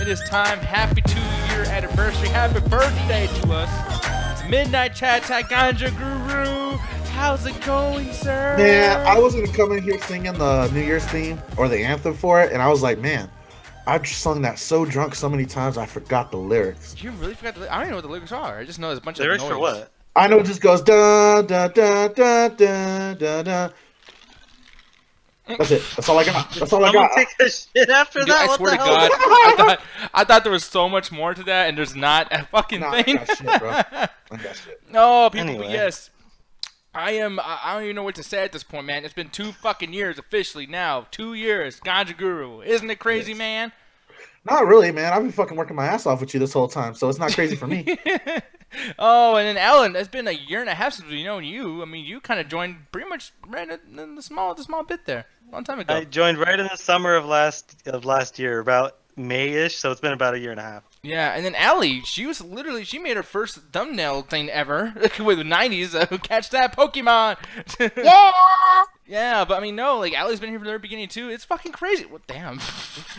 is time. Happy 2-year anniversary. Happy birthday to us. It's Midnight Chat Ganja Guru. How's it going, sir? Man, I was going to come in here singing the New Year's theme or the anthem for it, and I was like, man, I've sung that so drunk so many times I forgot the lyrics. You really forgot the lyrics? I don't even know what the lyrics are. I just know there's a bunch of lyrics noise. for what? I know it just goes da da da da da da da. That's it. That's all I got. That's all I got. Take a shit after Dude, that. I swear to God, I thought there was so much more to that, and there's not a fucking thing. I got shit, bro. I got shit. No, people, Anyway. yes. I don't even know what to say at this point, man. It's been 2 fucking years officially now. 2 years, Ganja Guru. Isn't it crazy, man? Not really, man. I've been fucking working my ass off with you this whole time, so it's not crazy for me. Oh, and then Ellen, it's been a year and a half since we known you. I mean, you kind of joined pretty much right in the small bit there, a long time ago. I joined right in the summer of last year, about May-ish, so it's been about a year and a half. Yeah, and then Allie, she made her first thumbnail thing ever with the 90s. Catch that Pokemon. Yeah. Yeah, but I mean, no, like Allie's been here from the very beginning too. It's fucking crazy. Well, damn.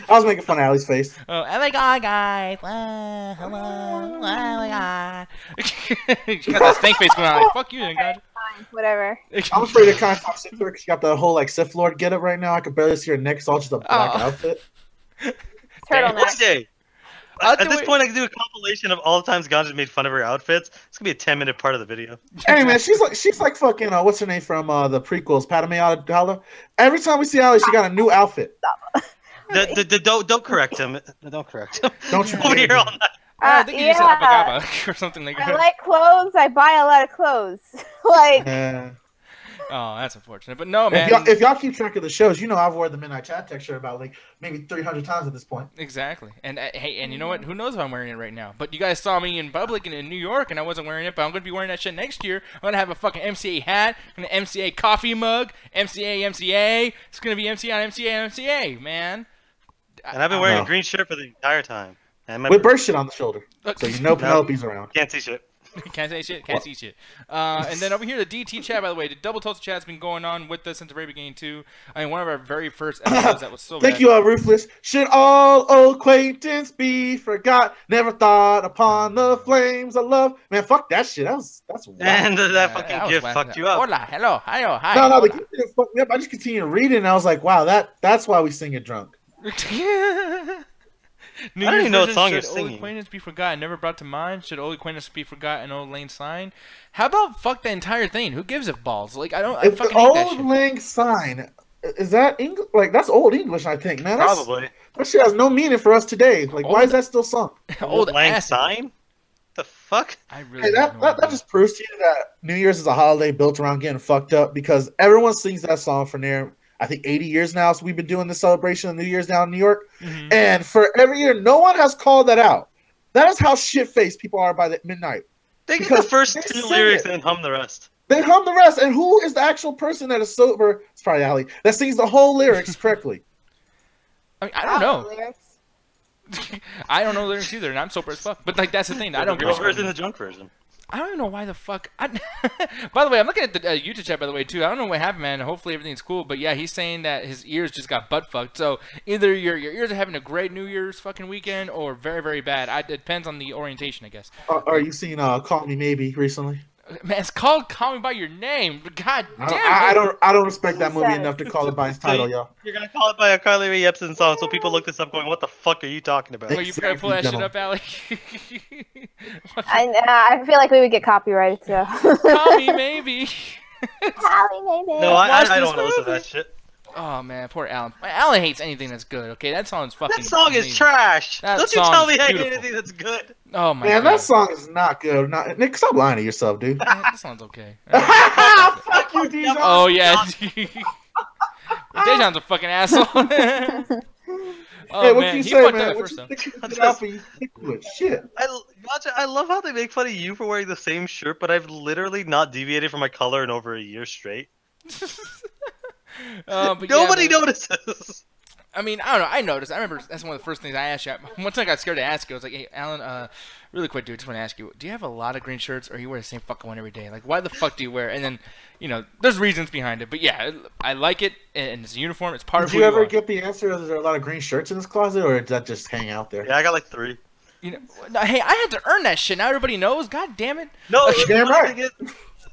I was making fun of Allie's face. Oh my god, guys. Hello. Oh my god. She got that stank face going on. Like, fuck you, then, God. Fine, whatever. I'm afraid to kind of talk to her because she got that whole like Sith Lord getup right now. I can barely see her neck. It's all just a black outfit. Turtleneck. Okay. At this point, I can do a compilation of all the times Ganja made fun of her outfits. It's gonna be a 10-minute part of the video. Hey man, she's like fucking what's her name from the prequels, Padme Amidala. Every time we see Allie, she got a new outfit. Don't correct him. Don't correct him. Don't you over here all night. I think you said Abagaba or something like that. I like clothes. I buy a lot of clothes. Like. Oh, that's unfortunate. But no, man. If y'all keep track of the shows, you know I've worn the Midnight Chat texture about like maybe 300 times at this point. Exactly. And hey, and you know what? Who knows if I'm wearing it right now? But you guys saw me in public and in New York, and I wasn't wearing it. But I'm gonna be wearing that shit next year. I'm gonna have a fucking MCA hat, and an MCA coffee mug, MCA. It's gonna be MCA on MCA, man. And I've been wearing a green shirt for the entire time. And with bird shit on the shoulder, so you know Penelope's around. Can't see shit. Can't say shit, can't see shit. And then over here, the DT chat, by the way, the Double Toast chat's been going on with us since the very beginning, too. I mean, one of our very first episodes that was so Thank you, Ruthless. Should all old acquaintance be forgot? Never thought upon the flames of love. Man, fuck that shit. That's wild. And that fucking gift fucked you up. Hola, hello, hi. No, the gift didn't fuck me up. I just continued reading, and I was like, wow, that's why we sing it drunk. New I don't even know what song you're Should singing. old acquaintance be forgotten, never brought to mind? Should old acquaintance be forgotten, old lang syne? How about fuck the entire thing? Who gives a balls? Like, I fucking hate that shit. Old lang syne, is that English? Like, that's old English, I think, man. Probably. That shit has no meaning for us today. Like, why is that still sung? Old lang ass syne? The fuck? I really that just proves to you that New Year's is a holiday built around getting fucked up because everyone sings that song for near, I think, 80 years now. So we've been doing this celebration of New Year's now in New York. Mm-hmm. And for every year, no one has called that out. That is how shit-faced people are by the midnight. They get the first 2 lyrics and then hum the rest. They hum the rest. And who is the actual person that is sober? It's probably Allie. That sings the whole lyrics correctly. I mean, I don't know. Lyrics. I don't know lyrics either, and I'm sober as fuck. But like, that's the thing. I don't The give real a version, the drunk version. I don't even know why the fuck. By the way, I'm looking at the YouTube chat, by the way, too. I don't know what happened, man. Hopefully everything's cool. But yeah, he's saying that his ears just got butt fucked. So either your ears are having a great New Year's fucking weekend or very, very bad. It depends on the orientation, I guess. Are you seeing Call Me Maybe recently? Man, it's called Call Me By Your Name. God damn. I don't respect that movie enough to call it by its title, y'all. You're going to call it by a Carly Rae Jepsen song, so people look this up going, what the fuck are you talking about? Well, you better pull that shit up, Allie. I feel like we would get copyrighted too. Call Me Maybe. Call Me Maybe. No, I don't want to listen to that shit. Oh, man, poor Alan. Alan hates anything that's good, okay? That song's fucking That song amazing. is trash. That Don't you tell me I hate beautiful. anything that's good. Oh, my Man, God. that song is not good. Nick, stop lying to yourself, dude. Man, that song's okay. Fuck you, Dijon. Oh, yeah. Dejan's a fucking asshole. Oh, Hey, what man. you He say, fucked man? up What first, you though. think you did off of you? Shit. I love how they make fun of you for wearing the same shirt, but I've literally not deviated from my color in over a year straight. But Nobody yeah, man. notices. I mean, I don't know. I noticed. I remember that's one of the first things I asked you. Once I got scared to ask you, I was like, "Hey, Alan, really quick, dude. Just want to ask you, do you have a lot of green shirts, or you wear the same fucking one every day? Like, why the fuck do you wear?" And then, there's reasons behind it. But yeah, I like it, and it's a uniform. It's part of who Did you ever are. get the answer? Is there a lot of green shirts in this closet, or did that just hang out there? Yeah, I got like 3. Hey, I had to earn that shit. Now everybody knows. God damn it. No, damn right.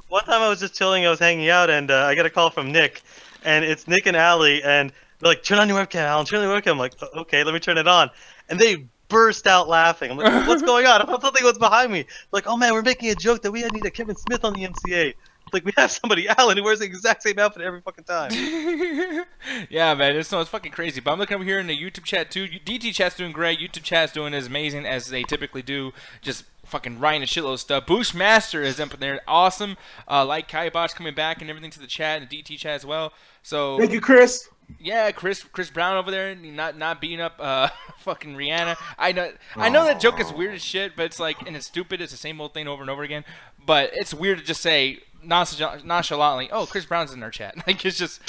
One time I was just chilling, I was hanging out, and I got a call from Nick, and it's Nick and Allie, and they're like, "Turn on your webcam, Alan. Turn on your webcam." I'm like, "Okay, let me turn it on," and they burst out laughing. I'm like, "What's going on?" I thought something was behind me. Like, "Oh man, we're making a joke that we need a Kevin Smith on the MCA." Like, we have somebody, Alan, who wears the exact same outfit every fucking time. Yeah, man, it's fucking crazy. But I'm looking over here in the YouTube chat too. DT chat's doing great. YouTube chat's doing as amazing as they typically do. Just fucking writing a shitload of stuff. Bushmaster is up there, awesome. Like Kaibosh coming back and everything to the chat and the DT chat as well. So Thank you, Chris. yeah, Chris Brown over there, not beating up fucking Rihanna. I know that joke is weird as shit, but it's like, and it's stupid. It's the same old thing over and over again. But it's weird to just say nonchalantly, "Oh, Chris Brown's in our chat." Like, it's just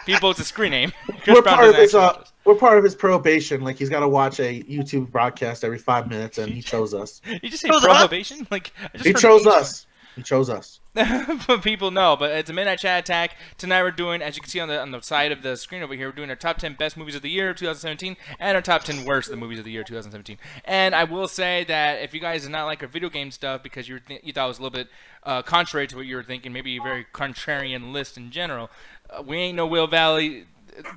people. It's a screen name. Chris We're Brown part of doesn't his actually watch us. we're part of his probation. Like, he's got to watch a YouTube broadcast every 5 minutes, and he chose us. You just say Chose us? probation? Like, I just He heard chose the us. He chose us. but people know. But it's a midnight chat attack. Tonight we're doing, as you can see on the side of the screen over here, we're doing our top 10 best movies of the year 2017 and our top 10 worst of the movies of the year 2017. And I will say that if you guys did not like our video game stuff because you thought it was a little bit contrary to what you were thinking, maybe a very contrarian list in general, we ain't no Will Valley.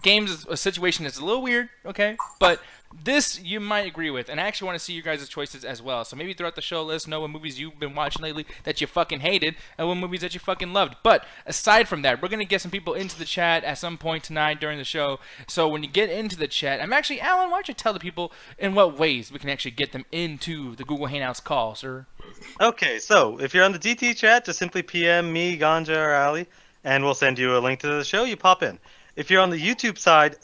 Games is a situation that's a little weird, okay? But this you might agree with, and I actually want to see your guys' choices as well. So maybe throughout the show, let us know what movies you've been watching lately that you fucking hated, and what movies that you fucking loved. But aside from that, we're gonna get some people into the chat at some point tonight during the show. So when you get into the chat, Alan, why don't you tell the people in what ways we can actually get them into the Google Hangouts call, sir? Okay, so if you're on the DT chat, just simply PM me, Ganja, or Ali, and we'll send you a link to the show. You pop in. If you're on the YouTube side,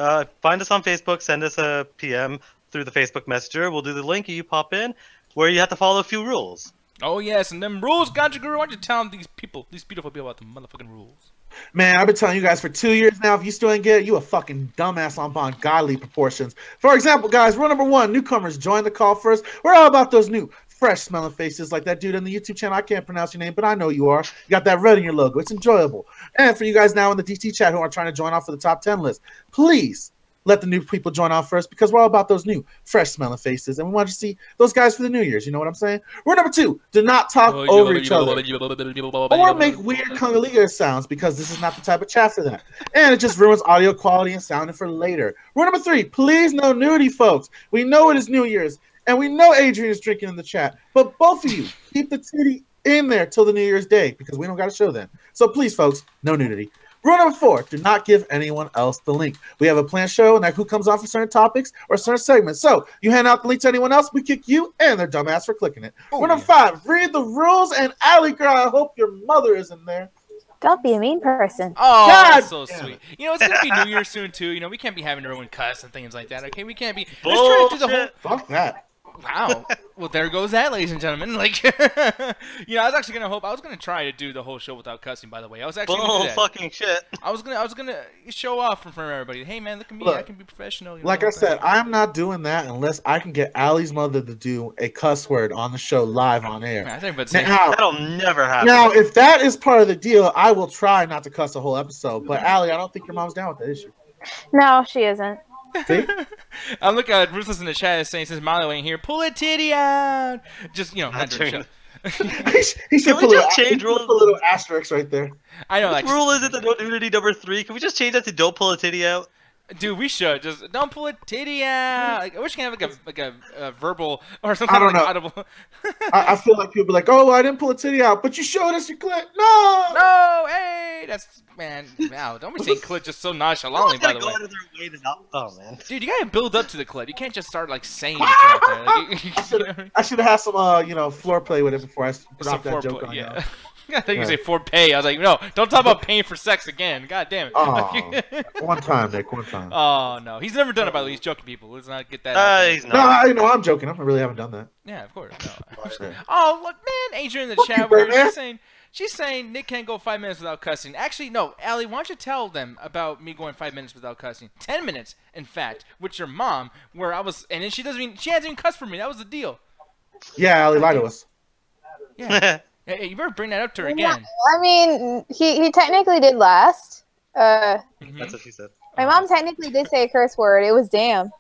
find us on Facebook, send us a PM through the Facebook Messenger. We'll do the link, you pop in, where you have to follow a few rules. Oh, yes, and them rules, Ganja Guru, why don't you tell these beautiful people about the motherfucking rules? Man, I've been telling you guys for 2 years now, if you still ain't get it, you a fucking dumbass on ungodly proportions. For example, guys, rule number 1, newcomers, join the call first. We're all about those new, fresh-smelling faces like that dude on the YouTube channel. I can't pronounce your name, but I know you are. You got that red in your logo. It's enjoyable. And for you guys now in the DT chat who are trying to join off for the top 10 list, please let the new people join on first because we're all about those new, fresh-smelling faces, and we want you to see those guys for the New Year's. You know what I'm saying? Rule number 2, do not talk over each other or make weird Congoliga sounds because this is not the type of chat for that. And it just ruins audio quality and sounding for later. Rule number 3, please no nudity, folks. We know it is New Year's, and we know Adrian is drinking in the chat, but both of you keep the titty in there till the New Year's Day because we don't got a show then. So please, folks, no nudity. Rule number 4, do not give anyone else the link. We have a planned show, and that who comes on for certain topics or certain segments. So you hand out the link to anyone else, we kick you and their dumbass for clicking it. Rule number 5, read the rules, and Alley Girl, I hope your mother is in there. Don't be a mean person. Oh, God that's so sweet. You know, it's going to be New Year soon, too. You know, we can't be having everyone cuss and things like that, okay? We can't be... Let's try to do the whole... Fuck that. Wow. Well, there goes that, ladies and gentlemen. Like, you know, I was actually gonna try to do the whole show without cussing. By the way, I was actually gonna do that. Fucking shit. I was gonna show off in front of everybody. Hey, man, look at me. I can be professional. You know, Like I said, I'm not doing that unless I can get Allie's mother to do a cuss word on the show live on air. I think, but That'll never happen. Now, if that is part of the deal, I will try not to cuss a whole episode. But Allie, I don't think your mom's down with that issue. No, she isn't. See? I'm looking at Ruthless in the chat is saying, since Milo ain't here, pull a titty out. Just, you know, not during the show. he should Can we just change rules? a little asterisk right there. I know, What like, rule is it that no nudity number 3? Can we just change that to don't pull a titty out? dude, we should just don't pull a titty out. Like, I wish we could have like a verbal or something I don't like know. audible. I feel like people be like, "Oh, I didn't pull a titty out, but you showed us your clit." No, No, hey, that's man. Wow, don't be saying clit just so nonchalantly. By the way, go out of their way to not. Oh man, dude, you gotta build up to the clit. You can't just start like saying it like that. I should have had some, floor play with it before I dropped that Some joke foreplay, on yeah. you. I think you say forepay. I was like, no, don't talk about paying for sex again. God damn it. Oh, one time, Nick, one time. Oh no, he's never done it. By the way, he's joking people. Let's not get that. Out there. he's No, not. I'm joking. I really haven't done that. Yeah, of course. No. Okay. Oh look, man, Adrian in the Fuck chat you, over here Birdman. just saying, She's saying Nick can't go 5 minutes without cussing. Actually, no, Allie, why don't you tell them about me going 5 minutes without cussing? 10 minutes, in fact, with your mom, where I was, and then she hasn't even cussed for me. That was the deal. Yeah, Allie, lie to us. Yeah. Hey, you better bring that up to her again. I mean, he technically did last. That's what she said. My mom technically did say a curse word. It was damn.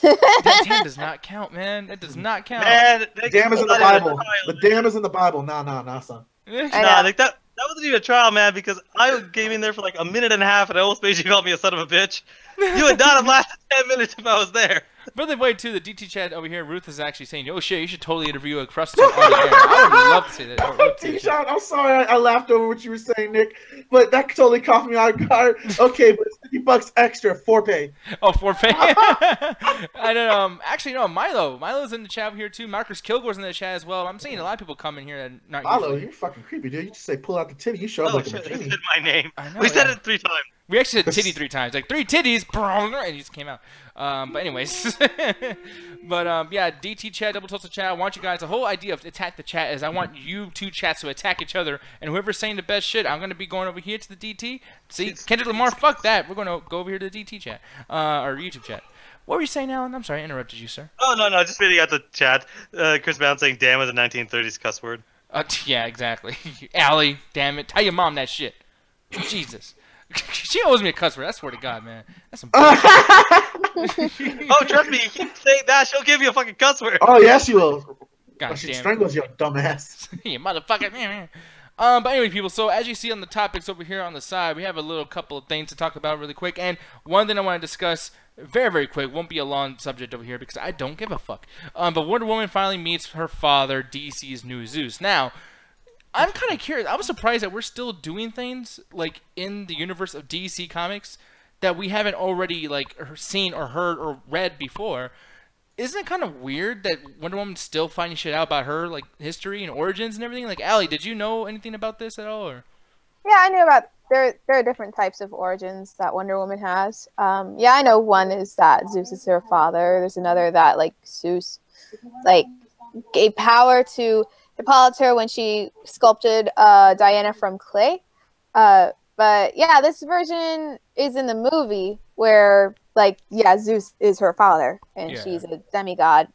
That damn does not count, man. That does not count. Man, Damn is in the Bible. The damn is in the Bible. Nah, son. Nah, like that wasn't even a trial, man, because I came in there for like a minute and a half and I almost made you call me a son of a bitch. You would not have lasted 10 minutes if I was there. By the way, too, the DT chat over here, Ruth is actually saying, "Oh shit, you should totally interview a prostitute on the air." I would love to say that. Sean, I'm sorry I laughed over what you were saying, Nick, but that totally caught me off guard. Okay, but it's $50 extra for pay. Oh, for pay. I don't actually no, Milo's in the chat over here too. Marcus Kilgore's in the chat as well. I'm seeing a lot of people come in here and not. Milo, you're fucking creepy, dude. You just say pull out the titty, you show up like a shit, titty. he said my name. I know, We said it 3 times. We actually said titty 3 times, like 3 titties, and he just came out. But anyways, yeah, DT chat, Double Toasted chat. I want you guys. The whole idea of attack the chat is I want you two chats to attack each other, and whoever's saying the best shit, I'm gonna be going over here to the DT. See, Kendrick Lamar, fuck that. We're gonna go over here to the DT chat, or YouTube chat. What were you saying, Alan? I'm sorry, I interrupted you, sir. Oh no, just reading out the chat. Chris Brown saying "damn" is a 1930s cuss word. Yeah, exactly. Allie, damn it, tell your mom that shit. Jesus. She owes me a cuss word. I swear to God, man. That's some bullshit. Oh, trust me, you keep saying that, she'll give you a fucking cuss word. Oh, yes, you will. God She damn it. strangles you, dumbass. You motherfucker. But anyway, people, so as you see on the topics over here on the side, we have a little couple of things to talk about really quick. And one thing I want to discuss very, very quick, won't be a long subject over here because I don't give a fuck. But Wonder Woman finally meets her father, DC's new Zeus. Now, I'm kind of curious. I was surprised that we're still doing things like in the universe of DC Comics that we haven't already like seen or heard or read before. Isn't it kind of weird that Wonder Woman's still finding shit out about her like history and origins and everything? Like, Allie, did you know anything about this at all? Or? Yeah, I knew about there are different types of origins that Wonder Woman has. Yeah, I know one is that Zeus is her father. There's another that like Zeus like gave power to Hippolyta when she sculpted Diana from clay. But yeah, this version is in the movie where like Zeus is her father and she's a demigod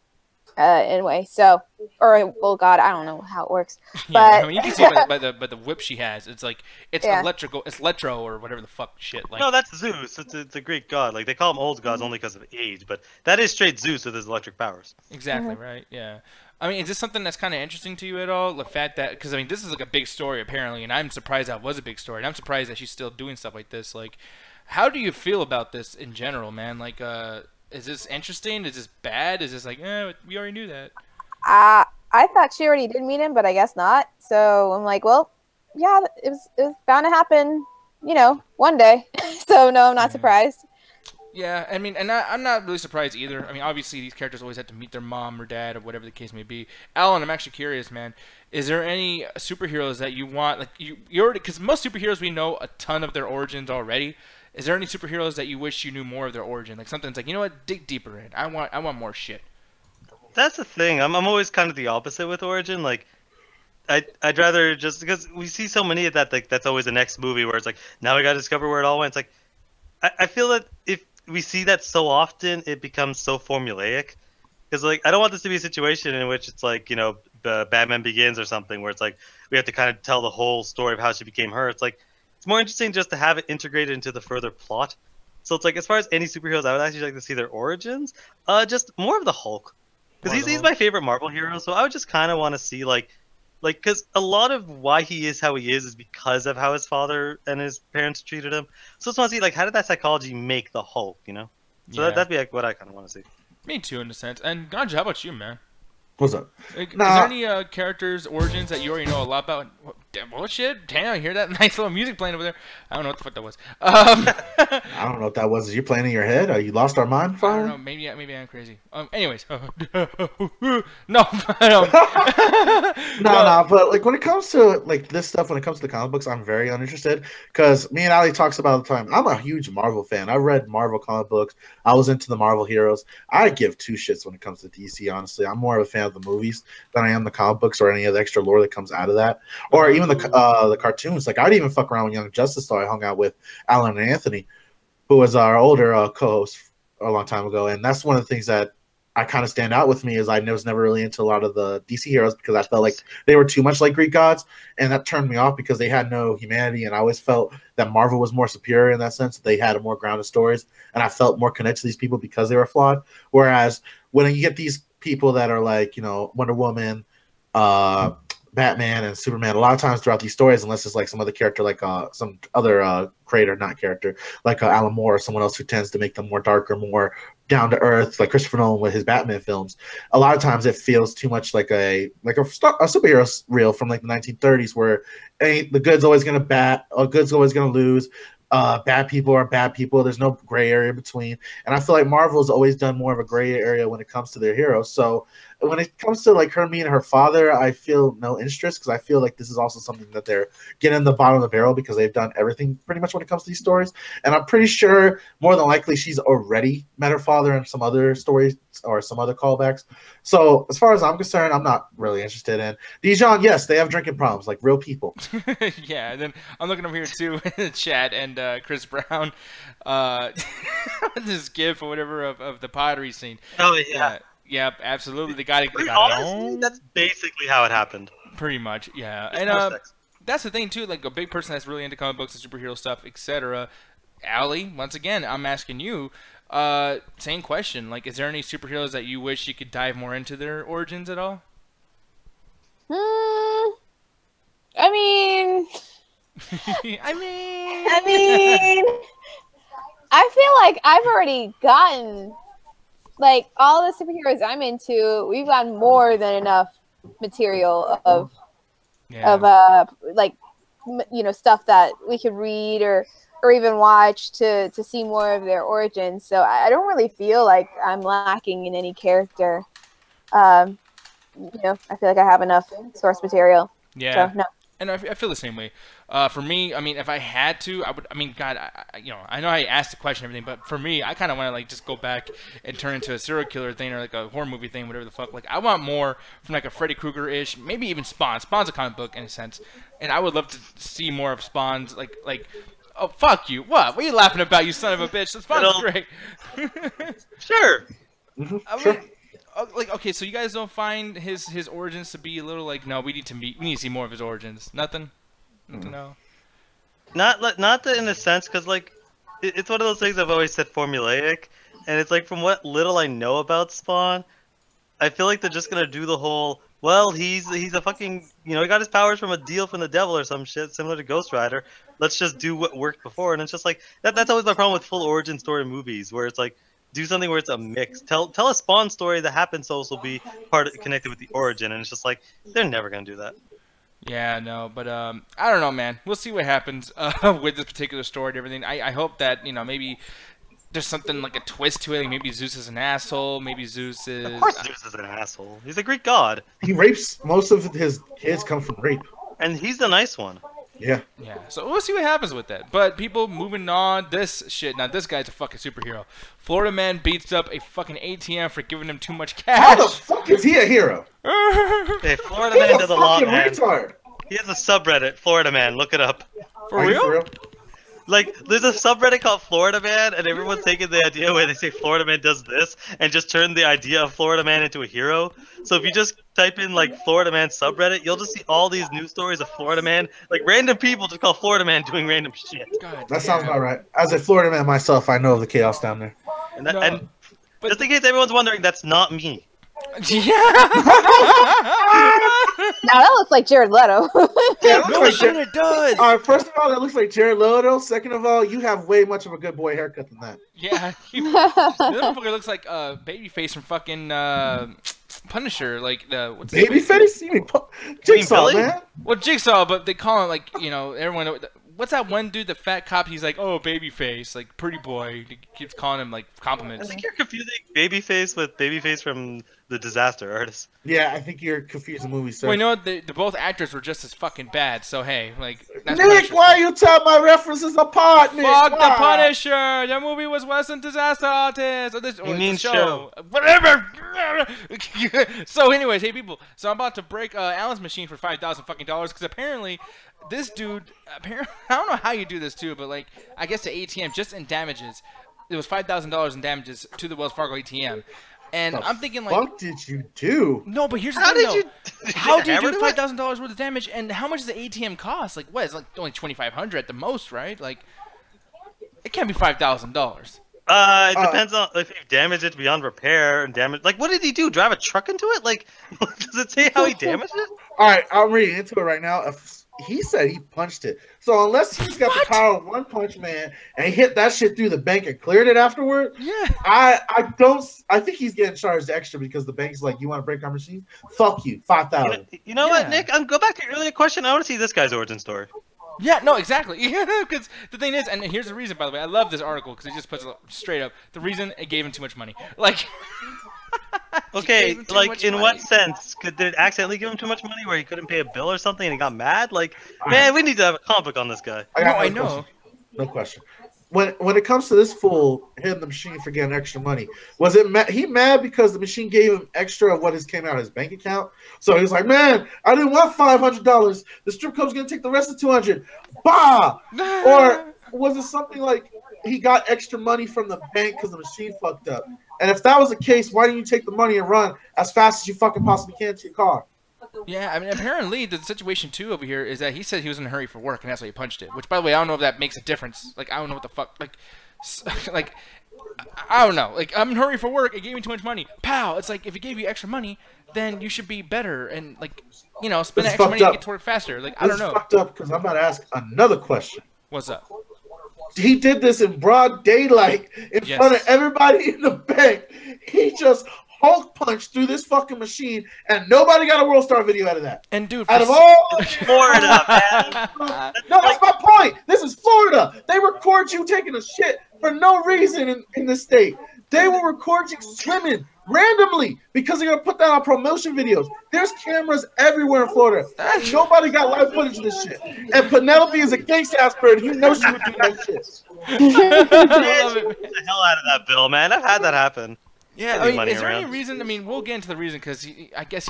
anyway. So well, God, I don't know how it works. Yeah, but I mean, you can see by the whip she has. It's like it's electrical. It's Electro or whatever the fuck shit. Like no, that's Zeus. It's a Greek god. Like they call them old gods only because of age, but that is straight Zeus with his electric powers. Exactly right. Yeah. I mean, is this something that's kind of interesting to you at all? The fact that, because I mean, this is like a big story apparently, and I'm surprised that was a big story, and I'm surprised that she's still doing stuff like this. Like, how do you feel about this in general, man? Like, is this interesting? Is this bad? Is this like, we already knew that? I thought she already did meet him, but I guess not. So I'm like, well, yeah, it was bound to happen, one day. So no, I'm not surprised. Yeah, I mean, and I'm not really surprised either. I mean, obviously these characters always have to meet their mom or dad or whatever the case may be. Alan, I'm actually curious, man. Is there any superheroes that you want, like you already, because most superheroes we know a ton of their origins already. Is there any superheroes that you wish you knew more of their origin? Like something's like, you know what, dig deeper in. I want more shit. That's the thing. I'm always kind of the opposite with origin. Like, I'd rather just because we see so many of that. Like that's always the next movie where it's like, now we gotta discover where it all went. It's like, I feel that if we see that so often, it becomes so formulaic. Because like I don't want this to be a situation in which it's like Batman Begins or something where it's like we have to kind of tell the whole story of how she became her. It's like it's more interesting just to have it integrated into the further plot. So it's like as far as any superheroes, I would actually like to see their origins. Just more of the Hulk, because he's my favorite Marvel hero. So I would just kind of want to see like because a lot of why he is how he is because of how his father and his parents treated him. So I just want to see like how did that psychology make the Hulk, So that'd be like what I kind of want to see. Me too, in a sense. And Ganja, how about you, man? What's up? Is there any characters' origins that you already know a lot about? What shit? Damn, I hear that nice little music playing over there. I don't know what the fuck that was. I don't know what that was. Is you playing in your head? Are you lost our mind? I don't know. Maybe I'm crazy. Anyways. No, I don't. No, but like when it comes to like this stuff, when it comes to the comic books, I'm very uninterested because me and Ali talks about all the time. I'm a huge Marvel fan. I read Marvel comic books. I was into the Marvel heroes. I give two shits when it comes to DC, honestly. I'm more of a fan of the movies than I am the comic books or any of the extra lore that comes out of that. Or even even the cartoons. Like I'd even fuck around with Young Justice, so I hung out with Alan and Anthony, who was our older co-host a long time ago, and that's one of the things that I kind of stand out with me is I was never really into a lot of the DC heroes because I felt like they were too much like Greek gods, and that turned me off because they had no humanity, and I always felt that Marvel was more superior in that sense. They had more grounded stories, and I felt more connected to these people because they were flawed. Whereas when you get these people that are like, Wonder Woman, Batman and Superman, a lot of times throughout these stories, unless it's like some other character, like some other creator, not character, like Alan Moore or someone else who tends to make them more darker, more down to earth, like Christopher Nolan with his Batman films, a lot of times it feels too much like a superhero reel from like the 1930s, where the good's always gonna good's always gonna lose. Bad people are bad people. There's no gray area between. And I feel like Marvel's always done more of a gray area when it comes to their heroes. So when it comes to like her meeting her father, I feel no interest because I feel like this is also something that they're getting the bottom of the barrel because they've done everything pretty much when it comes to these stories. And I'm pretty sure more than likely she's already met her father in some other stories or some other callbacks. So as far as I'm concerned, I'm not really interested in Dijon. Yes, they have drinking problems like real people. Yeah, and then I'm looking over here too in the chat, and Chris Brown, this gif or whatever of the pottery scene. Oh yeah. Yep, absolutely. The guy honestly, that's basically how it happened. Pretty much, yeah. And that's the thing too. Like a big person that's really into comic books and superhero stuff, etc. Allie, once again, I'm asking you. Same question. Like, is there any superheroes that you wish you could dive more into their origins at all? I mean, I feel like I've already gotten, like, all the superheroes I'm into, we've gotten more than enough material of stuff that we could read or even watch to see more of their origins. So I don't really feel like I'm lacking in any character. I feel like I have enough source material. Yeah. So, no. And I feel the same way. For me, I mean, if I had to, I would. I mean, God, I know I asked the question and everything, but for me, I kind of want to like just go back and turn into a serial killer thing or like a horror movie thing, whatever the fuck. Like, I want more from like a Freddy Krueger-ish, maybe even Spawn. Spawn's a comic book in a sense, and I would love to see more of Spawn's like. Oh, fuck you! What are you laughing about, you son of a bitch? Spawn's great. Sure. Sure. Like, okay, so you guys don't find his origins to be a little like, no, we need to see more of his origins. Nothing. No. Not that in a sense, because like it's one of those things I've always said formulaic, and it's like from what little I know about Spawn, I feel like they're just gonna do the whole. Well, he's a fucking he got his powers from a deal from the devil or some shit similar to Ghost Rider. Let's just do what worked before, and it's just like that's always my problem with full origin story movies, where it's like. Do something where it's a mix. Tell a Spawn story that happens so will be connected with the origin, and it's just like they're never gonna do that. Yeah, no, but I don't know, man. We'll see what happens with this particular story and everything. I hope that maybe there's something like a twist to it. Like maybe Zeus is an asshole. Maybe Zeus is. Of course, Zeus is an asshole. He's a Greek god. He rapes. Most of his kids come from rape. And he's the nice one. Yeah. Yeah. So we'll see what happens with that. But people moving on. This shit. Now this guy's a fucking superhero. Florida man beats up a fucking ATM for giving him too much cash. How the fuck is he a hero? Hey, Florida man does a lot, man. Retard. He has a subreddit, Florida man. Look it up. For real? Like, there's a subreddit called Florida Man, and everyone's taking the idea where they say Florida Man does this, and just turn the idea of Florida Man into a hero. So if you just type in, like, Florida Man subreddit, you'll just see all these news stories of Florida Man. Like, random people just call Florida Man doing random shit. That sounds about right. As a Florida man myself, I know of the chaos down there. And just in case everyone's wondering, that's not me. Yeah. Now that looks like Jared Leto. Yeah, No shit, it does. First of all, that looks like Jared Leto. Second of all, you have way much of a good boy haircut than that. Yeah. The motherfucker looks like Babyface from fucking Punisher. Like the what's Babyface? You mean Jigsaw, man? Well, Jigsaw, but they call him like everyone. What's that one dude, the fat cop? He's like, oh, Babyface, like pretty boy. He keeps calling him like compliments. I think you're confusing Babyface with Babyface from the Disaster Artist. Yeah, I think you're confusing the movie, sir. Well, you know what? The both actors were just as fucking bad. So hey, like. That's Nick, Punisher. why you tell my references apart, Nick? Fuck Why? the Punisher! That movie was worse than Disaster Artist. Or this, You mean show? Whatever. So, anyways, hey people. So I'm about to break Alan's machine for $5,000 fucking dollars because apparently this dude, I don't know how you do this too, but like I guess the ATM just in damages, it was $5,000 in damages to the Wells Fargo ATM, and I'm thinking like, what did you do? no, but here's the thing though. How do you do $5,000 worth of damage, and how much does the ATM cost? Like what? It's like only $2,500 at the most, right? Like it can't be $5,000. It depends on if he damaged it beyond repair and damage. Like, what did he do? Drive a truck into it? Like, does it say how he damaged it? All right, I'm reading into it right now. He said he punched it. So unless he's got the power of One Punch Man and he hit that shit through the bank and cleared it afterward, yeah, I think he's getting charged extra because the bank's like, you want to break our machine? Fuck you, $5,000. You know what, Nick? Go back to your earlier question. I want to see this guy's origin story. Yeah, no, exactly. Because the thing is, and here's the reason, by the way, I love this article because it just puts it straight up. The reason it gave him too much money. Like, okay, like in what sense? Did it accidentally give him too much money where he couldn't pay a bill or something and he got mad? Like, man, we need to have a comic book on this guy. I know. No question. When it comes to this fool hitting the machine for getting extra money, was it he mad because the machine gave him extra of what came out of his bank account? So he was like, man, I didn't want $500. The strip club's gonna take the rest of $200. Bah! Or was it something like he got extra money from the bank because the machine fucked up? And if that was the case, why didn't you take the money and run as fast as you fucking possibly can to your car? Yeah, I mean, apparently the situation too over here is that he said he was in a hurry for work, and that's why he punched it. Which, by the way, I don't know if that makes a difference. Like, I don't know what the fuck. Like, I don't know. Like, I'm in a hurry for work. It gave me too much money. Pow! It's like if it gave you extra money, then you should be better and like, you know, spend that extra money to get to work faster. Like, I don't know. This is fucked up because I'm about to ask another question. What's up? He did this in broad daylight in front of everybody in the bank. He just Hulk punched through this fucking machine, and nobody got a World Star video out of that. And dude, out of all Florida, man. No, that's my point. This is Florida. They record you taking a shit for no reason in the state. They will record you swimming randomly because they're gonna put that on promotion videos. There's cameras everywhere in Florida. Nobody got live footage of this shit. And Penelope is a gangsta ass bird. You know she would do that shit. Get the hell out of that bill, man. I've had that happen. Yeah, I mean, is there any reason? I mean, we'll get into the reason because I guess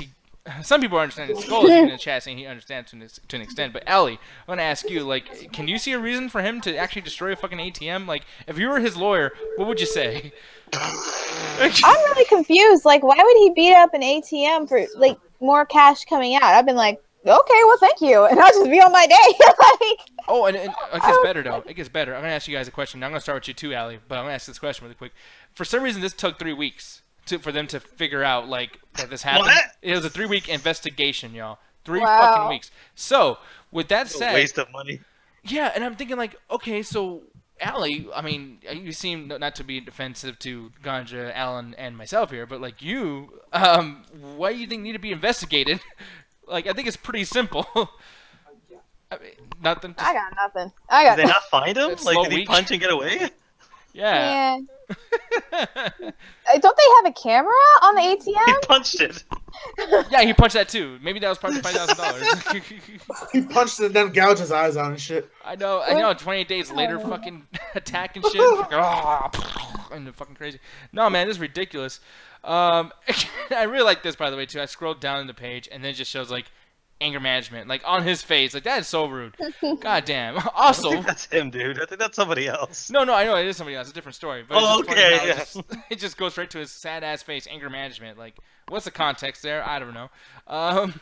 some people are understanding. Skull is in the chat saying he understands to an extent. But Allie, I want to ask you, like, can you see a reason for him to actually destroy a fucking ATM? Like, if you were his lawyer, what would you say? I'm really confused. Like, why would he beat up an ATM for like more cash coming out? I've been like, okay, well, thank you, and I'll just be on my day. Like, oh, and it gets better though. It gets better. I'm gonna ask you guys a question. Now, I'm gonna start with you too, Allie. But I'm gonna ask this question really quick. For some reason, this took 3 weeks for them to figure out like that this happened. What? It was a 3-week investigation, y'all. 3 fucking weeks. So, with that said, a waste of money. Yeah, and I'm thinking like, okay, so Allie, I mean, you seem not to be defensive to Ganja, Alan, and myself here, but like you, why do you think need to be investigated? Like, I think it's pretty simple. I mean, nothing. I got nothing. Did they not find him? Like, did he punch and get away? Yeah. Don't they have a camera on the ATM? He punched it. Yeah, he punched that too. Maybe that was part of the $5,000. He punched it and then gouged his eyes out and shit. I know. 28 days later, fucking attack and shit. And fucking crazy. No, man, this is ridiculous. I really like this, by the way, too. I scrolled down the page, and then it just shows, like, anger management, like, on his face. Like, that is so rude. God damn. Also, I think that's him, dude. I think that's somebody else. No, I know it is somebody else. It's a different story. But oh, okay, yeah. It just goes right to his sad-ass face, anger management. Like, what's the context there? I don't know. Go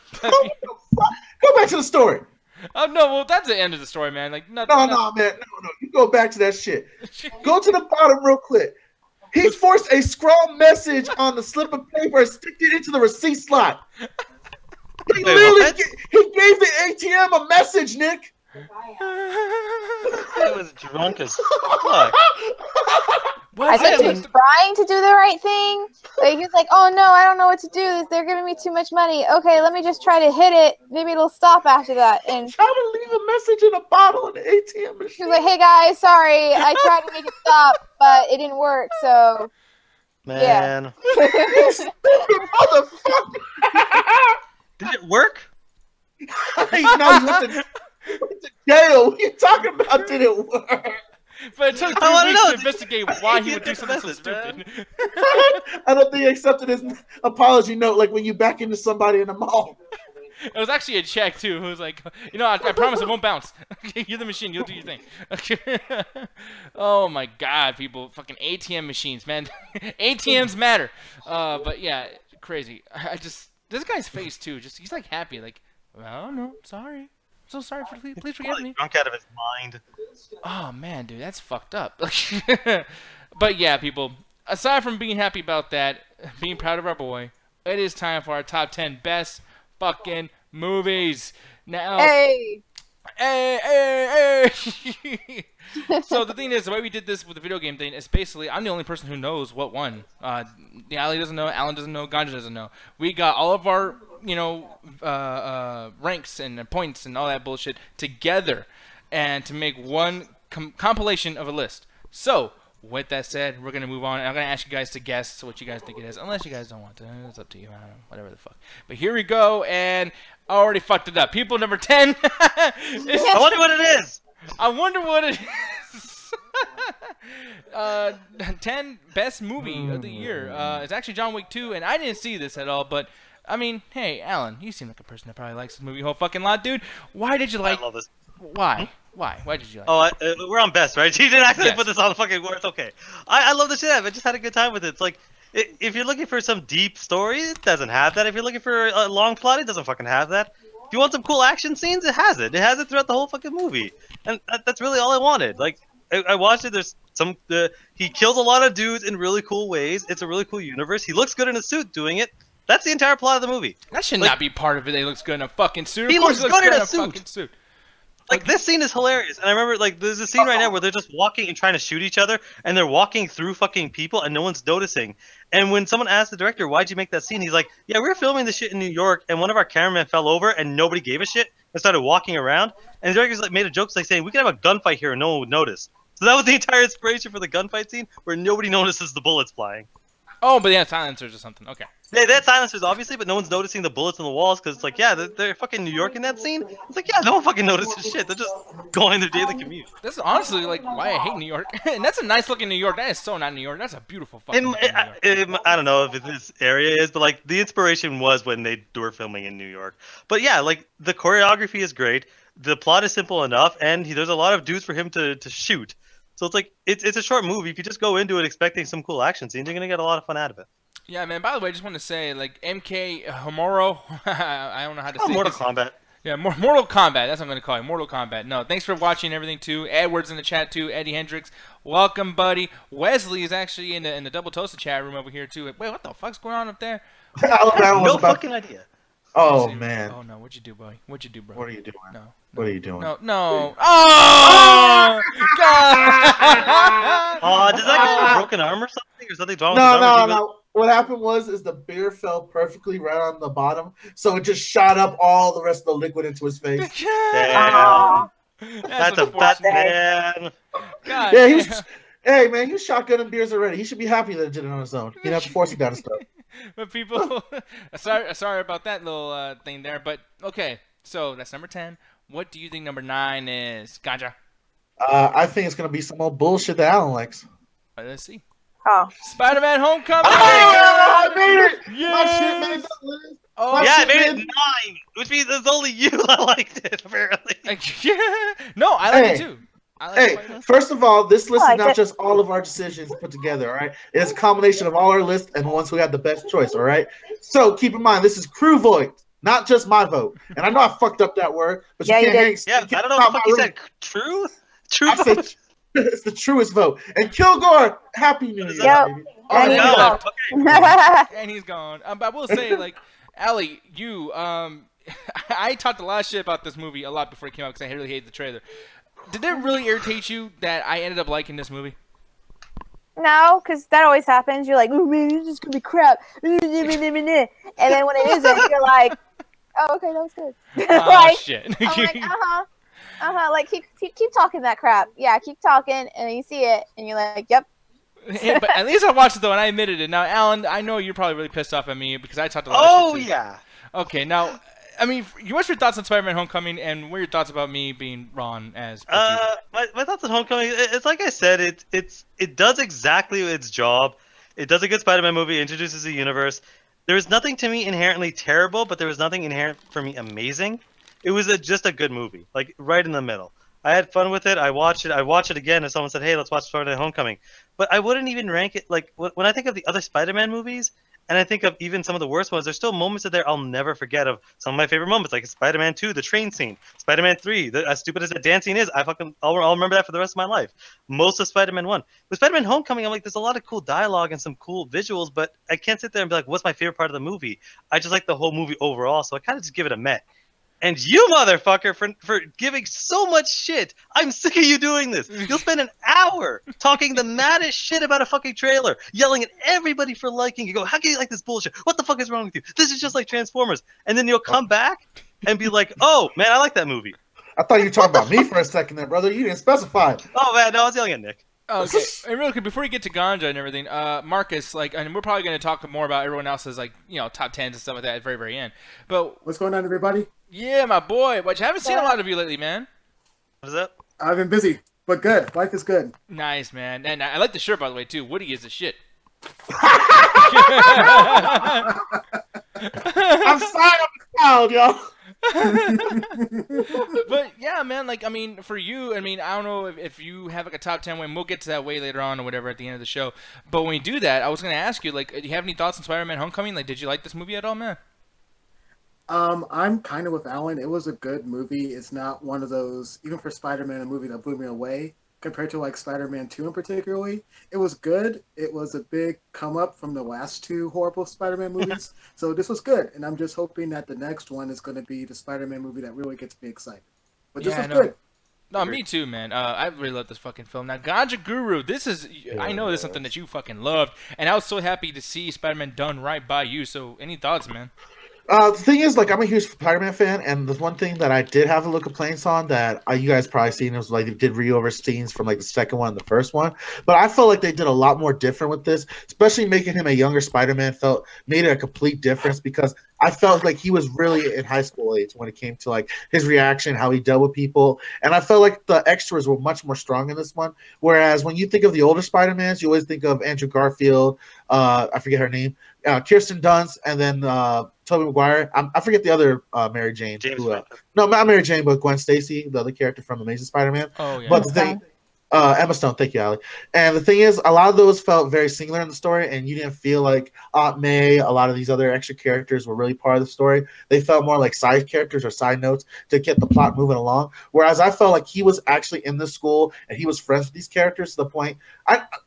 back to the story. Oh, no, well, that's the end of the story, man. Like, No, man. No. You go back to that shit. Go to the bottom real quick. He forced a scroll message on the slip of paper and sticked it into the receipt slot. He literally he gave the ATM a message, Nick. I was drunk as fuck. I said he was trying to do the right thing. Like, he's like, oh no, I don't know what to do. They're giving me too much money. Okay, let me just try to hit it. Maybe it'll stop after that. And try to leave a message in a bottle in the ATM machine. He was like, hey guys, sorry, I tried to make it stop, but it didn't work. So, man, yeah. Motherfucker. Did it work? No, you went to jail. What are you talking about? Did it work? But it took 3 weeks to investigate why he would do something so stupid. I don't think he accepted his apology note like when you back into somebody in the mall. It was actually a check too. It was like, I promise it won't bounce. You're the machine. You'll do your thing. Oh my God, people! Fucking ATM machines, man. ATMs matter. But yeah, crazy. This guy's face too. He's like happy. Like, oh no, sorry. I'm so sorry. Please forgive me. Drunk out of his mind. Oh man, dude, that's fucked up. But yeah, people. Aside from being happy about that, being proud of our boy, it is time for our top 10 best fucking movies. Now, Hey. So the thing is, the way we did this with the video game thing is basically I'm the only person who knows what won. Ali doesn't know, Alan doesn't know, Ganja doesn't know. We got all of our ranks and points and all that bullshit together, and to make one compilation of a list. So with that said, we're gonna move on. And I'm gonna ask you guys to guess what you guys think it is, unless you guys don't want to. It's up to you. I don't know, whatever the fuck. But here we go, and I already fucked it up. People, number 10. I wonder what it is. I wonder what it is. 10 best movie of the year. It's actually John Wick 2, and I didn't see this at all, but I mean, hey, Alan, you seem like a person that probably likes this movie a whole fucking lot, dude. Why did you like? I love this. Why? Why? Why did you like? Oh, we're on best, right? You didn't actually Yes. put this on the fucking word. It's okay. I love the shit out of it. I just had a good time with it. It's like, if you're looking for some deep story, it doesn't have that. If you're looking for a long plot, it doesn't fucking have that. If you want some cool action scenes, it has it. It has it throughout the whole fucking movie. And that's really all I wanted. Like, I watched it. There's he kills a lot of dudes in really cool ways. It's a really cool universe. He looks good in a suit doing it. That's the entire plot of the movie. That should not be part of it. He looks good in a fucking suit. He Of course looks good in a fucking suit. Like, this scene is hilarious. And I remember, like, there's a scene right now where they're just walking and trying to shoot each other, and they're walking through fucking people, and no one's noticing. And when someone asked the director, why'd you make that scene? He's like, yeah, we were filming this shit in New York, and one of our cameramen fell over, and nobody gave a shit, and started walking around. And the director's like, made a joke like saying, we could have a gunfight here and no one would notice. So that was the entire inspiration for the gunfight scene, where nobody notices the bullets flying. Oh, but they have silencers or something. Okay. They had silencers, obviously, but no one's noticing the bullets on the walls, because it's like, yeah, they're fucking New York in that scene. It's like, yeah, no one fucking notices shit. They're just going their daily commute. That's honestly like why I hate New York. And that's a nice looking New York. That is so not New York. That's a beautiful fucking New York. I don't know if this area is, but like the inspiration was when they were filming in New York. But yeah, like the choreography is great. The plot is simple enough, and there's a lot of dudes for him to shoot. So it's like it's a short movie. If you just go into it expecting some cool action scenes, you're gonna get a lot of fun out of it. Yeah, man. By the way, I just want to say, like, MK Homoro, I don't know how to say Mortal this. Kombat. Yeah, Mortal Kombat. That's what I'm going to call it. Mortal Kombat. No, thanks for watching everything, too. Edward's in the chat, too. Eddie Hendricks. Welcome, buddy. Wesley is actually in the Double Toasted chat room over here, too. Wait, what the fuck's going on up there? Alabama was No about... fucking idea. Oh, man. Oh, no. What'd you do, boy? What'd you do, bro? What are you doing? No. What are you doing? No. No. Oh! God! Does that guy have a broken arm or something? Or something wrong with No, his arm? no. What happened was the beer fell perfectly right on the bottom, so it just shot up all the rest of the liquid into his face. Damn. That's a fat man. God, Yeah, he was. Hey, man, he was shotgunning beers already. He should be happy that it did it on his own. He didn't have to force it down his throat. But people, sorry about that little thing there. But okay, so that's number 10. What do you think number 9 is, Ganja? I think it's gonna be some old bullshit that Alan likes. Let's see. Oh. Spider-Man: Homecoming. I made it! Yeah. My shit made the list. Oh, Yeah, I shit, made it man. 9, which means it's only you that liked it, apparently. yeah. No, I like it Hey. too. I like Hey, Spider-Man. first of all, this list I is like not it. just all of our decisions put together, all right? It is a combination of all our lists and the ones who had the best choice, all right? So keep in mind, this is crew vote, not just my vote. And I know I fucked up that word, but Yeah, you you can't did. hang. Yeah, I don't know what the fuck you said. True? True I said vote? it's the truest vote. And Kilgore, happy New Year, Yep. baby. Oh, And and, he's he No, left. okay. And he's gone. But I will say, like, Allie, you, I talked a lot of shit about this movie a lot before it came out because I really hated the trailer. Did it really irritate you that I ended up liking this movie? No, because that always happens. You're like, oh man, this is gonna be crap. And then when it isn't, you're like, oh, okay, that was good. Oh, like, shit. I'm like, like keep talking that crap. Yeah, keep talking, and then you see it, and you're like, yep. Yeah, but at least I watched it, though, and I admitted it. Now, Alan, I know you're probably really pissed off at me because I talked a lot of Oh, shit, too. yeah. Okay, now, I mean, what's your thoughts on Spider-Man: Homecoming, and what are your thoughts about me being Ron as? My thoughts on Homecoming. It's like I said. It does exactly its job. It does a good Spider-Man movie. Introduces a universe. There was nothing to me inherently terrible, but there was nothing inherent for me amazing. It was just a good movie, like right in the middle. I had fun with it. I watched it. I watch it again if someone said, "Hey, let's watch Spider-Man: Homecoming." But I wouldn't even rank it like when I think of the other Spider-Man movies, and I think of even some of the worst ones. There's still moments in there I'll never forget of some of my favorite moments, like Spider-Man 2, the train scene, Spider-Man 3, as stupid as that dance scene is, I'll remember that for the rest of my life. Most of Spider-Man 1. With Spider-Man: Homecoming, I'm like, there's a lot of cool dialogue and some cool visuals, but I can't sit there and be like, what's my favorite part of the movie? I just like the whole movie overall, so I kind of just give it a meh. And you, motherfucker, for giving so much shit. I'm sick of you doing this. You'll spend an hour talking the maddest shit about a fucking trailer, yelling at everybody for liking. You go, how can you like this bullshit? What the fuck is wrong with you? This is just like Transformers. And then you'll come back and be like, oh, man, I like that movie. I thought you were talking about me for a second there, brother. You didn't specify. Oh, man, no, I was yelling at Nick. Okay, and real quick, before you get to Ganja and everything, Marcus, like, and we're probably going to talk more about everyone else's, like, you know, top tens and stuff like that at the very, very end. But what's going on, everybody? Yeah, my boy. But I haven't seen a lot of you lately, man. What is that? I've been busy, but good. Life is good. Nice, man. And I like the shirt, by the way, too. Woody is the shit. I'm sorry, I'm a child, yo. But yeah, man, like, I mean, for you, I mean, I don't know if you have like a top 10 win. We'll get to that way later on or whatever at the end of the show. But when we do that, I was going to ask you, like, do you have any thoughts on Spider-Man: Homecoming? Like, did you like this movie at all, man? I'm kind of with Alan. It was a good movie. It's not one of those, even for Spider-Man, a movie that blew me away compared to like Spider-Man 2 in particularly. It was good. It was a big come up from the last two horrible Spider-Man movies. So this was good. And I'm just hoping that the next one is going to be the Spider-Man movie that really gets me excited. But this was good. No, me too, man. I really love this fucking film. Now, Ganja Guru, this is, I know this is something that you fucking loved. And I was so happy to see Spider-Man done right by you. So any thoughts, man? The thing is, like, I'm a huge Spider-Man fan, and the one thing that I did have a little complaints on that you guys probably seen was like they did reover scenes from like the second one and the first one, but I felt like they did a lot more different with this, especially making him a younger Spider-Man made it a complete difference because I felt like he was really in high school age when it came to like his reaction, how he dealt with people, and I felt like the extras were much more strong in this one. Whereas when you think of the older Spider-Mans, you always think of Andrew Garfield, I forget her name, Kirsten Dunst, and then Tobey Maguire. I forget the other Mary Jane. No, not Mary Jane, but Gwen Stacy, the other character from Amazing Spider-Man. Oh, yeah. But the thing, Emma Stone, thank you, Allie. And the thing is, a lot of those felt very singular in the story, and you didn't feel like Aunt May, a lot of these other extra characters were really part of the story. They felt more like side characters or side notes to get the plot moving along. Whereas I felt like he was actually in the school, and he was friends with these characters to the point.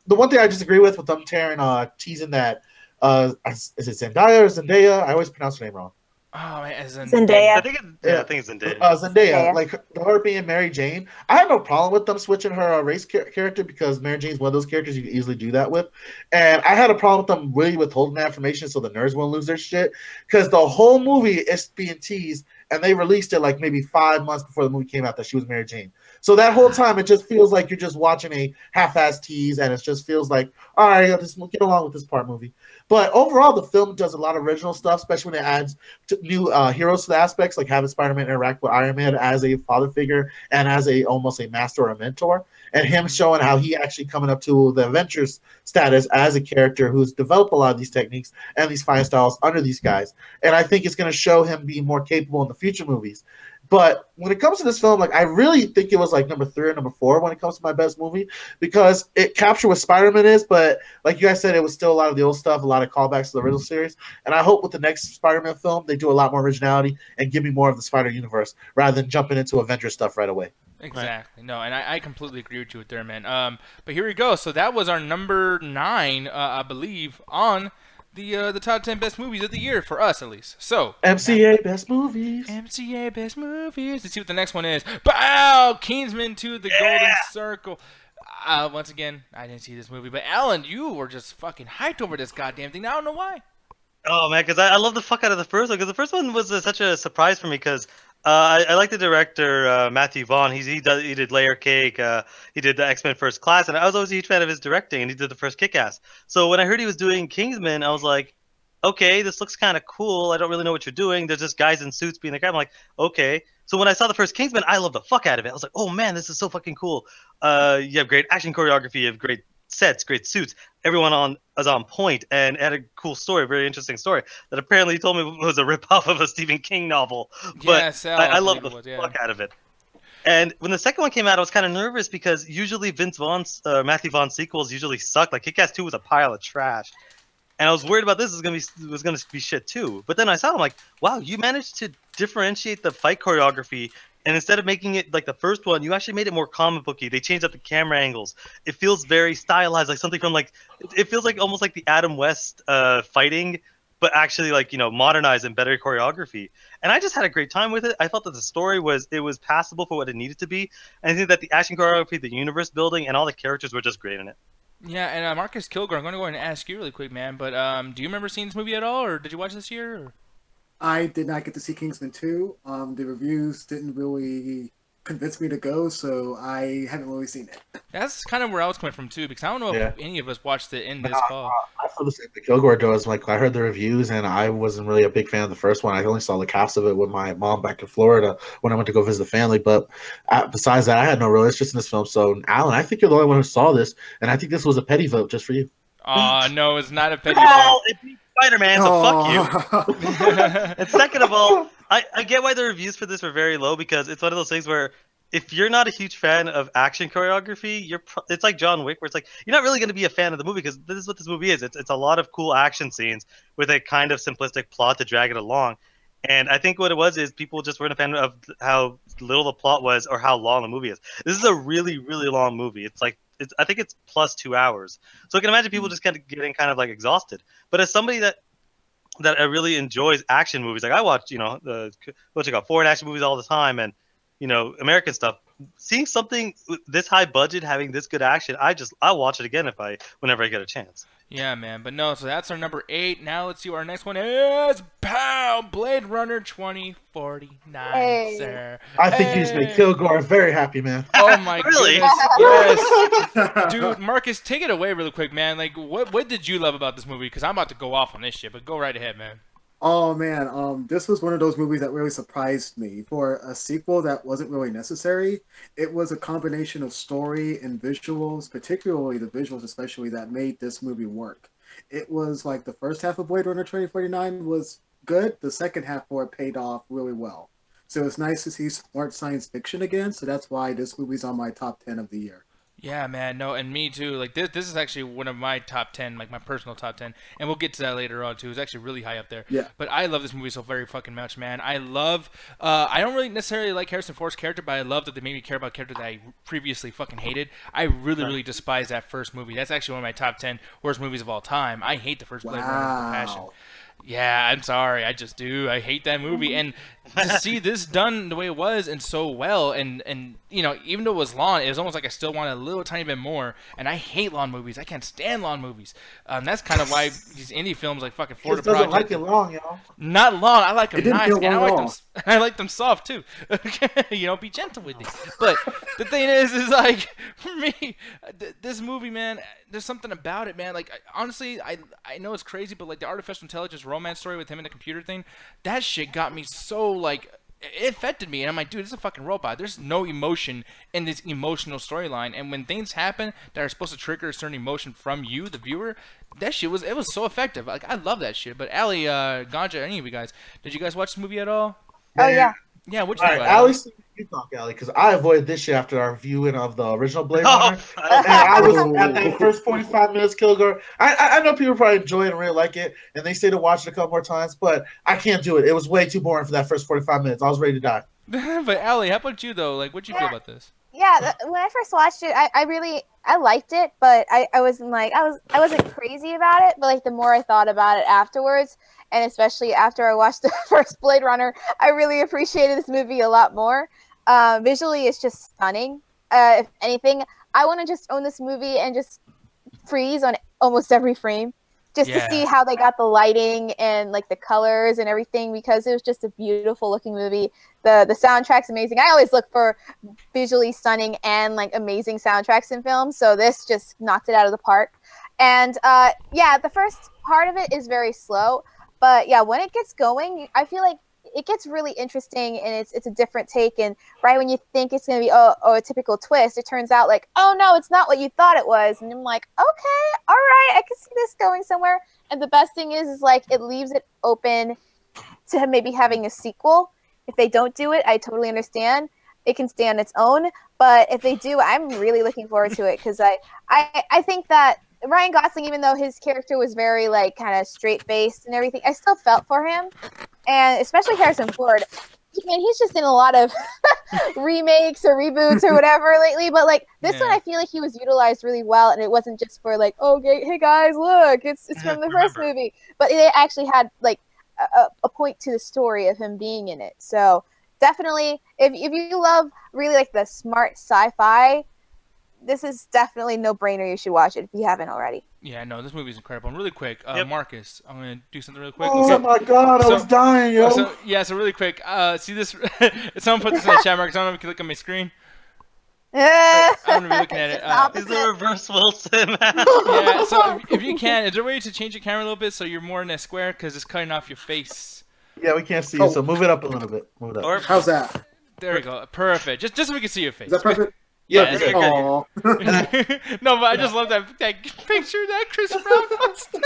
The one thing I disagree with them teasing that, is it Zendaya or Zendaya? I always pronounce her name wrong. Oh, man, Zendaya. I think it's Zendaya. Zendaya, like her being Mary Jane. I have no problem with them switching her race character because Mary Jane's one of those characters you can easily do that with. And I had a problem with them really withholding that information so the nerds won't lose their shit because the whole movie is being teased and they released it like maybe 5 months before the movie came out that she was Mary Jane. So that whole time, it just feels like you're just watching a half-assed tease, and it just feels like, all right, let's get along with this part movie. But overall, the film does a lot of original stuff, especially when it adds new heroes to the aspects, like having Spider-Man interact with Iron Man as a father figure and as almost a master or a mentor, and him showing how he actually coming up to the Avengers status as a character who's developed a lot of these techniques and these fighting styles under these guys. And I think it's going to show him being more capable in the future movies. But when it comes to this film, like I really think it was like number 3 or number 4 when it comes to my best movie because it captured what Spider-Man is, but like you guys said, it was still a lot of the old stuff, a lot of callbacks to the original series. And I hope with the next Spider-Man film, they do a lot more originality and give me more of the Spider Universe rather than jumping into Avengers stuff right away. Exactly. No, and I completely agree with you there, man. But here we go. So that was our number 9, I believe, on the top 10 best movies of the year for us, at least. So MCA best movies. MCA best movies. Let's see what the next one is. Bow! Kingsman to the Golden Circle. Once again, I didn't see this movie, but Alan, you were just fucking hyped over this goddamn thing. Now, I don't know why. Oh man, because I love the fuck out of the first one. Because the first one was such a surprise for me. Because I like the director Matthew Vaughn. He did Layer Cake. He did the X-Men First Class, and I was always a huge fan of his directing. And he did the first Kick-Ass. So when I heard he was doing Kingsman, I was like, okay, this looks kind of cool. I don't really know what you're doing. There's just guys in suits being the guy. I'm like, okay. So when I saw the first Kingsman, I loved the fuck out of it. I was like, oh man, this is so fucking cool. You have great action choreography, you have great sets, great suits. Everyone is on point and had a cool story, very interesting story that apparently he told me was a ripoff of a Stephen King novel. But Yeah, Sal, I I love believe the it was, yeah. fuck out of it. And when the second one came out, I was kind of nervous because usually Matthew Vaughn's sequels usually suck. Like Kick-Ass 2 was a pile of trash. And I was worried about this was gonna be shit too. But then I saw it, I'm like, wow, you managed to differentiate the fight choreography, and instead of making it like the first one, you actually made it more comic booky. They changed up the camera angles. It feels very stylized, like something from like it feels like almost like the Adam West fighting, but actually like modernized and better choreography. And I just had a great time with it. I felt that the story was passable for what it needed to be, and I think that the action choreography, the universe building, and all the characters were just great in it. Yeah, and Marcus Kilgore, I'm going to go ahead and ask you really quick, man. But do you remember seeing this movie at all, or did you watch this year? Or? I did not get to see Kingsman 2. The reviews didn't really convince me to go, so I haven't really seen it. That's kind of where I was coming from too, because I don't know if any of us watched it in this call. I feel the same thing Kilgore does. Like, I heard the reviews, and I wasn't really a big fan of the first one. I only saw like half of it with my mom back in Florida when I went to go visit the family. But besides that, I had no real interest in this film. So, Alan, I think you're the only one who saw this, and I think this was a petty vote just for you. No, it's not a petty Well, vote. it beat Spider-Man, so fuck you. And second of all, I get why the reviews for this were very low, because it's one of those things where if you're not a huge fan of action choreography, it's like John Wick, where it's like you're not really going to be a fan of the movie, because this is what this movie is. It's a lot of cool action scenes with a kind of simplistic plot to drag it along. And I think what it was is people just weren't a fan of how little the plot was or how long the movie is. This is a really, really long movie. I think it's plus 2 hours. So I can imagine people just kind of getting kind of like exhausted. But as somebody that really enjoys action movies, like I watch, foreign action movies all the time, and American stuff. Seeing something this high budget having this good action, I'll watch it again whenever I get a chance. Yeah, man. But no, so that's our number 8. Now let's see what our next one is. Pow! Blade Runner 2049, Hey. sir. I think you just made Kilgore very happy, man. Oh my Really? goodness. Yes. Dude, Marcus, take it away really quick, man. Like, what did you love about this movie? Because I'm about to go off on this shit, but go right ahead, man. Oh man, this was one of those movies that really surprised me. For a sequel that wasn't really necessary, it was a combination of story and visuals, particularly the visuals especially, that made this movie work. It was like the first half of Blade Runner 2049 was good, the second half for it paid off really well. So it's nice to see smart science fiction again, so that's why this movie's on my top 10 of the year. Yeah, man. No, and me too. Like this is actually one of my top 10, like my personal top 10, and we'll get to that later on too. It's actually really high up there. Yeah. But I love this movie so very fucking much, man. I love. I don't really necessarily like Harrison Ford's character, but I love that they made me care about a character that I previously fucking hated. I really, really despise that first movie. That's actually one of my top 10 worst movies of all time. I hate the first Blade Runner with passion. Yeah, I'm sorry. I just do. I hate that movie. And to see this done the way it was and so well, and even though it was long, it was almost like I still wanted a little tiny bit more. And I hate long movies. I can't stand long movies. That's kind of why these indie films like fucking Florida Project Project. Like it long, y'all. Not long. I like them nice, and I like them. long. I like them soft too. Be gentle with it. But the thing is like for me, this movie, man, there's something about it, man. Like honestly, I know it's crazy, but like the artificial intelligence romance story with him and the computer thing, that shit got me so like. It affected me, and I'm like, dude, this is a fucking robot. There's no emotion in this emotional storyline, and when things happen that are supposed to trigger a certain emotion from you, the viewer, that shit was so effective. Like, I love that shit. But Ali, Ganja, any of you guys, did you guys watch this movie at all? Oh yeah. Yeah, what'd you All think right, about Ali, it? you talk, Ali, because I avoided this shit after our viewing of the original Blade Oh, Runner. And I was at that first 45 minutes, Kilgore. I know people probably enjoy it and really like it, and they say to watch it a couple more times, but I can't do it. It was way too boring for that first 45 minutes. I was ready to die. But Ali, how about you though? Like, what'd you feel about this? Yeah, when I first watched it, I liked it, but I wasn't like I wasn't crazy about it. But like the more I thought about it afterwards, and especially after I watched the first Blade Runner, I really appreciated this movie a lot more. Visually, it's just stunning. If anything, I want to just own this movie and just freeze on almost every frame, just to see how they got the lighting and like the colors and everything, because it was just a beautiful looking movie. The soundtrack's amazing. I always look for visually stunning and like amazing soundtracks in films, so this just knocked it out of the park. And yeah, the first part of it is very slow, but yeah, when it gets going, I feel like it gets really interesting, and it's a different take. And right when you think it's gonna be a typical twist, it turns out like, oh no, it's not what you thought it was. And I'm like, okay, all right, I can see this going somewhere. And the best thing is like it leaves it open to maybe having a sequel. If they don't do it, I totally understand. It can stay on its own, but if they do, I'm really looking forward to it because I think that Ryan Gosling, even though his character was very like kind of straight faced and everything, I still felt for him, and especially Harrison Ford. Man, he's just in a lot of remakes or reboots or whatever lately. But like this one, I feel like he was utilized really well, and it wasn't just for like, oh, hey guys, look, it's from the first movie, but they actually had like a point to the story of him being in it. So definitely, if you love really like the smart sci-fi, this is definitely no-brainer. You should watch it if you haven't already. Yeah, no, this movie is incredible. And really quick, Marcus, I'm gonna do something really quick. Oh my god, I was dying, yo. So really quick, see this? Someone put this in the chat, Marcus. I don't know if you can look at my screen. I'm gonna be looking at it. He's the reverse Wilson. Yeah, so if you can, is there a way to change your camera a little bit so you're more in a square because it's cutting off your face? Yeah, we can't see you, so move it up a little bit. Move it up. How's that? There we go. Perfect. Just so we can see your face. Is that perfect? Yeah, it's good. Aww. No, but I just love that picture that Chris Brown posted.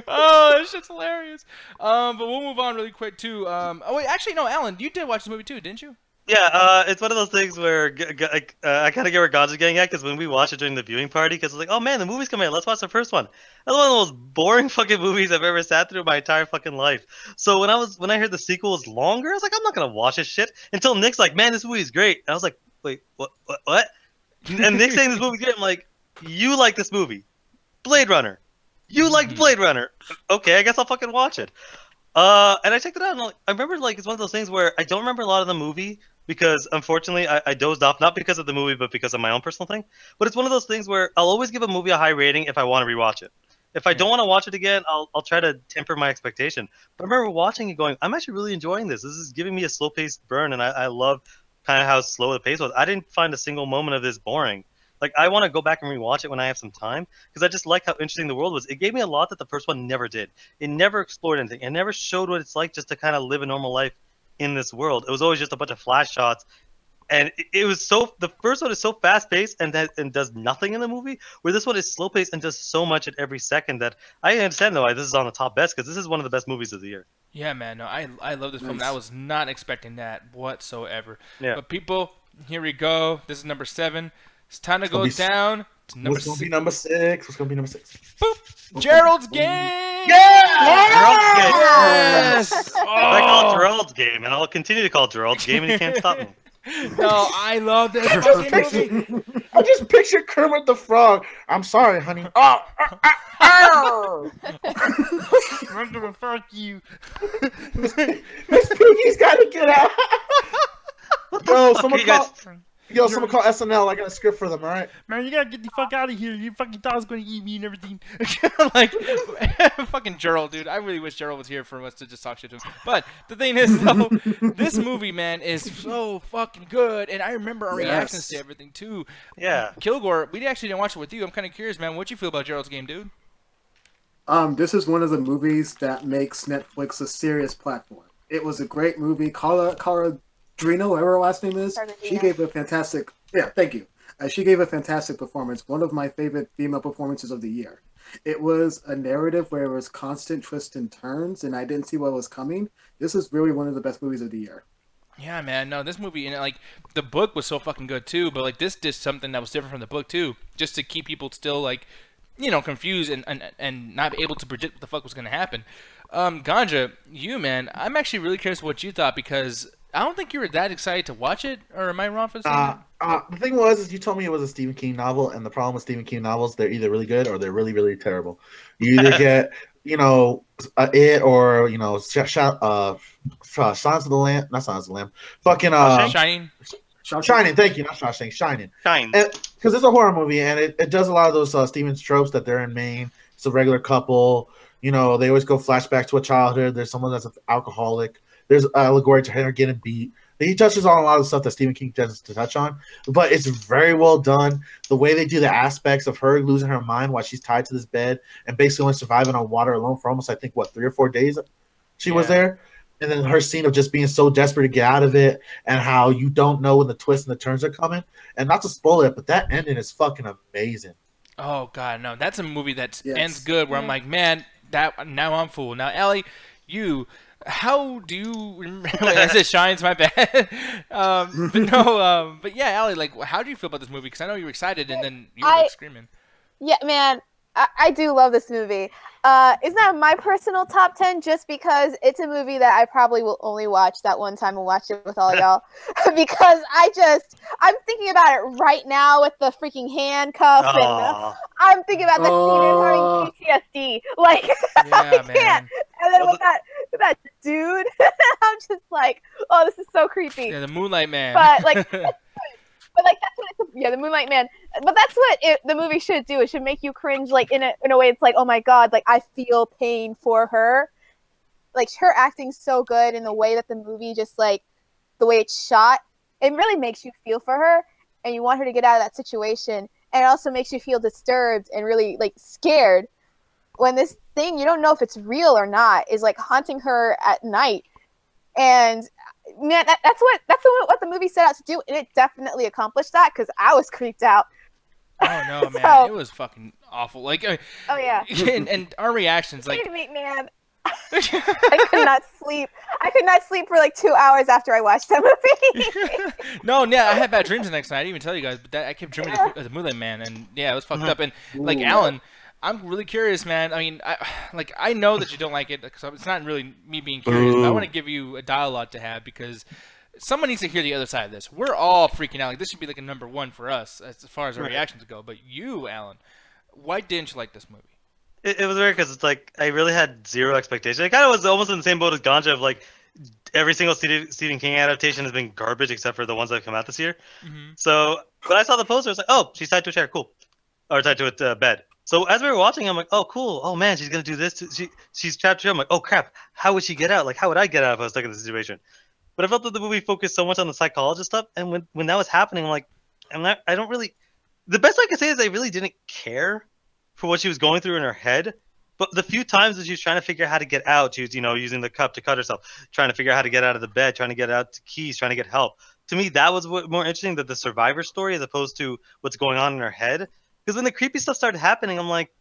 Oh, that shit's hilarious. But we'll move on really quick too. Oh wait, actually no, Alan, you did watch the movie too, didn't you? Yeah, it's one of those things where I kind of get where God's is getting at, because when we watched it during the viewing party, because it's like, oh man, the movie's coming out, let's watch the first one. That's one of the most boring fucking movies I've ever sat through my entire fucking life. So when I heard the sequel was longer, I was like, I'm not gonna watch this shit. Until Nick's like, man, this movie is great. And I was like, wait, what? And Nick's saying this movie's great. I'm like, you like this movie? Blade Runner. You liked Blade Runner. Okay, I guess I'll fucking watch it. And I checked it out, and I remember, like, it's one of those things where I don't remember a lot of the movie, because unfortunately I dozed off, not because of the movie, but because of my own personal thing. But it's one of those things where I'll always give a movie a high rating if I want to rewatch it. If I don't want to watch it again, I'll try to temper my expectation. But I remember watching it going, I'm actually really enjoying this. This is giving me a slow-paced burn, and I love kind of how slow the pace was. I didn't find a single moment of this boring. Like, I want to go back and rewatch it when I have some time, because I just like how interesting the world was. It gave me a lot that the first one never did. It never explored anything. It never showed what it's like just to kind of live a normal life in this world. It was always just a bunch of flash shots. And it was the first one is so fast paced and does nothing in the movie, where this one is slow paced and does so much at every second that I understand though why this is on the top best, because this is one of the best movies of the year. Yeah, man. No, I love this film. I was not expecting that whatsoever. Yeah. But people, here we go. This is number 7. It's time to go down to number 6. What's gonna be number 6? What's gonna be number 6? Boop! Gerald's Game! Yeah! Gerald's Game! Yes! I call it Gerald's Game, and I'll continue to call it Gerald's Game, and you can't stop me. No, I love this fucking movie. I just pictured Kermit the Frog. I'm sorry, honey. I'm gonna fuck you. Miss Piggy's gotta get out. Someone call SNL. I got a script for them, all right? Man, you gotta get the fuck out of here. You fucking thought I was gonna eat me and everything. Like, fucking Gerald, dude. I really wish Gerald was here for us to just talk shit to him. But the thing is, though, this movie, man, is so fucking good. And I remember our reactions to everything, too. Yeah. Kilgore, we actually didn't watch it with you. I'm kind of curious, man. What'd you feel about Gerald's Game, dude? This is one of the movies that makes Netflix a serious platform. It was a great movie. Cara Drino, whatever her last name is, she gave a fantastic. Yeah, thank you. She gave a fantastic performance. One of my favorite female performances of the year. It was a narrative where it was constant twists and turns, and I didn't see what was coming. This is really one of the best movies of the year. Yeah, man. No, this movie, and like the book was so fucking good too. But like this did something that was different from the book too, just to keep people still like, you know, confused and not able to predict what the fuck was gonna happen. Ganja, you man, I'm actually really curious what you thought, because I don't think you were that excited to watch it, or am I wrong for saying that? The thing was, you told me it was a Stephen King novel, and the problem with Stephen King novels, they're either really good or they're really, really terrible. You either get, you know, it, or, you know, Silence of the Lamb, not Silence of the Lamb, fucking Shining. Thank you, not Shawshank, Shining. Because it's a horror movie, and it does a lot of those Stephen tropes that they're in Maine. It's a regular couple. You know, they always go flashback to a childhood. There's someone that's an alcoholic. There's allegory to her getting beat. He touches on a lot of stuff that Stephen King tends to touch on, but it's very well done. The way they do the aspects of her losing her mind while she's tied to this bed and basically only surviving on water alone for almost, I think, 3 or 4 days she was there. And then her scene of just being so desperate to get out of it and how you don't know when the twists and the turns are coming. And not to spoil it, but that ending is fucking amazing. Oh, God, no. That's a movie that ends good where I'm like, man, now I'm full. Now, Allie, how do you remember? I said shines, my bad. But yeah, Allie, like, how do you feel about this movie? Because I know you were excited and then you were like, screaming. Yeah, man, I do love this movie. It's not my personal top 10 just because it's a movie that I probably will only watch that one time and watch it with all y'all. Because I'm thinking about it right now with the freaking handcuff. And I'm thinking about the scene and having PTSD. Like, I can't. And then with that dude, I'm just like, oh, this is so creepy. Yeah, the Moonlight Man. But like, that's what it's, the Moonlight Man. But that's what the movie should do. It should make you cringe, like in a way. It's like, oh my god, like I feel pain for her. Like her acting's so good in the way that the movie just like the way it's shot. It really makes you feel for her, and you want her to get out of that situation. And it also makes you feel disturbed and really like scared when this thing you don't know if it's real or not is like haunting her at night. And man, that's what the movie set out to do, and it definitely accomplished that because I was creeped out. Oh no, man, it was fucking awful. Like, oh yeah, and our reactions, like, man, I could not sleep. I could not sleep for like 2 hours after I watched that movie. No, yeah, I had bad dreams the next night. I didn't even tell you guys, but I kept dreaming of the Moonlight Man, and yeah, it was fucked up. And like Alan, I'm really curious, man. I mean, I know that you don't like it because it's not really me being curious. But I want to give you a dialogue to have because someone needs to hear the other side of this. We're all freaking out. Like this should be like a #1 for us as far as our reactions go. But you, Alan, why didn't you like this movie? It was weird because it's like I really had zero expectation. It kind of was almost in the same boat as Ganja of like every single Stephen King adaptation has been garbage except for the ones that have come out this year. Mm-hmm. So when I saw the poster, I was like, oh, she's tied to a chair, cool, or tied to a bed. So as we were watching, I'm like, oh, cool. Oh, man, she's going to do this. She's trapped here. I'm like, oh, crap. How would she get out? Like, how would I get out if I was stuck in this situation? But I felt that the movie focused so much on the psychologist stuff. And when that was happening, I'm like, I don't really – the best I can say is I really didn't care for what she was going through in her head. But the few times that she was trying to figure out how to get out, she was, using the cup to cut herself, trying to figure out how to get out of the bed, trying to get out to keys, trying to get help. To me, that was more interesting than the survivor story as opposed to what's going on in her head. Because when the creepy stuff started happening, I'm like,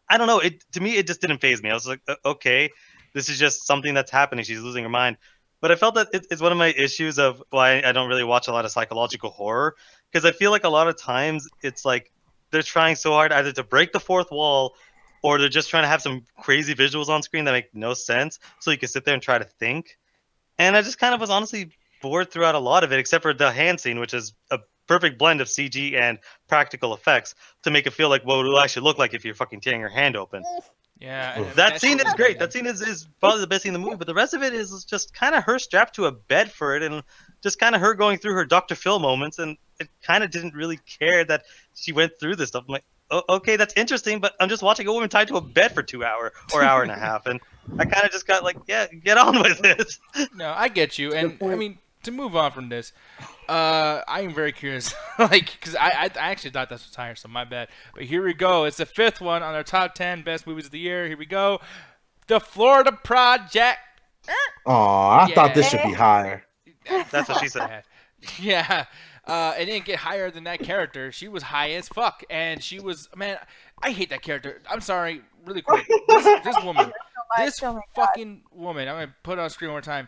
I don't know. To me, it just didn't faze me. I was like, okay, this is just something that's happening. She's losing her mind. But I felt that it's one of my issues of why I don't really watch a lot of psychological horror. Because I feel like a lot of times it's like they're trying so hard either to break the fourth wall or they're just trying to have some crazy visuals on screen that make no sense so you can sit there and try to think. And I just kind of was honestly bored throughout a lot of it, except for the hand scene, which is a perfect blend of CG and practical effects to make it feel like what it will actually look like if you're fucking tearing your hand open. Yeah, that scene is great. That scene is probably the best scene in the movie, but the rest of it is just kind of her strapped to a bed for it and just kind of her going through her Dr. Phil moments, and it kind of didn't really care that she went through this stuff. I'm like, oh, okay, that's interesting, but I'm just watching a woman tied to a bed for 2 hours or hour and a half, and I kind of just got like, yeah, get on with it. No, I get you, and I mean, to move on from this, I am very curious, like, because I actually thought this was tiresome, my bad. But here we go. It's the 5th one on our top 10 best movies of the year. Here we go. The Florida Project. Oh, I thought this should be higher. That's what she said. Yeah. It didn't get higher than that character. She was high as fuck, and she was, man, I hate that character. I'm sorry, really quick. This woman, this fucking woman, I'm going to put it on screen one more time.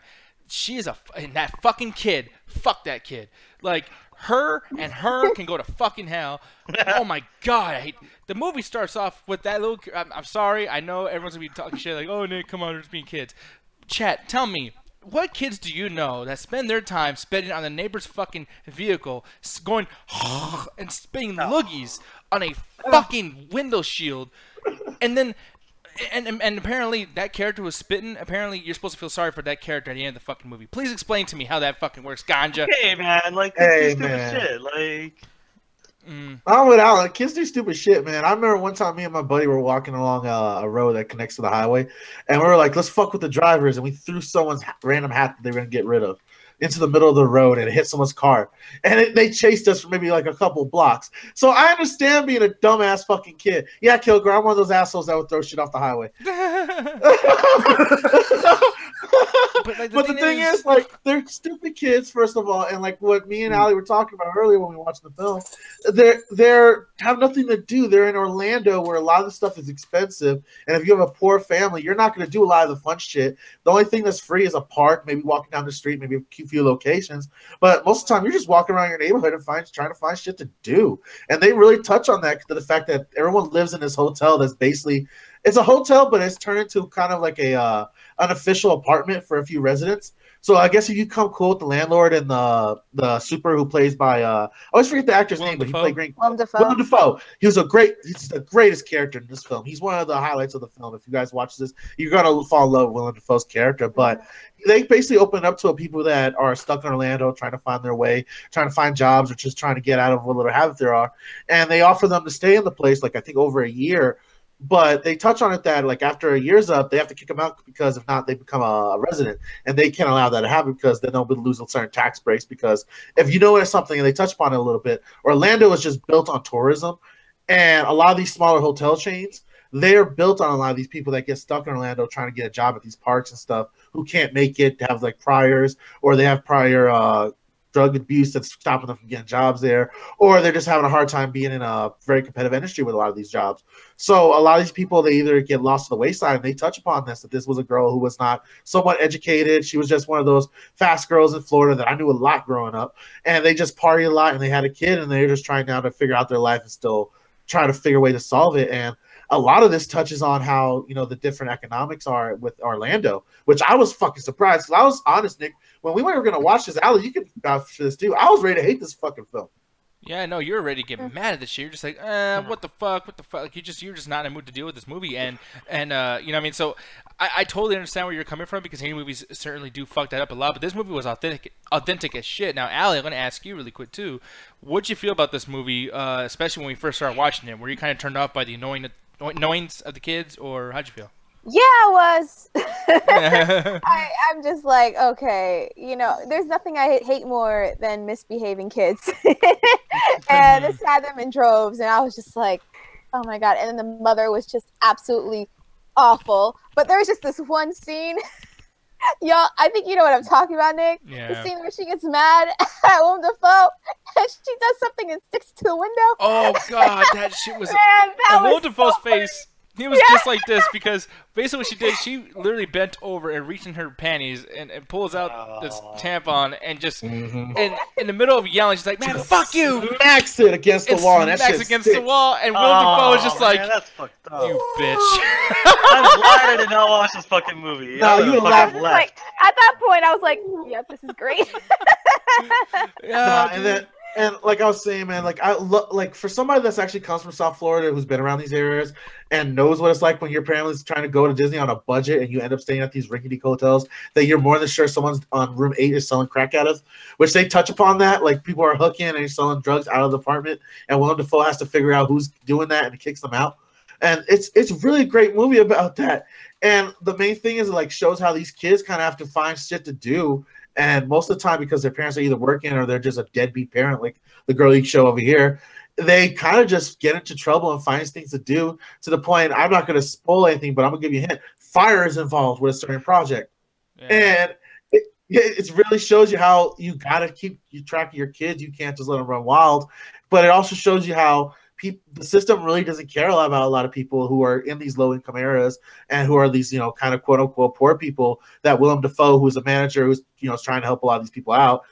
She is and that fucking kid, fuck that kid. Like, her and her can go to fucking hell. Oh my god, I hate. The movie starts off with that little, I'm sorry, I know everyone's going to be talking shit like, oh, Nick, come on, they're just being kids. Chat, tell me, what kids do you know that spend their time spitting on the neighbor's fucking vehicle, going and spitting loogies on a fucking window shield, and then and apparently that character was spitting. Apparently you're supposed to feel sorry for that character at the end of the fucking movie. Please explain to me how that fucking works, Ganja. Hey man, like kids do stupid shit. Like I'm with Alan. Kids do stupid shit, man. I remember one time me and my buddy were walking along a road that connects to the highway, and we were like, let's fuck with the drivers, and we threw someone's random hat that they were gonna get rid of. into the middle of the road and it hit someone's car. And they chased us for maybe like a couple blocks. So I understand being a dumbass fucking kid. Yeah, Kilgore, I'm one of those assholes that would throw shit off the highway. But the thing is, like, they're stupid kids, first of all, and like what me and Allie were talking about earlier when we watched the film, they're have nothing to do. They're in Orlando where a lot of the stuff is expensive, and if you have a poor family, you're not going to do a lot of the fun shit. The only thing that's free is a park, maybe walking down the street, maybe a few locations. But most of the time, you're just walking around your neighborhood and trying to find shit to do. And they really touch on that, to the fact that everyone lives in this hotel that's basically, it's a hotel, but it's turned into kind of like a unofficial apartment for a few residents. So I guess if you come cool with the landlord and the super who plays by I always forget the actor's name, but he played great. Willem Dafoe. He's the greatest character in this film. He's one of the highlights of the film. If you guys watch this, you're gonna fall in love with Willem Dafoe's character. But they basically open up to people that are stuck in Orlando, trying to find their way, trying to find jobs, or just trying to get out of what little habit there are. And they offer them to stay in the place, like I think over a year. But they touch on it that, like, after a year's up, they have to kick them out, because if not, they become a resident. And they can't allow that to happen, because then they'll lose a certain tax breaks. Because if you know it's something, and they touch upon it a little bit, Orlando is just built on tourism. And a lot of these smaller hotel chains, they're built on a lot of these people that get stuck in Orlando trying to get a job at these parks and stuff, who can't make it, have, like, priors, or they have prior drug abuse that's stopping them from getting jobs there, or they're just having a hard time being in a very competitive industry with a lot of these jobs. So a lot of these people, they either get lost to the wayside, and they touch upon this, that this was a girl who was not somewhat educated. She was just one of those fast girls in Florida that I knew a lot growing up, and they just party a lot, and they had a kid, and they're just trying now to figure out their life and still trying to figure a way to solve it. And a lot of this touches on how, you know, the different economics are with Orlando, which I was fucking surprised. Because I was honest, Nick, when we were going to watch this, Allie, you can vouch for this too. I was ready to hate this fucking film. Yeah, no, you're ready to get mad at this shit. You're just like, what the fuck? Like, you're just not in a mood to deal with this movie, and you know what I mean. So I totally understand where you're coming from, because any movies certainly do fuck that up a lot. But this movie was authentic as shit. Now, Allie, I'm gonna ask you really quick too. What'd you feel about this movie, especially when we first started watching it? Were you kind of turned off by the annoyance of the kids, or how'd you feel? Yeah, I was. I'm just like, okay, you know, there's nothing I hate more than misbehaving kids. And this had them in droves, and I was just like, oh my God. And then the mother was just absolutely awful. But there was just this one scene. Y'all, I think you know what I'm talking about, Nick. Yeah. The scene where she gets mad at Willem Dafoe, and she does something and sticks to the window. Oh God, that shit was. Man, and Willem Dafoe's face. He was just like this, because basically what she did, she literally bent over and reached in her panties and pulls out this tampon and just and in the middle of yelling, she's like, "Man, fuck you!" Smacks it against the wall, and that shit against sticks. the wall, and Willem Dafoe is just like, that's fucked up. "You bitch." I'm glad I did not watch this fucking movie. No, you would laugh. Like, at that point, I was like, "Yep, this is great." Yeah, and like I was saying, man, like like for somebody that's actually comes from South Florida, who's been around these areas and knows what it's like when your family's trying to go to Disney on a budget, and you end up staying at these rinky-dink hotels that you're more than sure someone's on room 8 is selling crack out of, which they touch upon that, like people are hooking and selling drugs out of the apartment, and Willem Dafoe has to figure out who's doing that and kicks them out. And it's really a great movie about that. And the main thing is, it like shows how these kids kind of have to find shit to do. And most of the time, because their parents are either working or they're just a deadbeat parent, like the girl you show over here, they kind of just get into trouble and find things to do, to the point, I'm not going to spoil anything, but I'm going to give you a hint. Fire is involved with a certain project. Yeah. And it really shows you how you got to keep track of your kids. You can't just let them run wild. But it also shows you how the system really doesn't care about a lot of people who are in these low-income areas and who are these, you know, kind of quote-unquote poor people that Willem Dafoe, who's a manager, who's, you know, is trying to help a lot of these people out.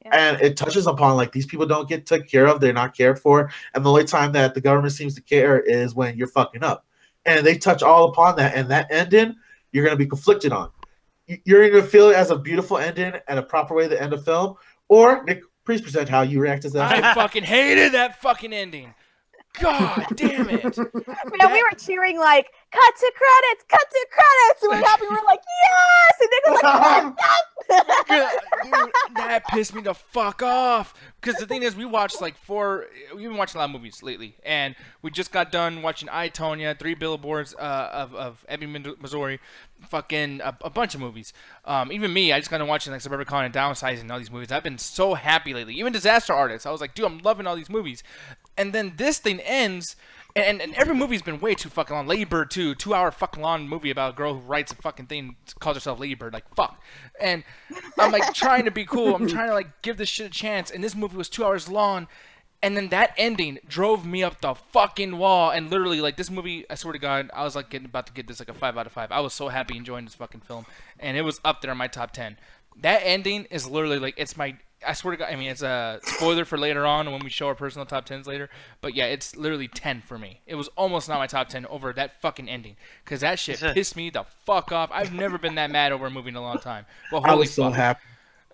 Yeah. And it touches upon, like, these people don't get taken care of. They're not cared for. And the only time that the government seems to care is when you're fucking up. And they touch all upon that. And that ending, you're going to be conflicted on. You're going to feel it as a beautiful ending and a proper way to end a film. Or, Nick, please present how you react to that. I fucking hated that fucking ending. God damn it. Man, we were cheering like, cut to credits, and we were happy. We were like, yes! And Nick was like, Dude, that pissed me the fuck off. Because the thing is, we've been watching a lot of movies lately, and we just got done watching I, Tonya, 3 Billboards of Ebbing, Missouri, fucking a bunch of movies. Even me, I just got done watching like Suburban Con and Downsizing and all these movies. I've been so happy lately. Even Disaster Artist, I was like, dude, I'm loving all these movies. And then this thing ends. And every movie's been way too fucking long. Lady Bird too, 2-hour fucking long movie about a girl who writes a fucking thing, calls herself Lady Bird, like fuck. And I'm like trying to be cool. I'm trying to like give this shit a chance. And this movie was 2 hours long. And then that ending drove me up the fucking wall. And literally, like this movie, I swear to God, I was like about to get this like a 5 out of 5. I was so happy enjoying this fucking film, and it was up there in my top 10. That ending is literally like I swear to God, I mean, it's a spoiler for later on when we show our personal top 10s later. But yeah, it's literally 10 for me. It was almost not my top 10 over that fucking ending. Because that shit pissed me the fuck off. I've never been that mad over a movie in a long time. Well, holy I was so fuck. happy.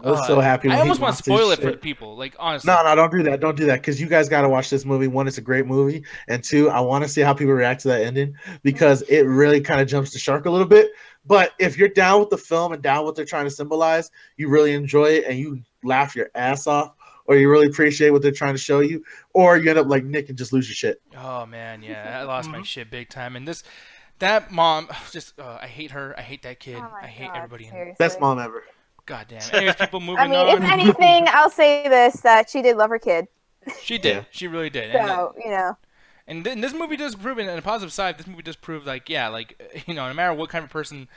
I was so happy. I almost want to spoil it for the people. Like, honestly. No, don't do that. Don't do that. Because you guys got to watch this movie. 1, it's a great movie. And 2, I want to see how people react to that ending. Because it really kind of jumps the shark a little bit. But if you're down with the film and down with what they're trying to symbolize, you really enjoy it and you laugh your ass off, or you really appreciate what they're trying to show you, or you end up like Nick and just lose your shit. Oh man, yeah, I lost my shit big time. And that mom, just I hate her. I hate that kid. I hate everybody in it. Best mom ever. God damn. Anyways, people moving on. I mean, if anything, I'll say this: that she did love her kid. She did. She really did. So you know. And this movie does prove, and on the positive side, this movie does prove, like, yeah, like, you know, no matter what kind of person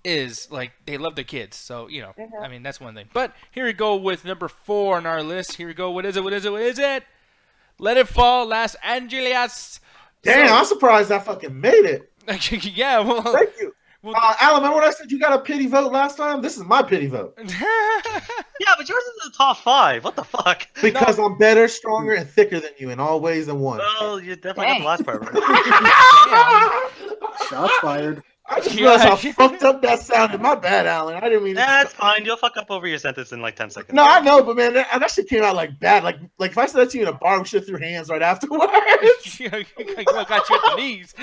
is, like, they love their kids. So, you know, I mean, that's one thing. But here we go with number 4 on our list. Here we go. What is it? Let It Fall, Los Angeles. Damn, I'm surprised I fucking made it. Yeah, well. Thank you. Well, Alan, remember when I said you got a pity vote last time? This is my pity vote. Yeah, but yours is in the top 5. What the fuck? Because I'm better, stronger, and thicker than you in all ways and one. Well, you definitely got the last part right. Shots fired. I just realized how fucked up that sounded. My bad, Alan. I didn't mean. That's fine. You'll fuck up over your sentence in like 10 seconds. No, I know, but man, that shit came out like bad. Like if I said that to you in a bar, we should have threw hands right afterwards. Got you at the knees.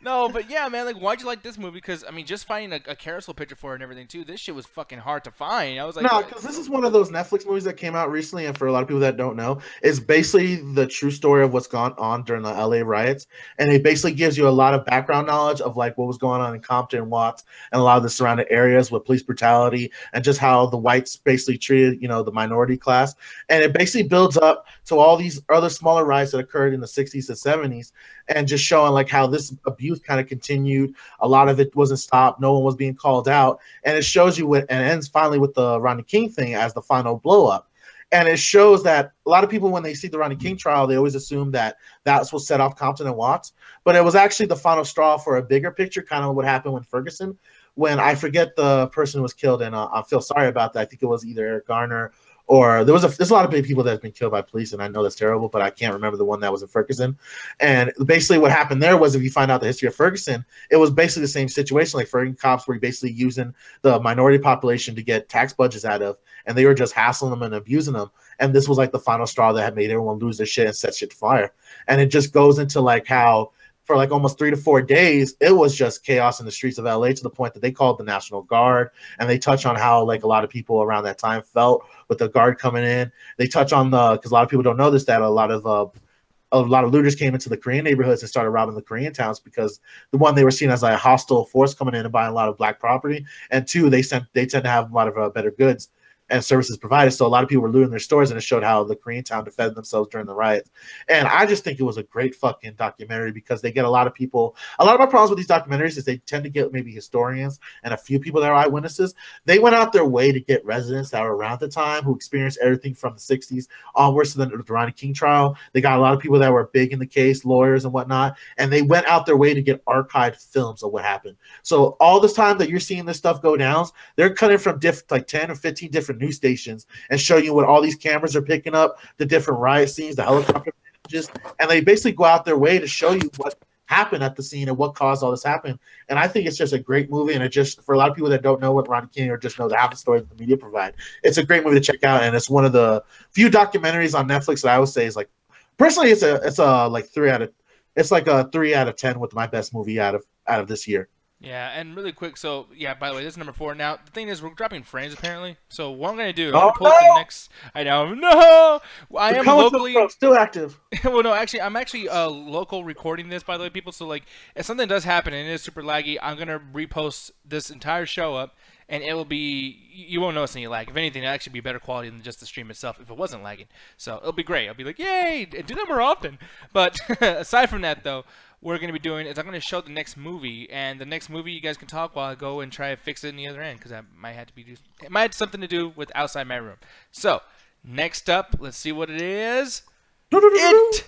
No, but yeah, man. Like, why'd you like this movie? Because I mean, just finding a carousel picture for it and everything too. This shit was fucking hard to find. I was like, no, because this is one of those Netflix movies that came out recently, and for a lot of people that don't know, it's basically the true story of what's gone on during the LA riots, and it basically gives you a lot of background knowledge of like what was going on in Compton, Watts, and a lot of the surrounding areas with police brutality and just how the whites basically treated, you know, the minority class. And it basically builds up to all these other smaller riots that occurred in the 60s and 70s, and just showing like how this abuse kind of continued. A lot of it wasn't stopped. No one was being called out. And it shows you and ends finally with the Rodney King thing as the final blow up. And it shows that a lot of people, when they see the Rodney King trial, they always assume that that's what set off Compton and Watts. But it was actually the final straw for a bigger picture, kind of what happened with Ferguson, when I forget the person who was killed. And I feel sorry about that. I think it was either Eric Garner or there's a lot of big people that have been killed by police. And I know that's terrible, but I can't remember the one that was in Ferguson. And basically what happened there was, if you find out the history of Ferguson, it was basically the same situation. Like Ferguson cops were basically using the minority population to get tax budgets out of, and they were just hassling them and abusing them. And this was like the final straw that had made everyone lose their shit and set shit to fire. And it just goes into like how for like almost 3 to 4 days, it was just chaos in the streets of LA, to the point that they called the National Guard. And they touch on how like a lot of people around that time felt with the guard coming in. They touch on because a lot of people don't know this, that a lot of looters came into the Korean neighborhoods and started robbing the Korean towns, because the one, they were seen as like a hostile force coming in and buying a lot of black property, and 2, they tend to have a lot of better goods and services provided. So a lot of people were looting their stores, and it showed how the Korean town defended themselves during the riots. And I just think it was a great fucking documentary, because they get a lot of people. A lot of my problems with these documentaries is they tend to get maybe historians and a few people that are eyewitnesses. They went out their way to get residents that were around the time who experienced everything from the 60s onwards to the Rodney King trial. They got a lot of people that were big in the case, lawyers and whatnot, and they went out their way to get archived films of what happened. So all this time that you're seeing this stuff go down, they're cutting from like 10 or 15 different news stations and show you what all these cameras are picking up, the different riot scenes, the helicopter images, and they basically go out their way to show you what happened at the scene and what caused all this happen. And I think it's just a great movie, and it just, for a lot of people that don't know what Rodney King or just know the half the story that the media provide, it's a great movie to check out. And it's one of the few documentaries on Netflix that I would say is like, personally, it's a like 3 out of 10 with my best movie out of this year. Yeah, and really quick, so, yeah, by the way, this is number 4. Now, the thing is, we're dropping frames, apparently. So, what I'm going to do, I'm going to pull up the next... I know, no! I am locally... Still active. Well, no, actually, I'm actually local recording this, by the way, people. So, like, if something does happen and it is super laggy, I'm going to repost this entire show up, and it will be... You won't notice any lag. If anything, it'll actually be better quality than just the stream itself if it wasn't lagging. So, it'll be great. I'll be like, yay! Do that more often. But, aside from that, though... What we're going to be doing is I'm going to show the next movie, and the next movie you guys can talk while I go and try to fix it in the other end, because I might have to be it might have something to do with outside my room. So, next up, let's see what it is. It, the movie It.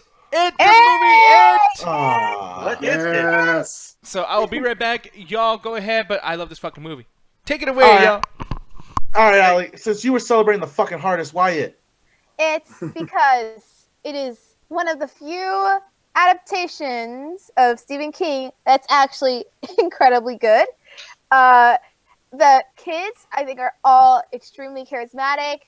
What is it? Yes. So I will be right back. Y'all go ahead, but I love this fucking movie. Take it away, y'all. All right, Ali. Since you were celebrating the fucking hardest, why it? It's because it is one of the few adaptations of Stephen King that's actually incredibly good. The kids, I think, are all extremely charismatic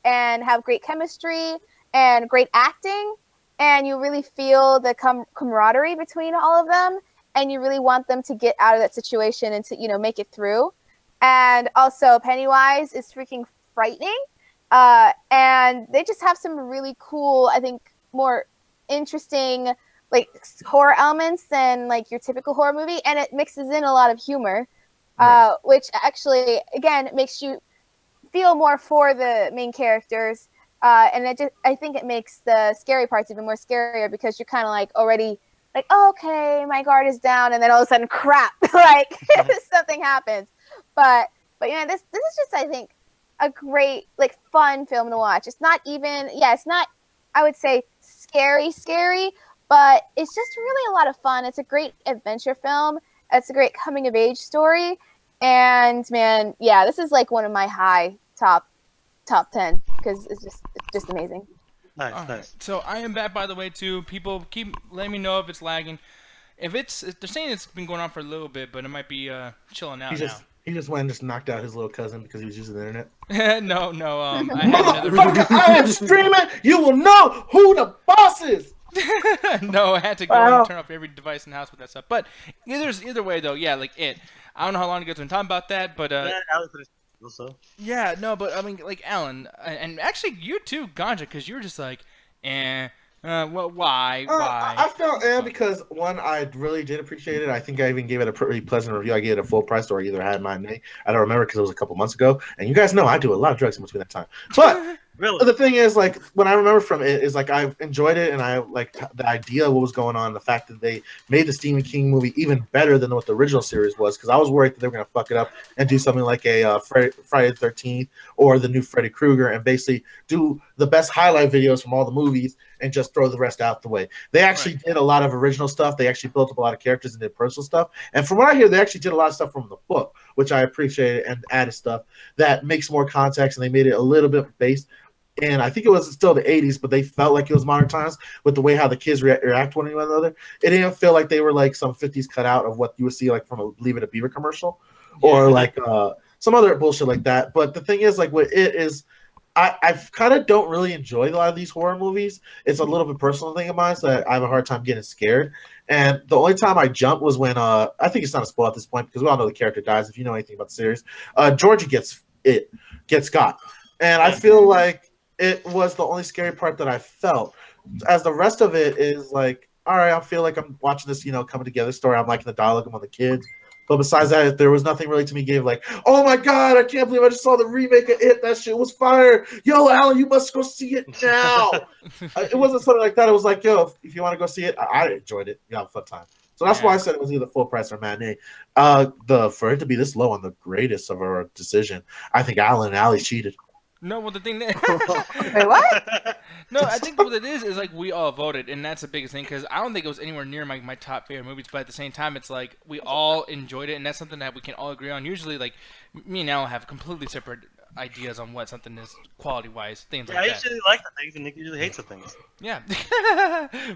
and have great chemistry and great acting, and you really feel the camaraderie between all of them, and you really want them to get out of that situation and to, you know, make it through. And also Pennywise is freaking frightening, and they just have some really cool, I think, more interesting like horror elements than like your typical horror movie, and it mixes in a lot of humor, which actually again makes you feel more for the main characters, and I think it makes the scary parts even more scarier because you're kind of like already like, oh, okay, my guard is down, and then all of a sudden crap, like something happens. But you know, this is just, I think, a great like fun film to watch. It's not even it's not, I would say, scary, but it's just really a lot of fun. It's a great adventure film. It's a great coming of age story. And man, yeah, this is like one of my high top 10 because it's just amazing. Nice, nice. So I am back, by the way, too. People keep letting me know if it's lagging. If they're saying it's been going on for a little bit, but it might be chilling out now. He just went and just knocked out his little cousin because he was using the internet. No. I Motherfucker, I am streaming. You will know who the boss is. No, I had to go and turn off every device in the house with that stuff. But either way, though, yeah, like it. I don't know how long ago to talk about that, but yeah, no, but I mean, like Alan, and actually you too, Ganja, because you were just like, well, why? I felt because one, I really did appreciate it. I think I even gave it a pretty pleasant review. I gave it a full price, or either had my name. I don't remember because it was a couple months ago. And you guys know I do a lot of drugs in between that time. But really, the thing is, like, what I remember from it is like I enjoyed it, and I like the idea of what was going on. The fact that they made the Stephen King movie even better than what the original series was, because I was worried that they were going to fuck it up and do something like a Friday the 13th or the new Freddy Krueger, and basically do the best highlight videos from all the movies and just throw the rest out the way. They actually did a lot of original stuff. They actually built up a lot of characters and did personal stuff. And from what I hear, they actually did a lot of stuff from the book, which I appreciated, and added stuff that makes more context, and they made it a little bit based. And I think it was still the 80s, but they felt like it was modern times with the way how the kids react to one another. It didn't feel like they were like some 50s cutout of what you would see like from a Leave It a Beaver commercial or like some other bullshit like that. But the thing is, like, what it is, I kind of don't really enjoy a lot of these horror movies. It's a little bit personal thing of mine, so I have a hard time getting scared. And the only time I jumped was when I think it's not a spoil at this point because we all know the character dies. If you know anything about the series, Georgie gets got, and I feel like it was the only scary part that I felt. As the rest of it is like, all right, I feel like I'm watching this, coming together story. I'm liking the dialogue among the kids. But besides that, there was nothing really to me gave like, oh my God, I can't believe I just saw the remake of It. That shit was fire. Yo, Alan, you must go see it now. It wasn't something like that. It was like, yo, if you want to go see it, I enjoyed it. You have a fun time. So that's why I said it was either full price or matinee. For it to be this low on the greatest of our decision, I think Alan and Allie cheated. No, well, the thing that... Wait, what? No, I think what it is like we all voted, and that's the biggest thing, because I don't think it was anywhere near my top favorite movies, but at the same time, it's like we all enjoyed it, and that's something that we can all agree on. Usually, like, me and Alan have completely separate ideas on what something is quality-wise, things like that. I usually like the things, and Nick usually hates the things. Yeah.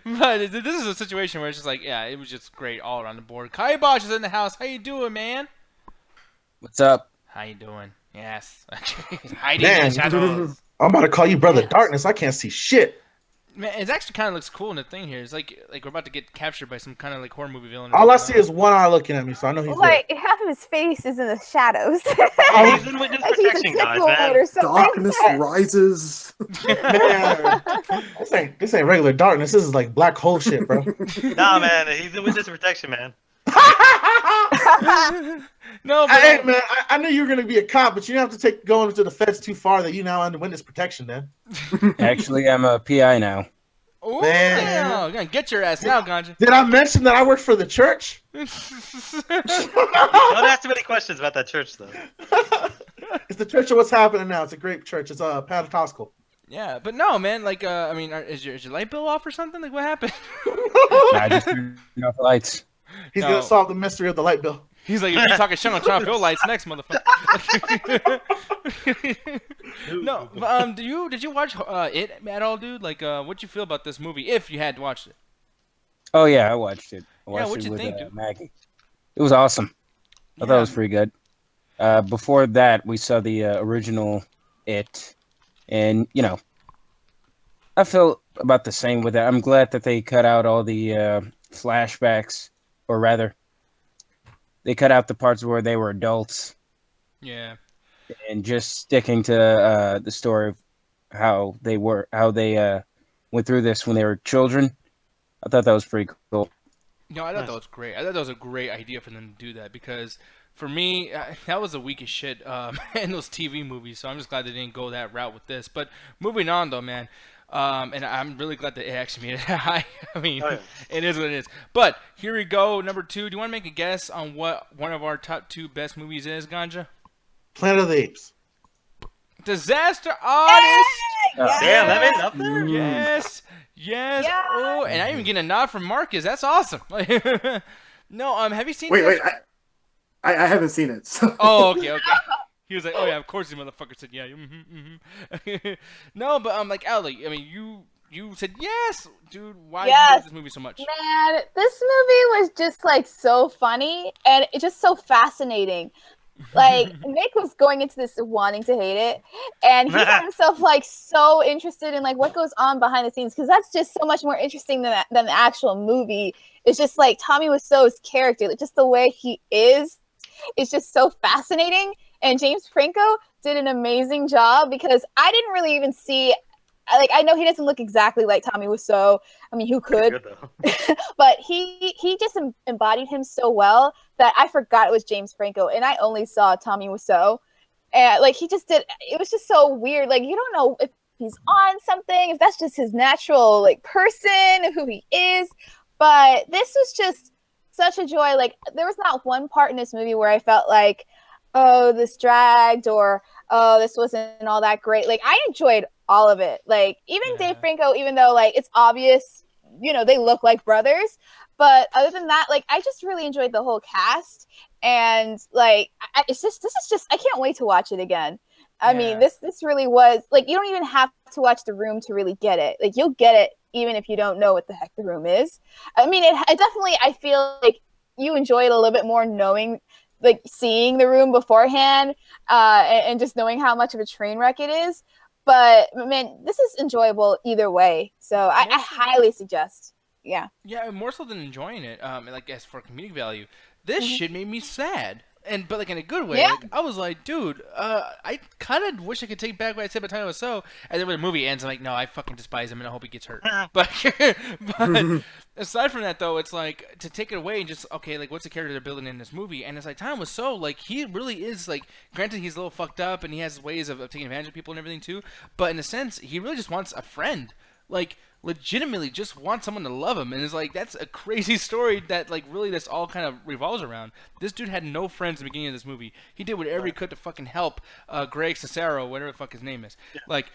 But this is a situation where it's just like, yeah, it was just great all around the board. Kaibosh is in the house. How you doing, man? What's up? How you doing? Yes. Hiding in the shadows. I'm about to call you Brother Darkness. I can't see shit. Man, it actually kind of looks cool in the thing here. It's like we're about to get captured by some kind of like horror movie villain. All I see is one eye looking at me, so I know he's like half of his face is in the shadows. Oh, he's in witness Like he's a protection, guys, Sith man. Lord or something. Darkness rises. Man, this ain't regular darkness. This is like black hole shit, bro. Nah, man, he's in witness protection, man. No, but Hey, man, I knew you were gonna be a cop, but you don't have to take going to the feds too far that you now under witness protection, man. Actually, I'm a PI now. Ooh, Man. you're gonna get your ass now, Ganja. Did I mention that I work for the church? Don't ask too many questions about that church, though. It's the church of what's happening now. It's a great church. It's Pentecostal. Yeah, but no, man. Like, I mean, is your light bill off or something? Like, what happened? I just turned off the lights. He's No. gonna solve the mystery of the light bill. He's like, if you talking shit on trying to fill lights next, motherfucker. No, but, did you watch it at all, dude? Like, what'd you feel about this movie if you had watched it? Oh yeah, I watched it. I watched what'd it you with think, dude? Maggie. It was awesome. I thought it was pretty good. Before that, we saw the original It, and you know, I felt about the same with that. I'm glad that they cut out all the flashbacks, or rather, they cut out the parts where they were adults. Yeah. And just sticking to the story of how they went through this when they were children. I thought that was pretty cool. No, I thought that was great. I thought that was a great idea for them to do that because, for me, that was the weakest shit in those TV movies. So I'm just glad they didn't go that route with this. But moving on, though, man. And I'm really glad that it actually made it high. I mean, It is what it is. But here we go. Number 2. Do you want to make a guess on what one of our top 2 best movies is, Ganja? Planet of the Apes. Disaster Artist. Damn, that made it up there? Yes. Oh, and I'm even getting a nod from Marcus. That's awesome. No, have you seen? Wait, I haven't seen it. So. Oh, okay. He was like, "Oh yeah, of course." The motherfucker said, "Yeah." No, but like Allie, I mean, you said yes, dude. Why do you love this movie so much? Man, this movie was just like so funny and it's just so fascinating. Like Nick was going into this wanting to hate it, and he found himself like so interested in like what goes on behind the scenes because that's just so much more interesting than the actual movie. It's just like Tommy Wiseau's character, like just the way he is just so fascinating. And James Franco did an amazing job because I didn't really even see. Like I know he doesn't look exactly like Tommy Wiseau. I mean, who could? But he just embodied him so well that I forgot it was James Franco, and I only saw Tommy Wiseau. And like he just did. It was just so weird. Like you don't know if he's on something, if that's just his natural like person, who he is. But this was just such a joy. Like there was not one part in this movie where I felt like, oh, this dragged, or oh, this wasn't all that great. Like I enjoyed all of it. Like even Dave Franco, even though like it's obvious, you know, they look like brothers, but other than that, like I just really enjoyed the whole cast. And like this is just I can't wait to watch it again. I mean, this really was like you don't even have to watch The Room to really get it. Like you'll get it even if you don't know what the heck The Room is. I mean, it definitely, I feel like you enjoy it a little bit more knowing, like seeing The Room beforehand, and just knowing how much of a train wreck it is. But man, this is enjoyable either way. So I highly suggest. Yeah, more so than enjoying it. Like as for comedic value, this shit made me sad. But like in a good way. Like, I was like, dude, I kind of wish I could take back what I said about Tommy Wiseau. And then when the movie ends, I'm like, no, I fucking despise him and I hope he gets hurt. but aside from that, though, it's like to take it away and just like, what's the character they're building in this movie? And it's like Tommy Wiseau, like he really is like, granted he's a little fucked up and he has ways of taking advantage of people and everything too. But in a sense, he really just wants a friend. Like legitimately just want someone to love him, and it's like that's a crazy story that like really this all kind of revolves around. This dude had no friends in the beginning of this movie. He did whatever he could to fucking help Greg Cesaro, whatever the fuck his name is. Like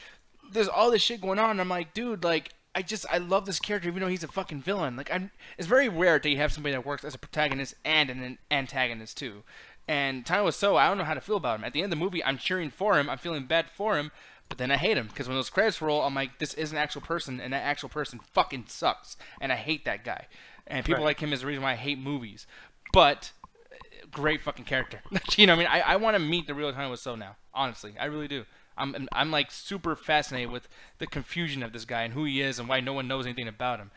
there's all this shit going on, and I'm like, dude, like I love this character even though he's a fucking villain. Like it's very rare that you have somebody that works as a protagonist and an antagonist too. And Tommy Wiseau, I don't know how to feel about him. At the end of the movie, I'm cheering for him. I'm feeling bad for him. But then I hate him, because when those credits roll, I'm like, this is an actual person, and that actual person fucking sucks. And I hate that guy. And people like him is the reason why I hate movies. But, great fucking character. You know what I mean? I want to meet the real Tommy Wiseau now. Honestly, I really do. I'm like super fascinated with the confusion of this guy and who he is and why no one knows anything about him.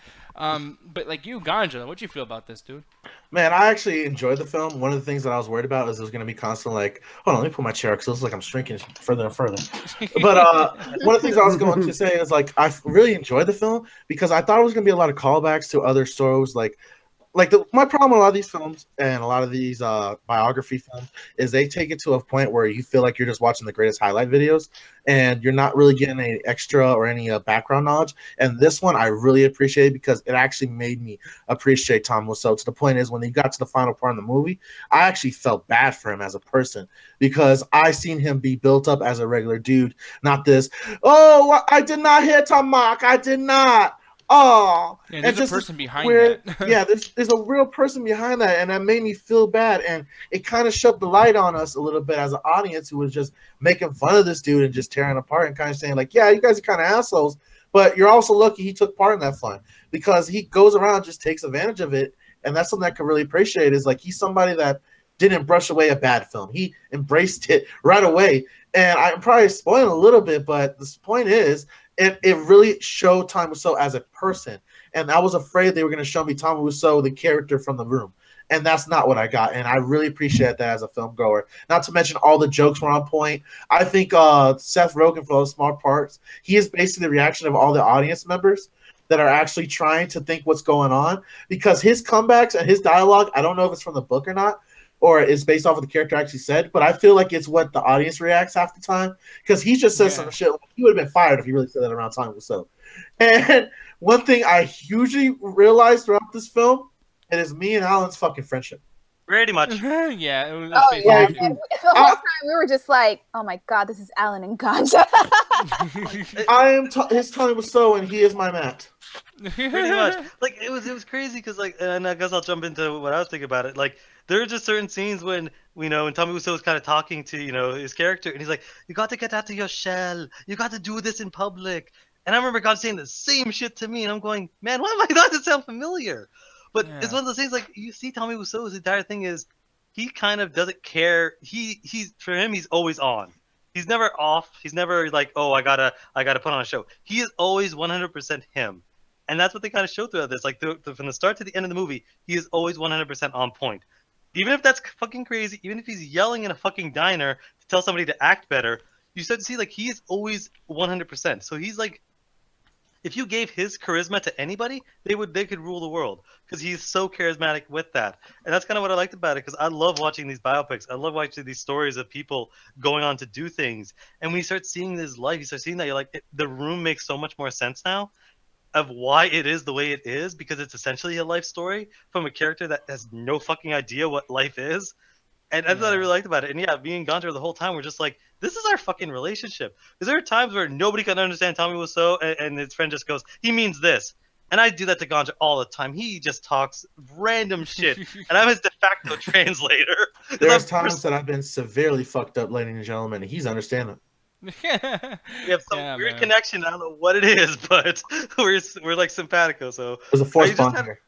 But like you, Ganja, what you feel about this, dude? Man, I actually enjoyed the film. One of the things that I was worried about is it was going to be constantly like, hold on, let me pull my chair because it looks like I'm shrinking further and further. But one of the things I was going to say is like I really enjoyed the film because I thought it was going to be a lot of callbacks to other shows my problem with a lot of these films and a lot of these biography films is they take it to a point where you feel like you're just watching the greatest highlight videos and you're not really getting any extra or any background knowledge. And this one I really appreciated because it actually made me appreciate Tom Wiseau to the point is when he got to the final part of the movie, I actually felt bad for him as a person because I seen him be built up as a regular dude, not this, oh, I did not hit Tamak, I did not. Oh, yeah, there's a person behind that. Yeah, there's a real person behind that, and that made me feel bad, and it kind of shed the light on us a little bit as an audience who was just making fun of this dude and just tearing apart and kind of saying like, yeah, you guys are kind of assholes, but you're also lucky he took part in that fun because he goes around and just takes advantage of it, and that's something I could really appreciate is like he's somebody that didn't brush away a bad film. He embraced it right away, and I'm probably spoiling a little bit, but the point is, it really showed Tom Wiseau as a person. And I was afraid they were going to show me Tom Wiseau, the character from The Room. And that's not what I got. And I really appreciate that as a film goer. Not to mention all the jokes were on point. I think Seth Rogen, for those small parts, he is basically the reaction of all the audience members that are actually trying to think what's going on. Because his comebacks and his dialogue, I don't know if it's from the book or not, or it's based off of the character actually said, but I feel like it's what the audience reacts half the time because he just says some shit. Like, he would have been fired if he really said that around Tom Wiseau. And one thing I hugely realized throughout this film, it is me and Alan's fucking friendship. Pretty much. Yeah. It was Yeah. The whole time we were just like, oh my god, this is Alan and Ganja. I am his Tom Wiseau and he is my Matt. Pretty much. Like it was crazy because like, and I guess I'll jump into what I was thinking about it. Like there are just certain scenes when when Tommy Wiseau was kind of talking to his character, and he's like, "You got to get out of your shell. You got to do this in public." And I remember God saying the same shit to me, and I'm going, "Man, why am I not to sound familiar?" But it's one of those things like you see Tommy Wiseau's entire thing is he kind of doesn't care. He's for him he's always on. He's never off. He's never like, "Oh, I gotta put on a show." He is always 100% him. And that's what they kind of show throughout this. Like from the start to the end of the movie, he is always 100% on point. Even if that's fucking crazy, even if he's yelling in a fucking diner to tell somebody to act better, you start to see like he is always 100%. So he's like, if you gave his charisma to anybody, they could rule the world because he's so charismatic with that. And that's kind of what I liked about it because I love watching these biopics. I love watching these stories of people going on to do things. And when you start seeing this life, you start seeing that you're like, The Room makes so much more sense now of why it is the way it is because it's essentially a life story from a character that has no fucking idea what life is. And that's what I really liked about it. And yeah, me and Gunter the whole time we're just like, this is our fucking relationship. Because there are times where nobody can understand Tommy Wiseau and his friend just goes, he means this. And I do that to Ganja all the time. He just talks random shit. And I'm his de facto translator. There's times that I've been severely fucked up, ladies and gentlemen, and he's understanding. We have some weird connection. I don't know what it is, but we're like simpatico. So there's a force bond here.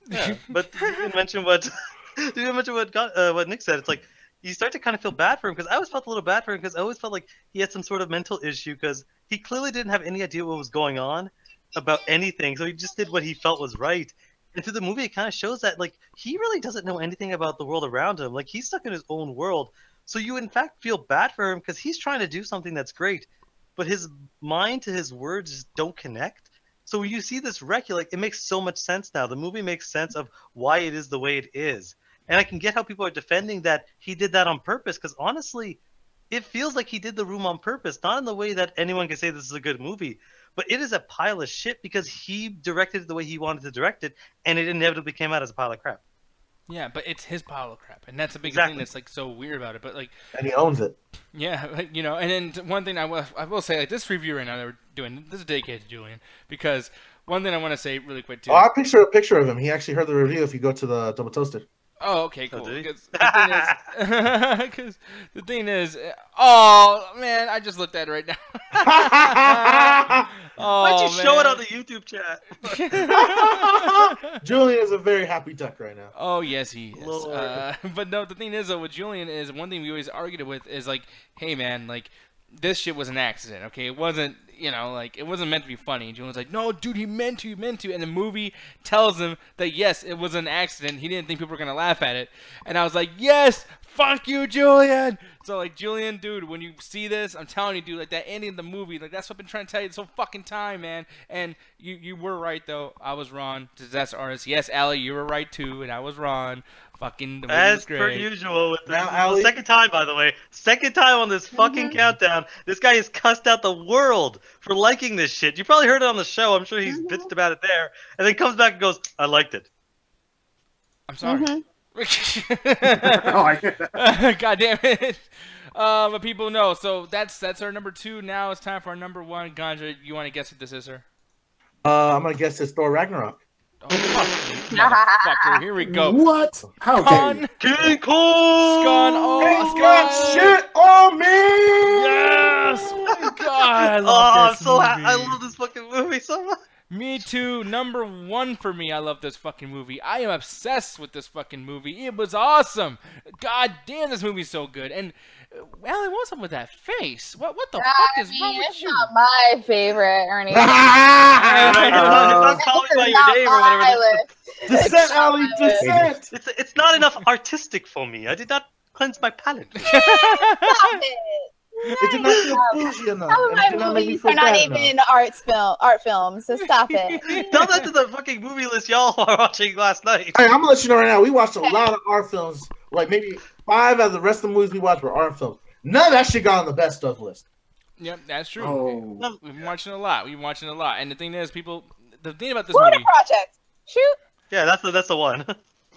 Yeah, but you didn't mention what what Nick said. It's like you start to kind of feel bad for him because I always felt a little bad for him because I always felt like he had some sort of mental issue because he clearly didn't have any idea what was going on about anything. So he just did what he felt was right. And through the movie, it kind of shows that like he really doesn't know anything about the world around him. Like he's stuck in his own world. So you, in fact, feel bad for him because he's trying to do something that's great, but his mind to his words just don't connect. So when you see this wreck, you're like, it makes so much sense now. The movie makes sense of why it is the way it is. And I can get how people are defending that he did that on purpose because, honestly, it feels like he did The Room on purpose, not in the way that anyone can say this is a good movie, but it is a pile of shit because he directed it the way he wanted to direct it, and it inevitably came out as a pile of crap. Yeah, but it's his pile of crap, and that's the big thing that's like so weird about it. But like, and he owns it. Yeah, like, and then one thing I will say, like this review right now that we're doing, this is dedicated to Julian because one thing I want to say really quick too. Oh, I'll picture a picture of him. He actually heard the review. If you go to the Double Toasted. Oh, okay, cool. Because the thing is, oh man, I just looked at it right now. Why'd you show it on the YouTube chat? Julian is a very happy duck right now. Oh yes, he is. But no, the thing is though with Julian is one thing we always argued with is like, hey man, like this shit was an accident, okay? It wasn't, you know, like, it wasn't meant to be funny. Julian's like, no, dude, he meant to. And the movie tells him that, yes, it was an accident. He didn't think people were going to laugh at it. And I was like, yes, fuck you, Julian. So, like, Julian, dude, when you see this, I'm telling you, dude, like, that ending of the movie, like, that's what I've been trying to tell you this whole fucking time, man. And you were right, though. I was wrong. Disaster artist. Yes, Allie, you were right, too, and I was wrong. Fucking, the movie was As great. per usual, with Now, the Allie- second time, by the way, second time on this fucking countdown, this guy has cussed out the world for liking this shit. You probably heard it on the show. I'm sure he's bitched about it there, and then comes back and goes, "I liked it." I'm sorry. Oh, I get that. God damn it. But people know. So that's our number 2. Now it's time for our number 1. Ganja, you want to guess what this is, sir? I'm gonna guess it's Thor Ragnarok. Oh, fuck you, motherfucker. Here we go. What? How dare you? Scon. King Kong! Scon. Oh, Scon. Shit on me! Yes! Oh, my God. I love I'm this so movie. I love this fucking movie so much. Me too. Number 1 for me. I love this fucking movie. I am obsessed with this fucking movie. It was awesome. God damn, this movie's so good. And Allie, what's up with that face? What the fuck is wrong with it's you? not my favorite, Ernie. Don't call me by your name or whatever. Descent, Allie, descent! It's not enough artistic for me. I did not cleanse my palate. Stop it. It did not feel bougie enough. Some of and my it did not make me movies feel are not bad even enough. art films, so stop it. Tell that to the fucking movie list y'all were watching last night. Hey, I'm gonna let you know right now. We watched a lot of art films. Like maybe 5 out of the rest of the movies we watched were art films. None of that shit got on the best of list. Yep, that's true. Oh. We've been watching a lot. And the thing is, the thing about this Florida movie, Project. Shoot. Yeah, that's the one.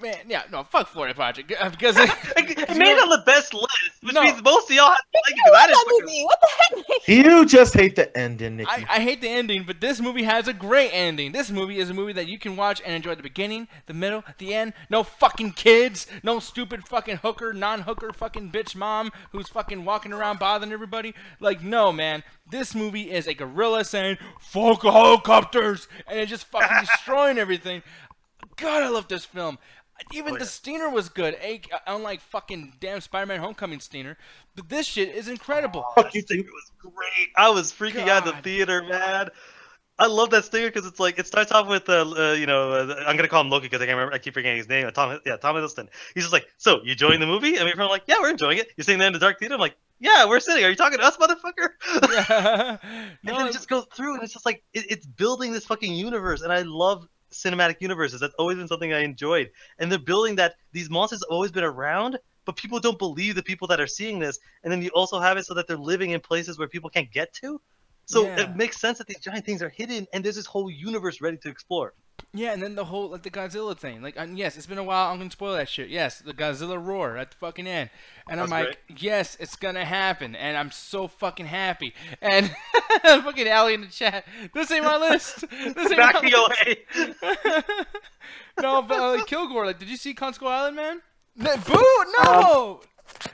man, yeah, no, fuck Florida Project, because It made it on the best list, which No. means most of y'all have to like it I because I love didn't that fucking... movie. What the heck? You just hate the ending, Nikki. I hate the ending, but this movie has a great ending. This movie is a movie that you can watch and enjoy the beginning, the middle, the end. No fucking kids. No stupid fucking hooker, non-hooker fucking bitch mom who's fucking walking around bothering everybody. Like, no, man. This movie is a gorilla saying, fuck helicopters, and it's just fucking destroying everything. God, I love this film. Even the Steiner was good, unlike fucking damn Spider-Man Homecoming Steiner. But this shit is incredible. Fuck you, too. It was great. I was freaking out in the God. theater, man. I love that stinger because it's like it starts off with I'm gonna call him Loki because I can't remember. I keep forgetting his name. Tom Hiddleston. He's just like, so you joined the movie? And we're like, yeah, we're enjoying it. You're sitting there in the dark theater. I'm like, yeah, we're sitting. Are you talking to us, motherfucker? Yeah. And then it just goes through, and it's just like it's building this fucking universe, and I love cinematic universes. That's always been something I enjoyed, and they're building that these monsters have always been around, but people don't believe the people that are seeing this, and then you also have it so that they're living in places where people can't get to. So Yeah. it makes sense that these giant things are hidden, and there's this whole universe ready to explore. Yeah, and then the whole, like, the Godzilla thing. Like, yes, it's been a while. I'm going to spoil that shit. Yes, the Godzilla roar at the fucking end. And I'm That's like, yes, it's going to happen. And I'm so fucking happy. And fucking Allie in the chat, this ain't my list. This ain't Back my me list. away. No, but like, Kilgore, like, did you see Consko Island, man? No, boo! No!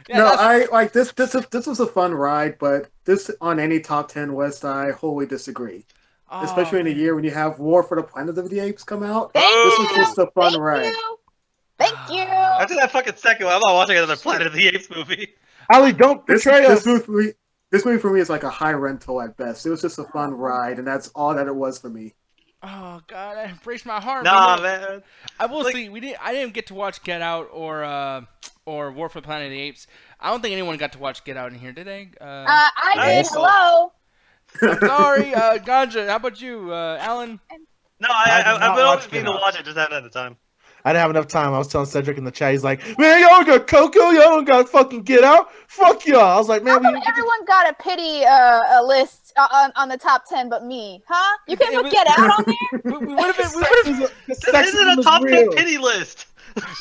Yeah, No, that's- I like this. This was a fun ride, but this on any top 10 list, I wholly disagree. oh, Especially in a man. year when you have War for the Planet of the Apes come out. Thank This you. is just a fun Thank ride. you. Thank you. After that fucking second one, I'm not watching another Planet of the Apes movie. Allie, don't betray us. This movie for me is like a high rental at best. It was just a fun ride, and that's all that it was for me. Oh god, that breaks my heart. Nah, but man. I will Like- see. I didn't get to watch Get Out or War for the Planet of the Apes. I don't think anyone got to watch Get Out in here, did they? I did. Nice. Hello. I'm sorry, Ganja. How about you, Alan? No, I did I've not been always watch meaning Get to Out. watch it, just haven't had the time. I didn't have enough time. I was telling Cedric in the chat. He's like, man, y'all got Coco. Y'all don't got fucking Get Out. Fuck y'all. I was like, How man, come everyone got a pity a list on the top 10 but me? Huh? You can't It put was- Get Out on there? We would have been. This isn't a top 10 pity list.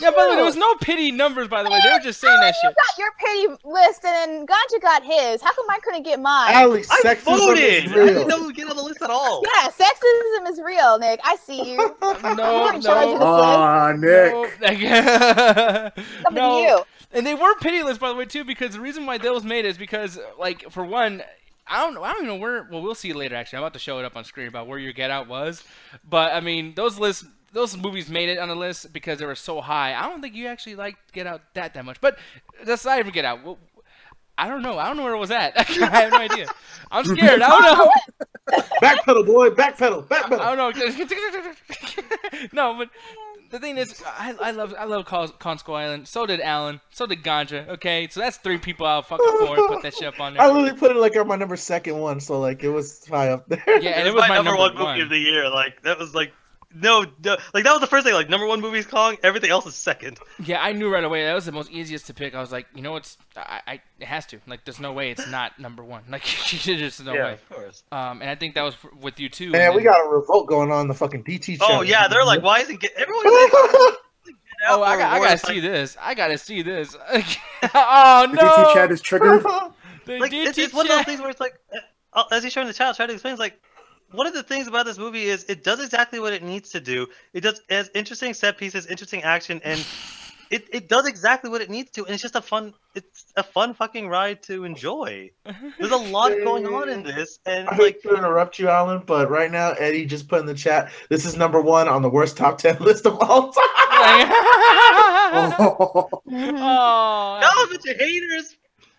Yeah, by the way, there was no pity numbers. By the way, they were just saying that You shit. got your pity list and then Ganja got his. How come I couldn't get mine? Allie, I sexism voted. is I didn't real. know we would get on the list at all. Yeah, sexism is real, Nick. I see you. No, I'm in charge of no, this Nick. Coming to you. And they were pitiless, by the way, too, because the reason why those made it is because, like, for one, I don't even know where. Well, we'll see later. Actually, I'm about to show it up on screen about where your Get Out was. But I mean, those movies made it on the list because they were so high. I don't think you actually liked Get Out that much. But that's not even Get Out. I don't know. I don't know where it was at. I have no idea. I'm scared. I don't know. Backpedal, boy. Backpedal. Backpedal. I don't know. No, but the thing is, I love Con Skull Island. So did Alan. So did Ganja. Okay, so that's 3 people I'll fucking for and put that shit up on there. I literally put it like on my number 2nd one, so like it was high up there. Yeah, and it was my number 1 movie of the year. Like that was like. No, like that was the first thing. Like number 1 movie is Kong. Everything else is second. Yeah, I knew right away that was the most easiest to pick. I was like, you know, it has to. Like, there's no way it's not number 1. Like, there's no way. Of course. And I think that was with you too. Man, we got a revolt going on in the fucking DT chat. Oh yeah, they're like, why isn't everyone? Oh, I gotta see this. I gotta see this. Oh no! The DT chat is triggered. Like, it's one of those things where it's like, as he's showing the chat, try to explain. It's like, one of the things about this movie is it does exactly what it needs to do. It has interesting set pieces, interesting action, and it does exactly what it needs to. And it's just a fun fucking ride to enjoy. There's a lot going on in this, and I hate to interrupt you, Alan, but right now Eddie just put in the chat. This is number 1 on the worst top 10 list of all time. Oh, no, but you haters.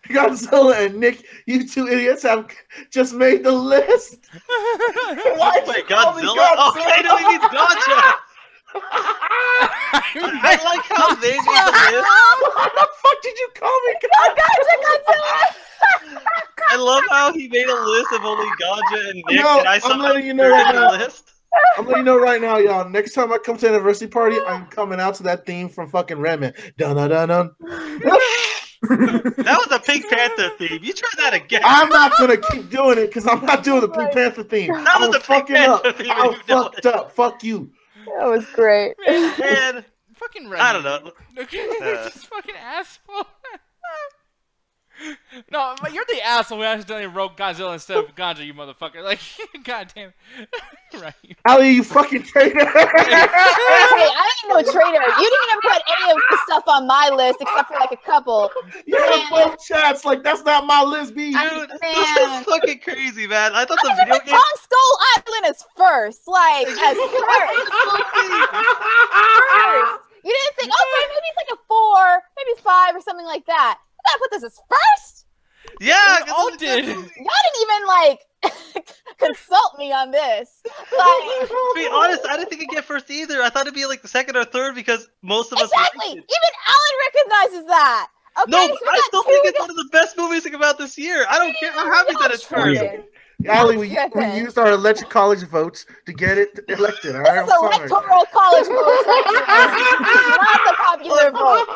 Godzilla and Nick, you 2 idiots have just made the list. Why Wait, Godzilla? Okay, no, he means Gotcha. I like how they made the list. What the fuck did you call me? Godzilla! I love how he made a list of only Gotcha and Nick, No, and I I'm somehow letting you know right the now. list. I'm letting you know right now, y'all. Next time I come to an anniversary party, I'm coming out to that theme from fucking Redman. Dun dun dun dun. That was a Pink Panther theme. You try that again. I'm not gonna keep doing it because I'm not doing the Pink Panther theme. That was I'm the Pink fucking up. Panther theme. I'm fucked up. Fuck you. That was great. Man, fucking I don't know. Just fucking asshole. No, but you're the asshole who accidentally wrote Godzilla instead of Ganja, you motherfucker. Like, goddamn. Right. Ali, you fucking traitor. Hey, I ain't no traitor. You didn't even put any of the stuff on my list except for like a couple. You're in both chats. Like, that's not my list, B. Dude, this is fucking crazy, man. I thought the video game. Kong Skull Island is first. Like, as first. First. You didn't think, okay, maybe it's like a 4, maybe 5 or something like that. You gotta put this as first? Yeah, we all did. Y'all didn't even, like, consult me on this. Like, to be honest, I didn't think it'd get first either. I thought it'd be like the 2nd or 3rd because most of us. Exactly. Even Alan recognizes that. Okay, No, so but I still think it's one of the best movies to come out this year. I don't care. I'm happy that it's first. Ali, we used our electric college votes to get it elected. All right, This is electoral college vote. Not the popular vote.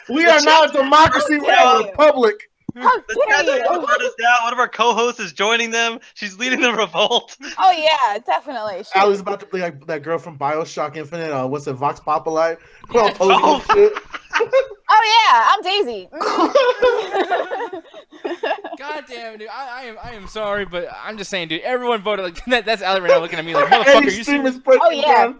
We are not a democracy. We are a republic. How The dare chat you? doesn't burn us down. One of our co-hosts is joining them. She's leading the revolt. Oh yeah, definitely. Ali's about to be like that girl from BioShock Infinite. What's it, Vox Populi? We're all posing and shit. Oh yeah, I'm Daisy. God damn, dude. I am sorry, but I'm just saying, dude. Everyone voted like that's Ali right now looking at me like, motherfucker, you serious? Oh yeah.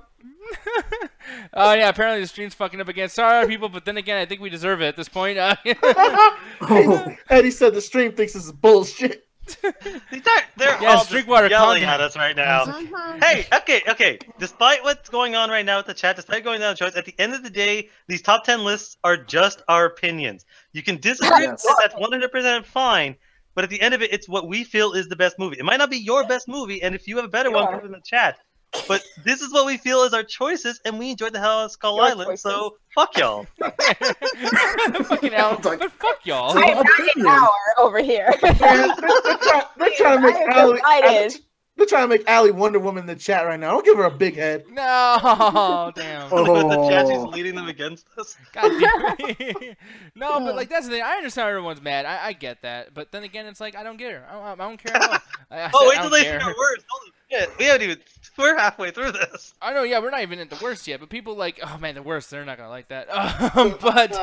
Oh yeah, apparently the stream's fucking up again. Sorry, people, but then again, I think we deserve it at this point. Eddie said the stream thinks this is bullshit. They're Yeah, all drink just water yelling content. at us right now. Hey, okay. Despite what's going on right now with the chat, despite going down the charts, at the end of the day, these top 10 lists are just our opinions. You can disagree with it, that's 100% fine. But at the end of it, it's what we feel is the best movie. It might not be your best movie, and if you have a better one, put it in the chat. But this is what we feel is our choices, and we enjoyed the hell out of Skull Island, so fuck y'all. Fucking Al, but fuck y'all. I'm not an hour over here. They're trying to make Excited. They're trying to make Ali Wonder Woman in the chat right now. Don't give her a big head. No, damn. The chat, she's leading them against us. God damn it. No, but like that's the thing. I understand everyone's mad. I get that, but then again, it's like I don't care. I don't care at all. Oh, wait till they hear worse. Holy shit, we haven't even. We're halfway through this. I know, yeah, we're not even at the worst yet, but people like, oh man, the worst, they're not gonna like that. But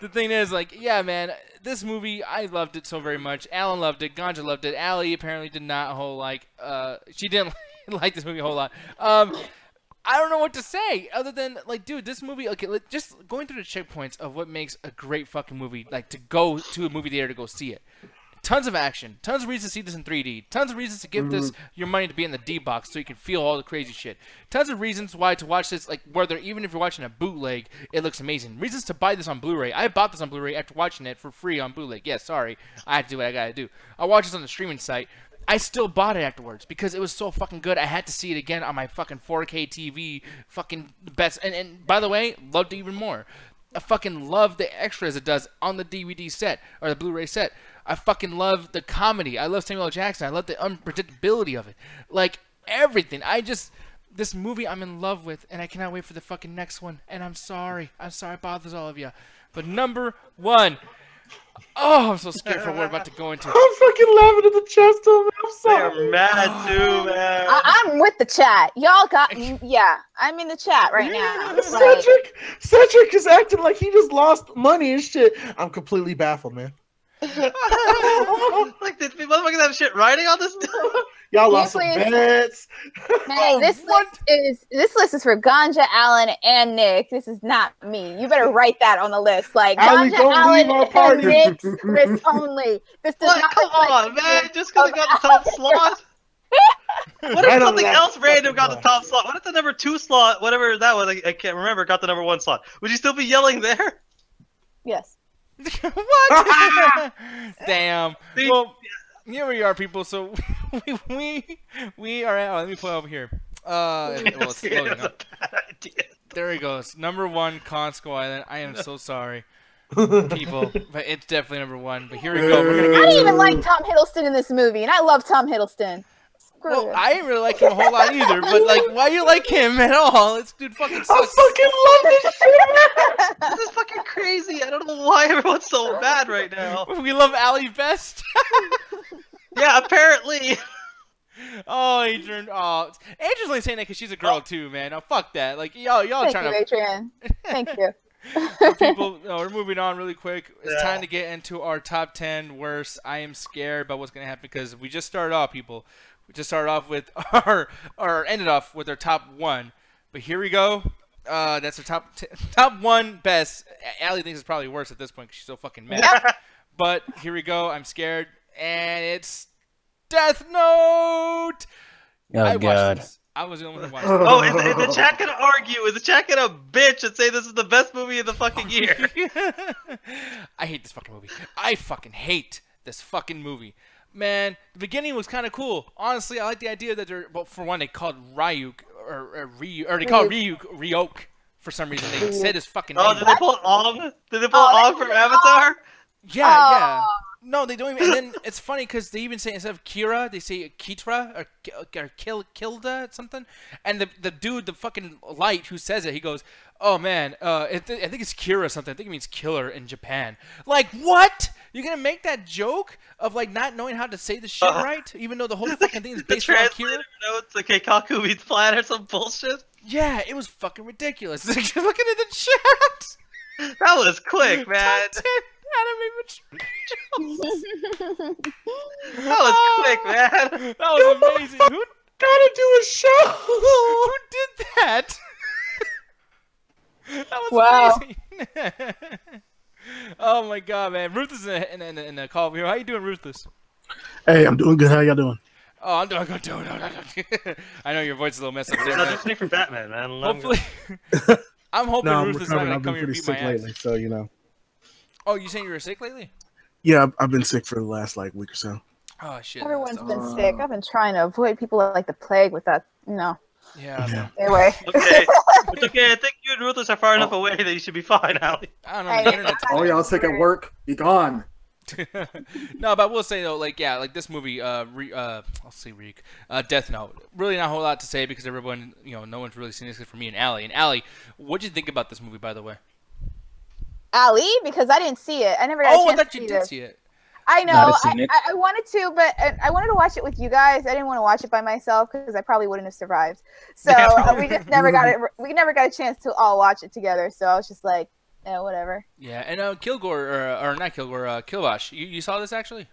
the thing is, like, yeah, man, this movie, I loved it so very much. Alan loved it, Ganja loved it. Ali apparently did not a whole she didn't like this movie a whole lot. I don't know what to say other than like, dude, this movie. Okay, just going through the checkpoints of what makes a great fucking movie, like to go to a movie theater to go see it. Tons of action. Tons of reasons to see this in 3D. Tons of reasons to give this your money to be in the D box so you can feel all the crazy shit. Tons of reasons why to watch this, like whether even if you're watching a bootleg, it looks amazing. Reasons to buy this on Blu-ray. I bought this on Blu-ray after watching it for free on bootleg. Yeah, sorry, I had to do what I gotta do. I watched this on the streaming site. I still bought it afterwards because it was so fucking good. I had to see it again on my fucking 4K TV. Fucking best. And by the way, loved it even more. I fucking love the extras it does on the DVD set or the Blu-ray set. I fucking love the comedy. I love Samuel L. Jackson. I love the unpredictability of it. Like everything. This movie I'm in love with, and I cannot wait for the fucking next one. And I'm sorry. It bothers all of you. But number one. Oh, I'm so scared for what we're about to go into. I'm fucking laughing at the chat still, man. I'm sorry. They're mad too, man. I'm with the chat. Y'all got, yeah, I'm in the chat right now. Cedric is acting like he just lost money and shit. I'm completely baffled, man. Like, did motherfuckers have shit writing on this? Y'all lost some bets. Man, this list is for Ganja, Allen, and Nick. This is not me. You better write that on the list. Like Allie, Ganja, don't Allen, leave our party. and Nick's list only. This does not Come on, man. Just because it got the top slot. What if something else random got the top slot? What if the number 2 slot, whatever that was, I can't remember, got the number 1 slot? Would you still be yelling there? Yes. What? Damn. Well, here we are, people. So we are at. Let me pull it over here. It's loading up. There he goes. Number 1, Consco Island. I am so sorry, people, but it's definitely number 1. But here we go. We're gonna I didn't even like Tom Hiddleston in this movie, and I love Tom Hiddleston. Well, I didn't really like him a whole lot either, but like, why you like him at all? This dude fucking sucks. I fucking love this shit. This is fucking crazy. I don't know why everyone's so bad right now. We love Allie best. Yeah, apparently. Oh, Adrian. Oh, Adrian's only saying that because she's a girl too, man. Oh, fuck that. Like, y'all Thank trying you, to. Adrian. Thank you. People, we're moving on really quick. It's time to get into our top 10 worst. I am scared about what's gonna happen because we just started off, people. We just started off with ended off with our top 1. But here we go. That's our top 1 best. Allie thinks it's probably worse at this point because she's so fucking mad. Yep. But here we go. I'm scared, and it's Death Note. Oh, God. This. I was the only one who watched it. Oh, is the chat gonna argue? Is the chat gonna bitch and say this is the best movie of the fucking year? I hate this fucking movie. I fucking hate this fucking movie. Man, the beginning was kind of cool. Honestly, I like the idea that they're, well, for one, they called Ryuk, or they called Ryuk for some reason. They said his fucking name. Oh, did they pull Ong? Did they pull Ong from Avatar? Yeah. No, they don't even. And then it's funny because they even say instead of Kira, they say Kitra or Kilda something. And the dude, the fucking light who says it, he goes, "Oh man, I think it's Kira something. I think it means killer in Japan." Like what? You're gonna make that joke of like not knowing how to say the shit right, even though the whole fucking thing is based on Kira. Notes like Keikaku means flat or some bullshit. Yeah, it was fucking ridiculous. Looking at the chat. That was quick, man. That was quick, man. That was amazing. Who gotta do a show? Who did that? That was amazing. Oh my god, man. Ruthless in the call here. How you doing, Ruthless? Hey, I'm doing good. How y'all doing? Oh, I'm doing good too. I know your voice is a little messed up there. No, just for Batman, man. Hopefully, I'm hoping Ruthless is not gonna come here and beat my ass. Lately, so you know. Oh, you saying you were sick lately? Yeah, I've been sick for the last week or so. Oh shit. Everyone's been sick. I've been trying to avoid people like the plague with that. No. Yeah. Anyway. Okay. It's okay. I think you and Ruthless are far enough away that you should be fine, Allie. I don't know. The internet's All y'all sick at work, be gone. No, but I will say though, like this movie, I'll say Reek, Death Note. Really not a whole lot to say because everyone, no one's really seen this except for me and Allie. And Allie, what'd you think about this movie, by the way? Allie, because I didn't see it. I never got a chance I thought to you see did this. see it. I know. I wanted to, but I wanted to watch it with you guys. I didn't want to watch it by myself because I probably wouldn't have survived. So we just never got it. We never got a chance to all watch it together. So I was just like, yeah, whatever. Yeah, and Kilgore or not Kilgore, Kilbosh. You saw this actually?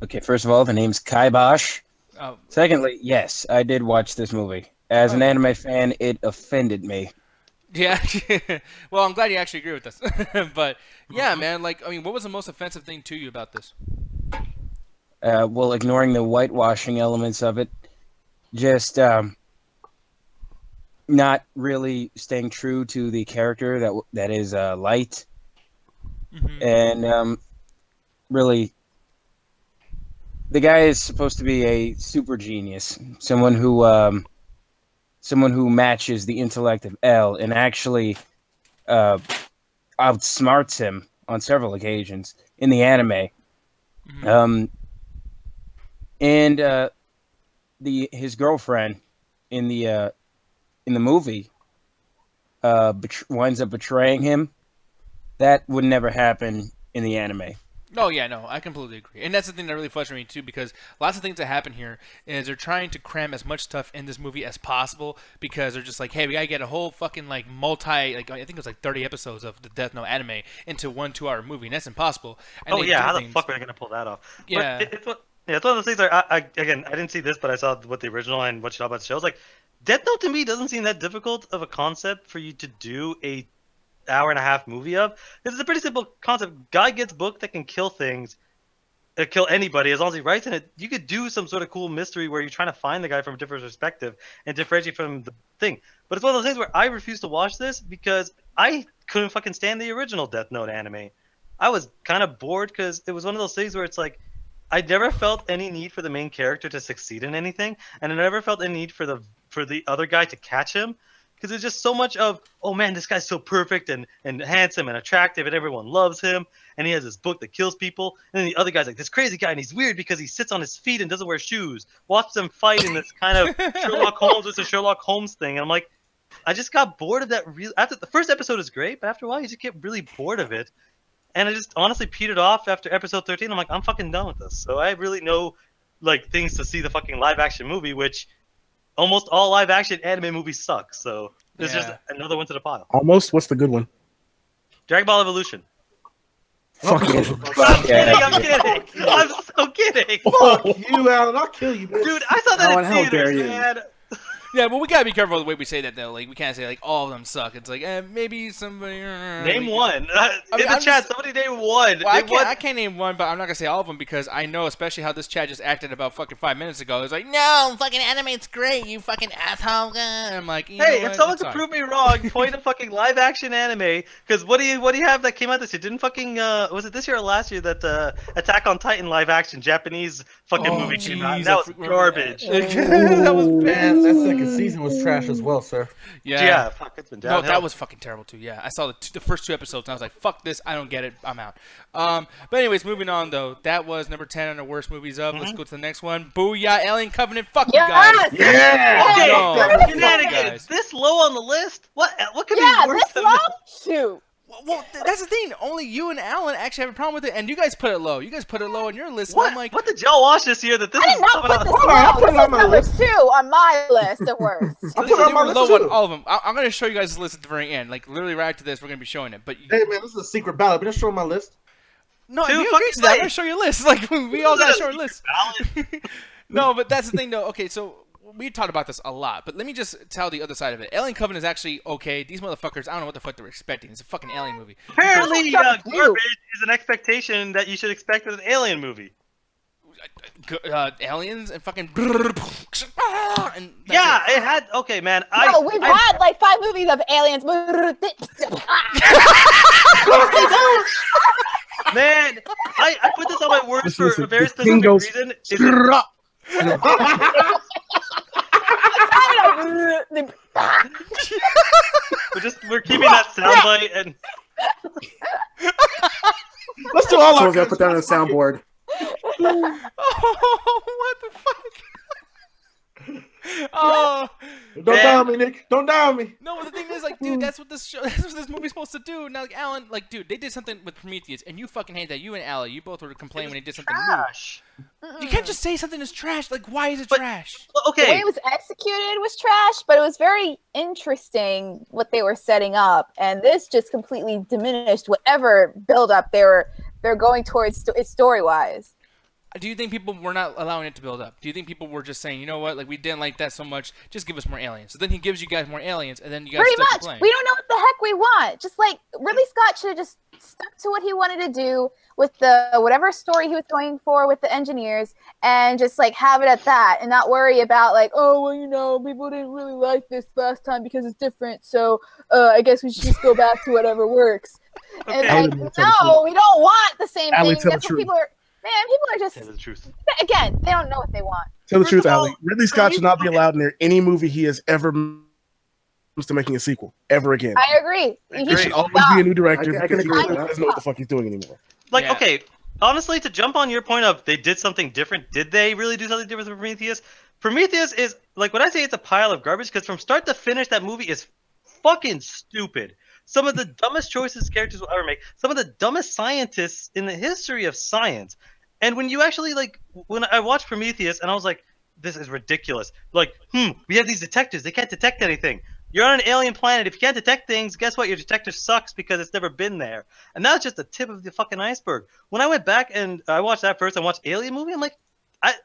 Okay, first of all, the name's Kibosh. Oh. Secondly, yes, I did watch this movie. As an anime fan, it offended me. Yeah. Well, I'm glad you actually agree with this. But yeah, man, what was the most offensive thing to you about this? well, ignoring the whitewashing elements of it, just not really staying true to the character that is Light, and really, the guy is supposed to be a super genius, someone who matches the intellect of L, and actually outsmarts him on several occasions in the anime. And his girlfriend in the movie winds up betraying him. That would never happen in the anime. Oh, yeah, no, I completely agree. And that's the thing that really frustrates me, too, because lots of things that happen here is they're trying to cram as much stuff in this movie as possible because they're just like, hey, we gotta get a whole fucking, like, I think it was like 30 episodes of the Death Note anime into 1 2-hour movie, and that's impossible. And how the fuck are they gonna pull that off? Yeah. It's one of those things where, I didn't see this, but I saw what the original and what you know about the show. It's like, Death Note to me doesn't seem that difficult of a concept for you to do a hour-and-a-half movie of. This is a pretty simple concept. Guy gets book that can kill things, kill anybody as long as he writes in it. You could do some sort of cool mystery where you're trying to find the guy from a different perspective and differentiate from the thing. But it's one of those things where I refuse to watch this because I couldn't fucking stand the original Death Note anime. I was kind of bored because it was one of those things where it's like I never felt any need for the main character to succeed in anything, and I never felt any need for the other guy to catch him. Because it's just so much of, oh man, this guy's so perfect and handsome and attractive and everyone loves him. And he has this book that kills people. And then the other guy's like this crazy guy and he's weird because he sits on his feet and doesn't wear shoes. Watch them fight in this kind of Sherlock Holmes versus Sherlock Holmes thing. And I'm like, I just got bored of that. After the first episode is great, but after a while you just get really bored of it. And I just honestly petered off after episode 13. I'm like, I'm fucking done with this. So I really know like things to see the fucking live action movie, which almost all live action anime movies suck, so this is just another one to the pile. Almost? What's the good one? Dragon Ball Evolution. Fuck you. I'm kidding. I'm so kidding. Fuck you, Alan. I'll kill you, bitch. Dude, I saw that Alan, in how dare theaters, you. man. Yeah, but we gotta be careful with the way we say that, though. Like, we can't say, like, all of them suck. It's like, maybe somebody... Name one. I mean, in the chat, somebody name one. Well, I can't name one, but I'm not gonna say all of them because I know, especially how this chat just acted about fucking 5 minutes ago. It's like, no, fucking anime's great, you fucking asshole. And I'm like, hey, if someone could prove me wrong, point a fucking live action anime. Because what do you have that came out this year? Didn't fucking was it this year or last year that Attack on Titan live action Japanese fucking movie came out? That was garbage. That was bad. Man, that second season was trash as well, sir. Yeah, fuck, it's been downhill. No, that was fucking terrible too. Yeah, I saw the first 2 episodes and I was like, fuck this, I don't get it, I'm out. But anyways, moving on though. That was number 10 on the worst movies of. Let's go to the next one. Booyah, Alien Covenant. Fuck you guys. Yeah. Okay, No, shenanigans. This low on the list? What could be worse this than low? this? Shoot. Well, that's the thing. Only you and Alan actually have a problem with it, and you guys put it low. You guys put it low on your list. What? And I'm like, What did y'all watch this year that this I is did not coming put out? this Hold on, I low. put it This on is my number list. 2 on my list of worst. I put it you on my were list low too. on all of them. I'm going to show you guys the list at the very end. Like, literally right after this, we're going to be showing it. But Hey man, this is a secret ballot. But just show my list. no, Dude, you agree fucking to that. I'm wait. going to show you a list. Like, we all got to show our list. Ballot. No, but that's the thing, though. Okay, so we talked about this a lot, but let me just tell the other side of it. Alien Covenant is actually okay. These motherfuckers, I don't know what the fuck they were expecting. It's a fucking alien movie. Apparently, Fuck you. garbage is an expectation that you should expect with an alien movie. Aliens and fucking... and that's Yeah, it. it had. Okay, man. No, we've had like 5 movies of aliens. Man, I put this on my words for Listen, a very this thing specific goes reason. Is it- we're keeping that soundbite and Let's do all Someone's our gonna put that on a soundboard. Oh, what the fuck? Oh, Don't down me, Nick. Don't down me. no, but the thing is, like, dude, that's what this movie's supposed to do. Now, like, Alan, like, dude, they did something with Prometheus, and you fucking hate that. You and Allie, you both were complaining when they did something trash. new. You can't just say something is trash. Like, why is it trash? The way Okay, it was executed was trash, but it was very interesting what they were setting up, and this just completely diminished whatever build-up they're going towards story-wise. Do you think people were not allowing it to build up? Do you think people were just saying, you know what, like we didn't like that so much, just give us more aliens? So then he gives you guys more aliens, and then you guys Pretty still much. complain. We don't know what the heck we want. Just like Ridley Scott should have just stuck to what he wanted to do with the whatever story he was going for with the engineers, and just like have it at that, and not worry about like, oh well, you know, people didn't really like this last time because it's different, so I guess we should just go back to whatever works. Okay. And like, no, we don't want the same Allie, thing. tell the That's what truth. people are. Man, people are just Tell the truth. again. They don't know what they want. Tell the First truth, of all, Allie. Ridley Scott should not be allowed near any movie he has ever comes to making a sequel ever again. I agree. There should always be a new director I can because he agree with doesn't that. know what the fuck he's doing anymore. Like, Yeah. okay, honestly, to jump on your point of they did something different, did they really do something different with Prometheus? Prometheus is, like, when I say it's a pile of garbage, because from start to finish, that movie is fucking stupid. Some of the dumbest choices characters will ever make. Some of the dumbest scientists in the history of science. And when you actually, like, when I watched Prometheus, and I was like, this is ridiculous. Like, we have these detectors. They can't detect anything. You're on an alien planet. If you can't detect things, guess what? Your detector sucks because it's never been there. And that's just the tip of the fucking iceberg. When I went back and I watched that first and watched Alien movie, I'm like,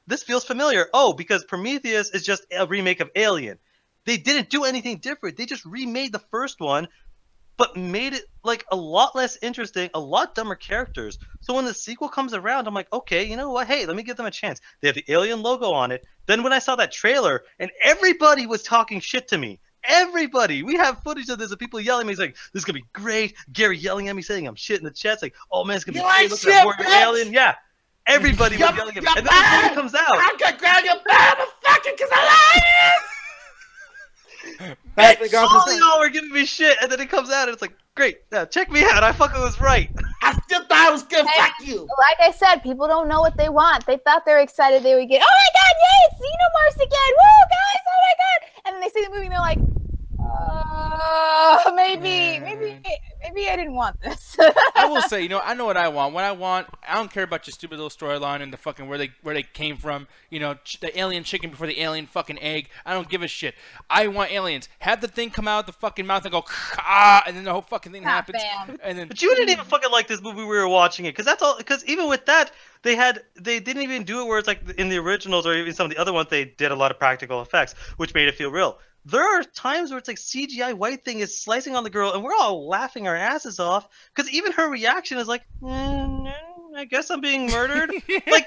this feels familiar. Oh, because Prometheus is just a remake of Alien. They didn't do anything different. They just remade the first one, but made it like a lot less interesting, a lot dumber characters. So when the sequel comes around, I'm like, okay, you know what? Hey, let me give them a chance. They have the Alien logo on it. Then when I saw that trailer, and everybody was talking shit to me. Everybody. We have footage of this of people yelling at me. It's like, this is going to be great. Gary yelling at me saying I'm shit in the chat. It's like, oh man, it's going to be great. Look at that warrior alien. Yeah. Everybody was yelling at me. And then the movie comes out. I'm gonna grab your motherfucker because I like it. All y'all were giving me shit, and then it comes out, and it's like, great, yeah, check me out, I fucking was right. I still thought I was good. Hey, Fuck you. Like I said, people don't know what they want. They thought they were excited they would get, oh my god, yay, it's Xenomorphs again, woo, guys, oh my god. And then they see the movie and they're like, maybe I didn't want this. I will say, you know, I know what I want. What I want, I don't care about your stupid little storyline and the fucking where they came from. You know, the alien chicken before the alien fucking egg. I don't give a shit. I want aliens. Have the thing come out the fucking mouth and go and then the whole fucking thing happens. Bam. And then But you didn't even fucking like this movie we were watching it, because that's all. Because even with that, they didn't even do it where it's like in the originals or even some of the other ones they did a lot of practical effects, which made it feel real. There are times where it's like CGI white thing is slicing on the girl, and we're all laughing our asses off because even her reaction is like, I guess I'm being murdered. Like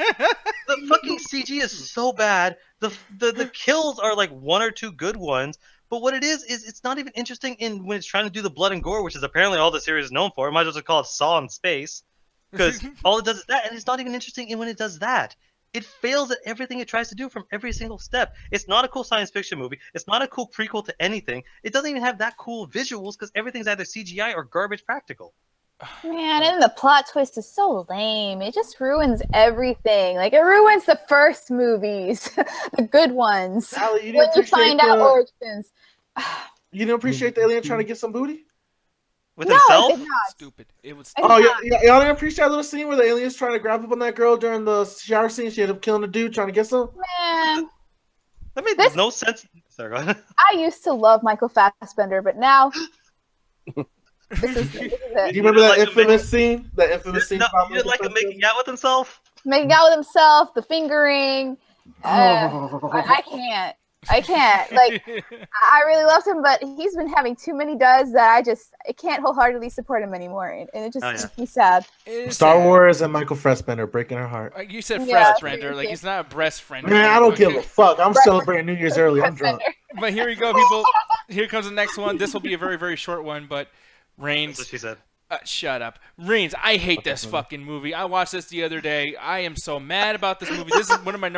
the fucking CG is so bad. The kills are like one or two good ones, but what it is it's not even interesting in when it's trying to do the blood and gore, which is apparently all the series is known for. It might as well call it Saw in space, because all it does is that, and it's not even interesting in when it does that. It fails at everything it tries to do from every single step. It's not a cool science fiction movie. It's not a cool prequel to anything. It doesn't even have that cool visuals because everything's either CGI or garbage practical. Man, and the plot twist is so lame. It just ruins everything. Like, it ruins the first movies, the good ones. Allie, you didn't When you appreciate find out origins. You didn't appreciate the alien trying to get some booty? With No, himself? it did not. stupid. It was. I Oh, did yeah, not. y'all didn't appreciate that little scene where the alien's trying to grab up on that girl during the shower scene? She ended up killing the dude trying to get some? Man, That made This- no sense. Sorry, go ahead. I used to love Michael Fassbender, but now this is Do it. you remember that like him infamous scene? That infamous scene? No, about you didn't like him Michael making out with himself? Making out with himself, the fingering. Oh. I can't. Like, I really loved him, but he's been having too many duds that I can't wholeheartedly support him anymore, and it just Oh, yeah. makes me sad. It is Star sad. Wars and Michael Fassbender breaking her heart. Like you said, Yeah, breast friender. Like he's not a breast friend. Man, I don't give a fuck. I'm celebrating New Year's early. I'm drunk. Fassbender. But here we go, people. Here comes the next one. This will be a very, very short one, but That's Reigns. what she said. Shut up. Reigns, I hate this fucking movie. I watched this the other day. I am so mad about this movie. This is one of my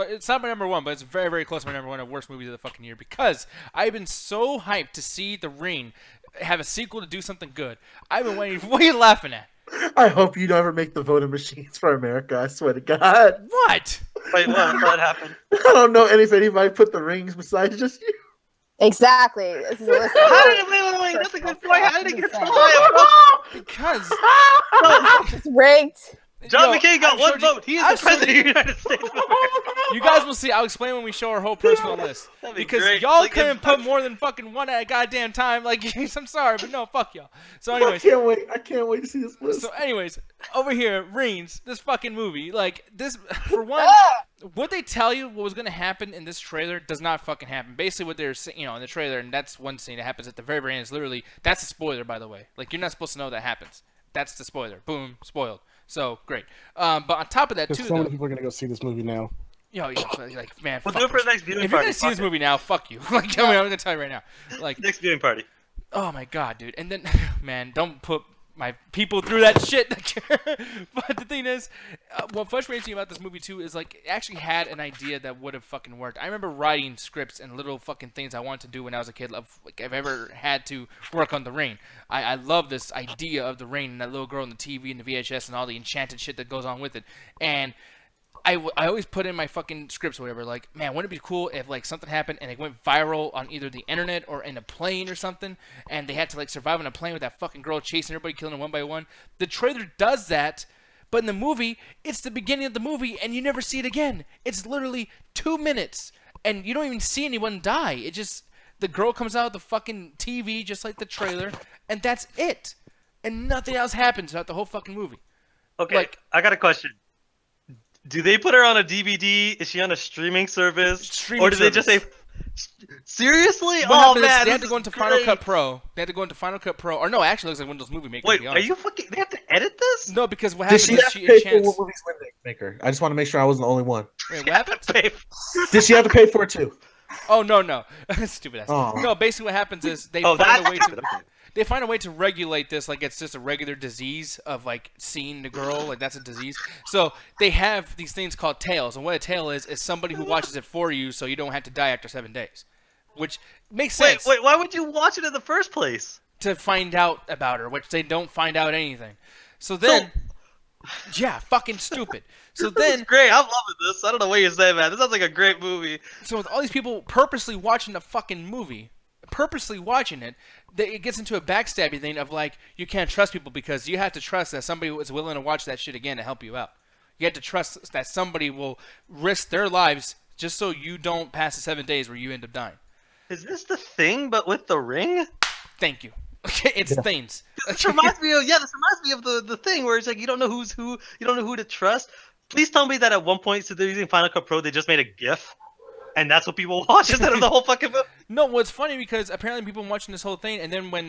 it's not my number one, but it's very, very close to my number one of worst movies of the fucking year because I've been so hyped to see The Ring have a sequel to do something good. I've been waiting. What are you laughing at? I hope you never make the voting machines for America. I swear to God. What? Wait, what happened? I don't know if anybody put the rings besides just you. Exactly. This is a list How did it, wait, that's a good point. How did it get so Insane. high? Because It's rigged. John McCain got I've one showed you- vote. He is I've the president showed of the United States. You guys will see. I'll explain when we show our whole personal list. That'd be Because great. y'all Like, couldn't if- put more than fucking one at a goddamn time. Like, I'm sorry, but no, fuck y'all. So I anyways, can't wait. I can't wait to see this list. so anyways, over here, Reigns, this fucking movie, like this, for one, what they tell you what was gonna happen in this trailer does not fucking happen. Basically, what they're saying, in the trailer, and that's one scene that happens at the very, very end. Is literally that's a spoiler, by the way. Like, you're not supposed to know that happens. That's the spoiler. Boom, spoiled. So great. But on top of that, Because too, so many though, people are gonna go see this movie now. yeah, like man, We'll fuck do it for this. the next viewing If you're party. gonna see this Fuck it. movie now, fuck you. Like, tell me, I'm gonna tell you right now. Like, Next viewing party. oh my god, dude. And then, man, don't put my people through that shit. But the thing is, what frustrates me about this movie too is like it actually had an idea that would have fucking worked. I remember writing scripts and little fucking things I wanted to do when I was a kid. Like, if I ever had to work on the Rain, I love this idea of the Rain and that little girl on the TV and the VHS and all the enchanted shit that goes on with it. And I always put in my fucking scripts or whatever, like, man, wouldn't it be cool if, like, something happened and it went viral on either the internet or in a plane or something, and they had to, like, survive on a plane with that fucking girl chasing everybody, killing them one by one. The trailer does that, but in the movie, it's the beginning of the movie, and you never see it again. It's literally 2 minutes, and you don't even see anyone die. It just, the girl comes out of the fucking TV, just like the trailer, and that's it. And nothing else happens throughout the whole fucking movie. Okay, Like- I got a question. Do they put her on a DVD? Is she on a streaming service? Streaming or do they just say, service. seriously? What Oh happened is man, they had this to go is into Final great. Cut Pro. They had to go into Final Cut Pro. Or no, actually, it looks like Windows Movie Maker. to Wait, be are honest. you fucking? They have to edit this? No, because what Did happened she is have to she pay for enchants. Willie's Windows Maker? I just want to make sure I wasn't the only one. Wait, what happened? Pay- Did she have to pay for it too? Oh no, stupid ass. Oh. No, basically what happens is they Oh, find that a way happened. to Okay. they find a way to regulate this like it's just a regular disease of like seeing the girl, like that's a disease. So they have these things called tails, and what a tail is somebody who watches it for you, so you don't have to die after 7 days, which makes sense Wait, why would you watch it in the first place? to find out about her, which they don't find out anything. So then, yeah, fucking stupid. So This is then, great. I'm loving this. I don't know what you're saying, man. This sounds like a great movie. so with all these people purposely watching the fucking movie, purposely watching it, it gets into a backstabby thing of like, you can't trust people because you have to trust that somebody is willing to watch that shit again to help you out. You have to trust that somebody will risk their lives just so you don't pass the 7 days where you end up dying. Is this the thing, but with the ring? Thank you. It's things. This reminds me of the thing where it's like you don't know who's who, you don't know who to trust. Please tell me that at one point, so they're using Final Cut Pro, they just made a GIF, and that's what people watch instead of the whole fucking movie. No, well, it's funny because apparently people watching this whole thing, and then when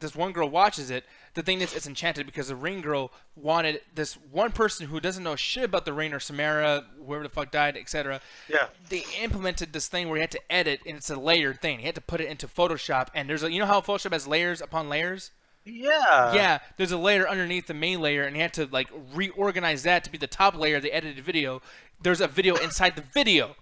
this one girl watches it, the thing is it's enchanted because the Ring Girl wanted this one person who doesn't know shit about the Ring or Samara, whoever the fuck died, etc. Yeah. They implemented this thing where you had to edit, and it's a layered thing. You had to put it into Photoshop, and there's you know how Photoshop has layers upon layers? Yeah. Yeah, there's a layer underneath the main layer, and you had to like reorganize that to be the top layer of the edited video. There's a video inside the video.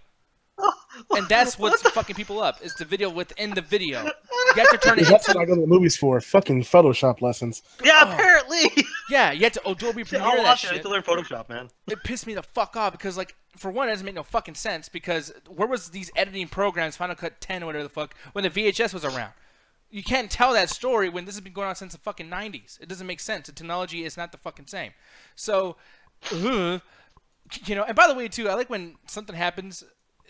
And that's what's fucking people up, is the video within the video. You have to turn it That's into... what I go to the movies for. Fucking Photoshop lessons. Yeah, apparently. Yeah, you have to Adobe I'll Premiere that watch it. I need shit. to learn Photoshop, man. It pissed me the fuck off because, like, for one, it doesn't make no fucking sense because where was these editing programs, Final Cut 10 or whatever the fuck, when the VHS was around? You can't tell that story when this has been going on since the fucking 90s. It doesn't make sense. The technology is not the fucking same. So, you know, and by the way, too, I like when something happens,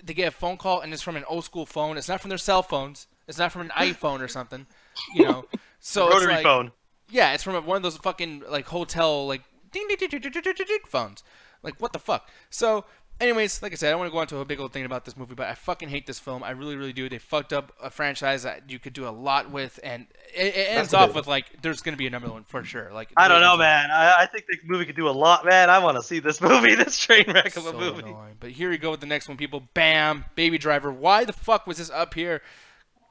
they get a phone call and it's from an old school phone. It's not from their cell phones. It's not from an iPhone or something, you know. So it's Rotary like, phone. yeah, it's from one of those fucking like hotel like ding ding ding ding ding ding ding ding phones. Like what the fuck? So, anyways, like I said, I don't want to go into a big old thing about this movie, but I fucking hate this film. I really, really do. They fucked up a franchise that you could do a lot with, and it ends off with like there's gonna be another one for sure. Like I don't know, man. I think the movie could do a lot, man. I want to see this movie, this train wreck of a So movie. annoying. But here we go with the next one, people. Bam, Baby Driver. Why the fuck was this up here?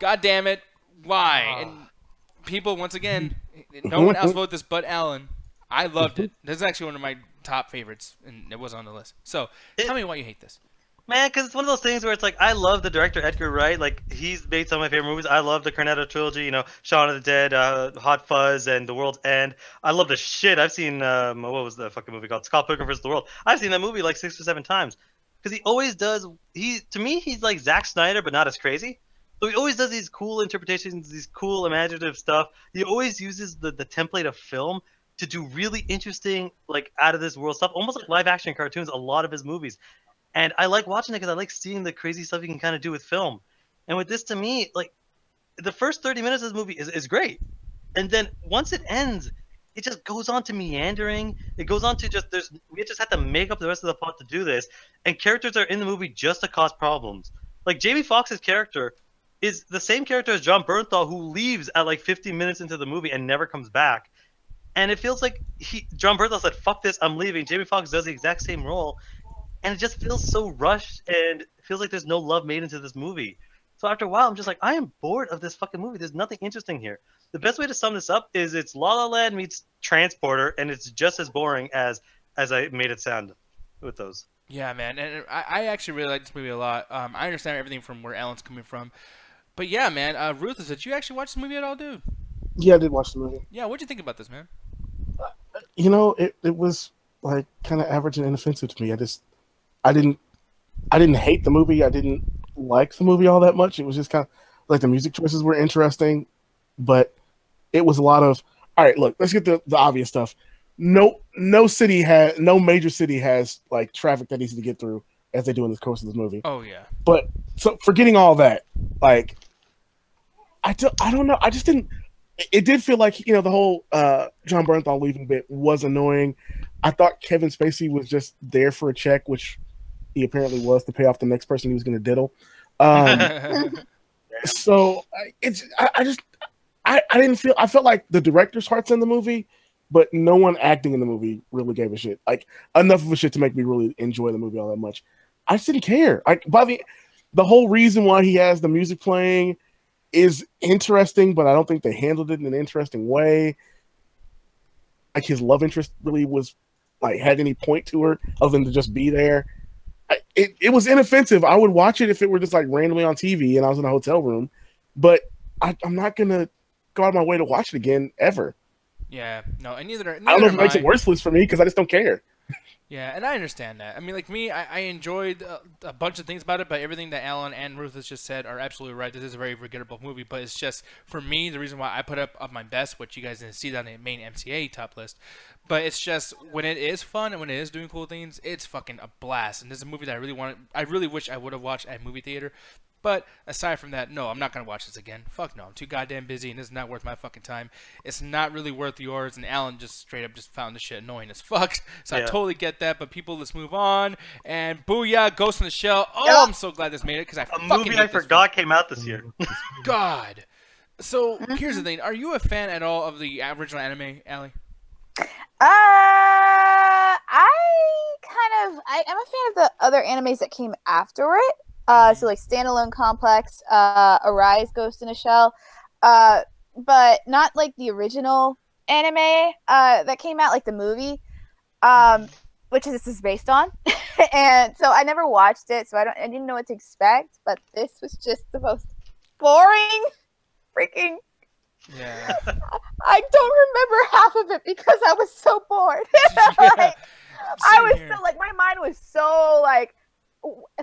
God damn it. Why? And people, once again, no one else voted this but Alan. I loved it. This is actually one of my top favorites, and it was on the list. So, tell me why you hate this. Man, because it's one of those things where it's like, I love the director Edgar Wright. Like, he's made some of my favorite movies. I love the Cornetto trilogy, you know, Shaun of the Dead, Hot Fuzz, and The World's End. I love the shit. I've seen, what was the fucking movie called? Scott Pilgrim vs. the World. I've seen that movie like 6 or 7 times. Because he always does, to me, he's like Zack Snyder, but not as crazy. So he always does these cool interpretations, these cool imaginative stuff. He always uses the template of film to do really interesting, like out of this world stuff, almost like live action cartoons. A lot of his movies, and I like watching it because I like seeing the crazy stuff he can kind of do with film. And with this, to me, like the first 30 minutes of this movie is great, and then once it ends, it just goes on to meandering. It goes on to we just have to make up the rest of the plot to do this, and characters are in the movie just to cause problems. Like Jamie Foxx's character is the same character as John Bernthal, who leaves at like 15 minutes into the movie and never comes back. And it feels like John Bernthal said, "Fuck this, I'm leaving." Jamie Foxx does the exact same role, and it just feels so rushed, and it feels like there's no love made into this movie. So after a while, I'm just like, I am bored of this fucking movie. There's nothing interesting here. The best way to sum this up is it's La La Land meets Transporter, and it's just as boring as I made it sound with those. Yeah, man, and I actually really like this movie a lot. I understand everything from where Alan's coming from, but yeah, man, Ruthless, did you actually watch the movie at all, dude? Yeah, I did watch the movie. Yeah, what'd you think about this, man? You know, it was like kind of average and inoffensive to me. I didn't hate the movie. I didn't like the movie all that much. It was just kind of like the music choices were interesting, but it was a lot of, all right, look, let's get the obvious stuff. No major city has like traffic that needs to get through as they do in the course of this movie. Oh yeah. But so forgetting all that, like I don't know. I just didn't. It did feel like, you know, the whole John Bernthal leaving bit was annoying. I thought Kevin Spacey was just there for a check, which he apparently was, to pay off the next person he was going to diddle. So I didn't feel. I felt like the director's heart's in the movie, but no one acting in the movie really gave a shit. Like enough of a shit to make me really enjoy the movie all that much. I just didn't care. Like by the whole reason why he has the music playing is interesting, but I don't think they handled it in an interesting way. Like his love interest really was like had any point to her other than to just be there. It was inoffensive. I would watch it if it were just like randomly on TV and I was in a hotel room, but I'm not gonna go out of my way to watch it again ever. Yeah, no, and neither I don't know if it makes it worthless for me because I just don't care. Yeah, and I understand that. I mean, like me, I enjoyed a bunch of things about it, but everything that Alan and Ruthless just said are absolutely right. This is a very forgettable movie, but it's just, for me, the reason why I put up my best, which you guys didn't see that on the main MCA top list, but it's just, when it is fun and when it is doing cool things, it's fucking a blast. And this is a movie that I really wish I would have watched at a movie theater. But aside from that, no, I'm not going to watch this again. Fuck no. I'm too goddamn busy, and it's not worth my fucking time. It's not really worth yours, and Alan just straight up just found this shit annoying as fuck. So yeah. I totally get that, but people, let's move on. And booyah, Ghost in the Shell. Oh, yeah. I'm so glad this made it, because a movie I forgot came out this year. God. So, here's the thing. Are you a fan at all of the original anime, Allie? I'm a fan of the other animes that came after it. So like Standalone Complex, Arise, Ghost in a Shell, but not like the original anime that came out, like the movie, which this is based on. And so I never watched it, so I didn't know what to expect. But this was just the most boring, freaking. Yeah. I don't remember half of it because I was so bored. Like, I was so like my mind was so like.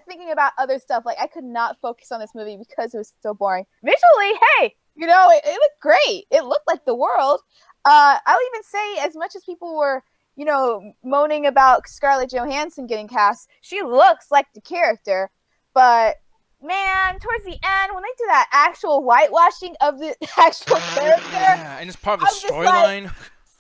Thinking about other stuff, like I could not focus on this movie because it was so boring. Visually, hey, you know, it looked great. It looked like the world. I'll even say, as much as people were, you know, moaning about Scarlett Johansson getting cast, she looks like the character. But man, towards the end, when they do that actual whitewashing of the actual character, yeah, and it's part of the storyline.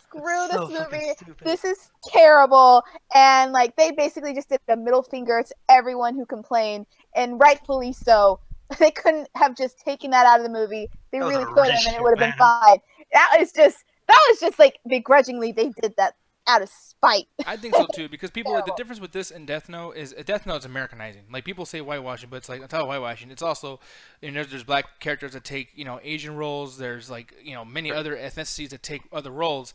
Screw this movie. This is terrible. And like they basically just did a middle finger to everyone who complained, and rightfully so. They couldn't have just taken that out of the movie. They really could have, and it would have been fine. That was just like begrudgingly they did that out of spite. I think so too, because people like the difference with this and Death Note is Americanizing. Like people say whitewashing, but it's like, it's not whitewashing. It's also, you know, there's black characters that take, you know, Asian roles. There's like, you know, many other ethnicities that take other roles.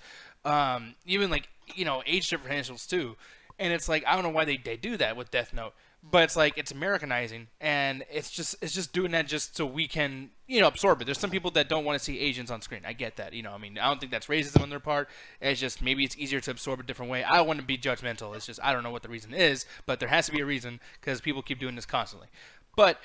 Even like, you know, age differentials too. And it's like, I don't know why they do that with Death Note, but it's like, it's Americanizing, and it's just doing that just so we can, you know, absorb it. There's some people that don't want to see Asians on screen. I get that, you know. I mean, I don't think that's racism on their part. It's just maybe it's easier to absorb a different way. I don't want to be judgmental. It's just I don't know what the reason is, but there has to be a reason because people keep doing this constantly. But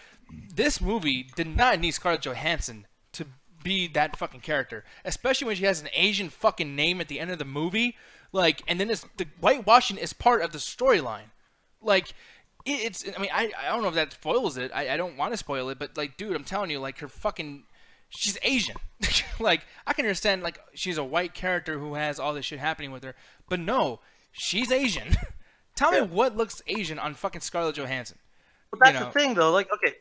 this movie did not need Scarlett Johansson to be that fucking character, especially when she has an Asian fucking name at the end of the movie. Like, and then the whitewashing is part of the storyline. Like, it's. I mean, I don't know if that spoils it. I don't want to spoil it, but like, dude, I'm telling you, like, her fucking. She's Asian. Like, I can understand, like, she's a white character who has all this shit happening with her, but no, she's Asian. Tell me what looks Asian on fucking Scarlett Johansson. But that's the thing, though. Like, okay,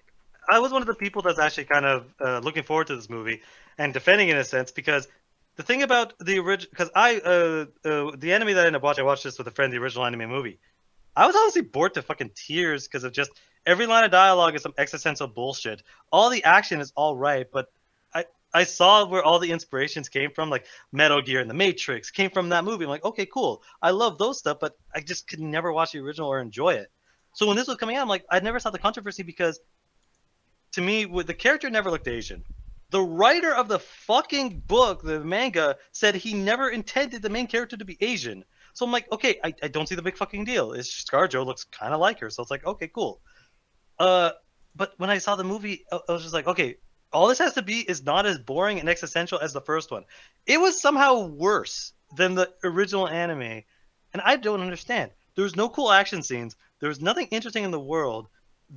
I was one of the people that's actually kind of looking forward to this movie and defending it in a sense, because the thing about the original, because the anime that I ended up watching, I watched this with a friend, the original anime movie. I was honestly bored to fucking tears because of just every line of dialogue is some existential bullshit. All the action is all right, but I saw where all the inspirations came from, like Metal Gear and The Matrix came from that movie. I'm like, okay, cool. I love those stuff, but I just could never watch the original or enjoy it. So when this was coming out, I'm like, I never saw the controversy because, to me, the character never looked Asian. The writer of the fucking book, the manga, said he never intended the main character to be Asian. So I'm like, okay, I don't see the big fucking deal. ScarJo looks kind of like her, so it's like, okay, cool. But when I saw the movie, I was just like, okay, all this has to be is not as boring and existential as the first one. It was somehow worse than the original anime, and I don't understand. There was no cool action scenes. There was nothing interesting in the world.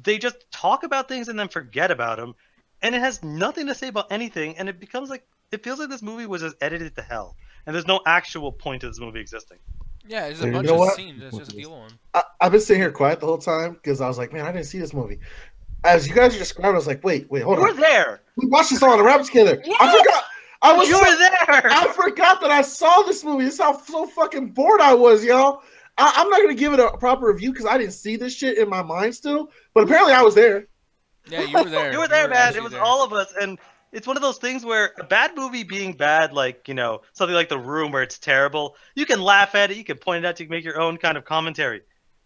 They just talk about things and then forget about them, and it has nothing to say about anything, and it feels like this movie was just edited to hell, and there's no actual point to this movie existing. Yeah, it's just a bunch of scenes. It's just a deal on. I've been sitting here quiet the whole time because I was like, man, I didn't see this movie. As you guys are describing, I was like, wait, hold on. You were there. We watched this all on a rap together. Yes! I forgot. You were there. I forgot that I saw this movie. This is how so fucking bored I was, y'all. I'm not gonna give it a proper review because I didn't see this shit in my mind still. But apparently, I was there. Yeah, you were there. You were there, man. It was all of us, and it's one of those things where a bad movie being bad, like, you know, something like The Room where it's terrible, you can laugh at it, you can point it out, you can make your own kind of commentary.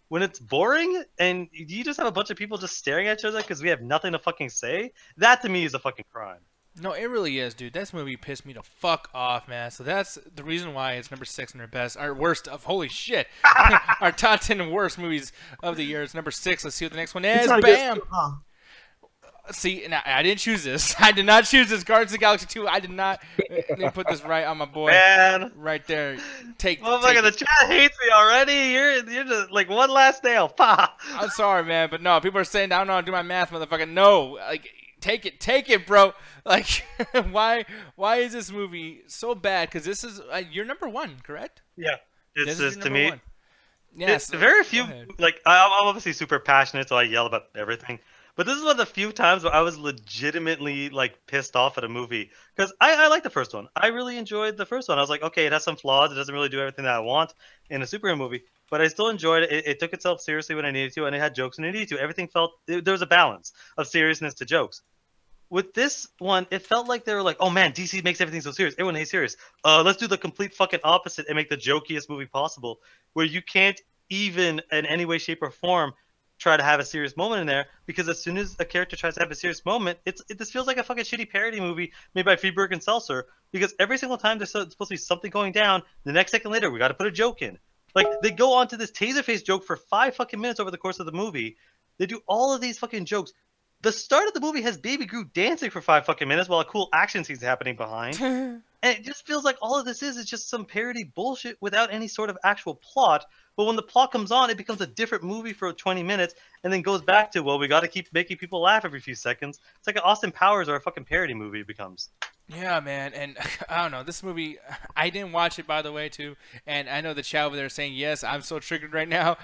When it's boring and you just have a bunch of people just staring at each other because we have nothing to fucking say, that to me is a fucking crime. No, it really is, dude. This movie pissed me the fuck off, man. So that's the reason why it's number 6 on our best, our worst of, holy shit, our top 10 worst movies of the year. It's number 6. Let's see what the next one is. Bam! See, now, I didn't choose this. I did not choose this. Guardians of the Galaxy 2. I did not. Let me put this right on my boy. Man. Right there. The chat hates me already. You're just like one last nail. Pa. I'm sorry, man, but no. People are saying, I don't know how to do my math, motherfucker. No. Like, take it, bro. Like, why is this movie so bad? Because this is, you're number 1, correct? Yeah. This is to me. Yes. Yeah, very few, like, I'm obviously super passionate, so I yell about everything. But this is one of the few times where I was legitimately, like, pissed off at a movie. Because I like the first one. I really enjoyed the first one. I was like, okay, it has some flaws. It doesn't really do everything that I want in a superhero movie. But I still enjoyed it. It took itself seriously when I needed to, and it had jokes when it needed to. Everything there was a balance of seriousness to jokes. With this one, it felt like they were like, oh, man, DC makes everything so serious. Everyone hates serious. Let's do the complete fucking opposite and make the jokiest movie possible, where you can't even in any way, shape, or form try to have a serious moment in there, because as soon as a character tries to have a serious moment, this feels like a fucking shitty parody movie made by Friedberg and Seltzer, because every single time there's supposed to be something going down, the next second later, we got to put a joke in. Like, they go on to this Taserface joke for 5 fucking minutes over the course of the movie. They do all of these fucking jokes. The start of the movie has Baby Groot dancing for 5 fucking minutes while a cool action scene's happening behind. And it just feels like all of this is just some parody bullshit without any sort of actual plot. But when the plot comes on, it becomes a different movie for 20 minutes and then goes back to, well, we got to keep making people laugh every few seconds. It's like an Austin Powers or a fucking parody movie it becomes. Yeah, man, and I don't know, this movie, I didn't watch it, by the way, too, and I know the chat over there is saying, yes, I'm so triggered right now,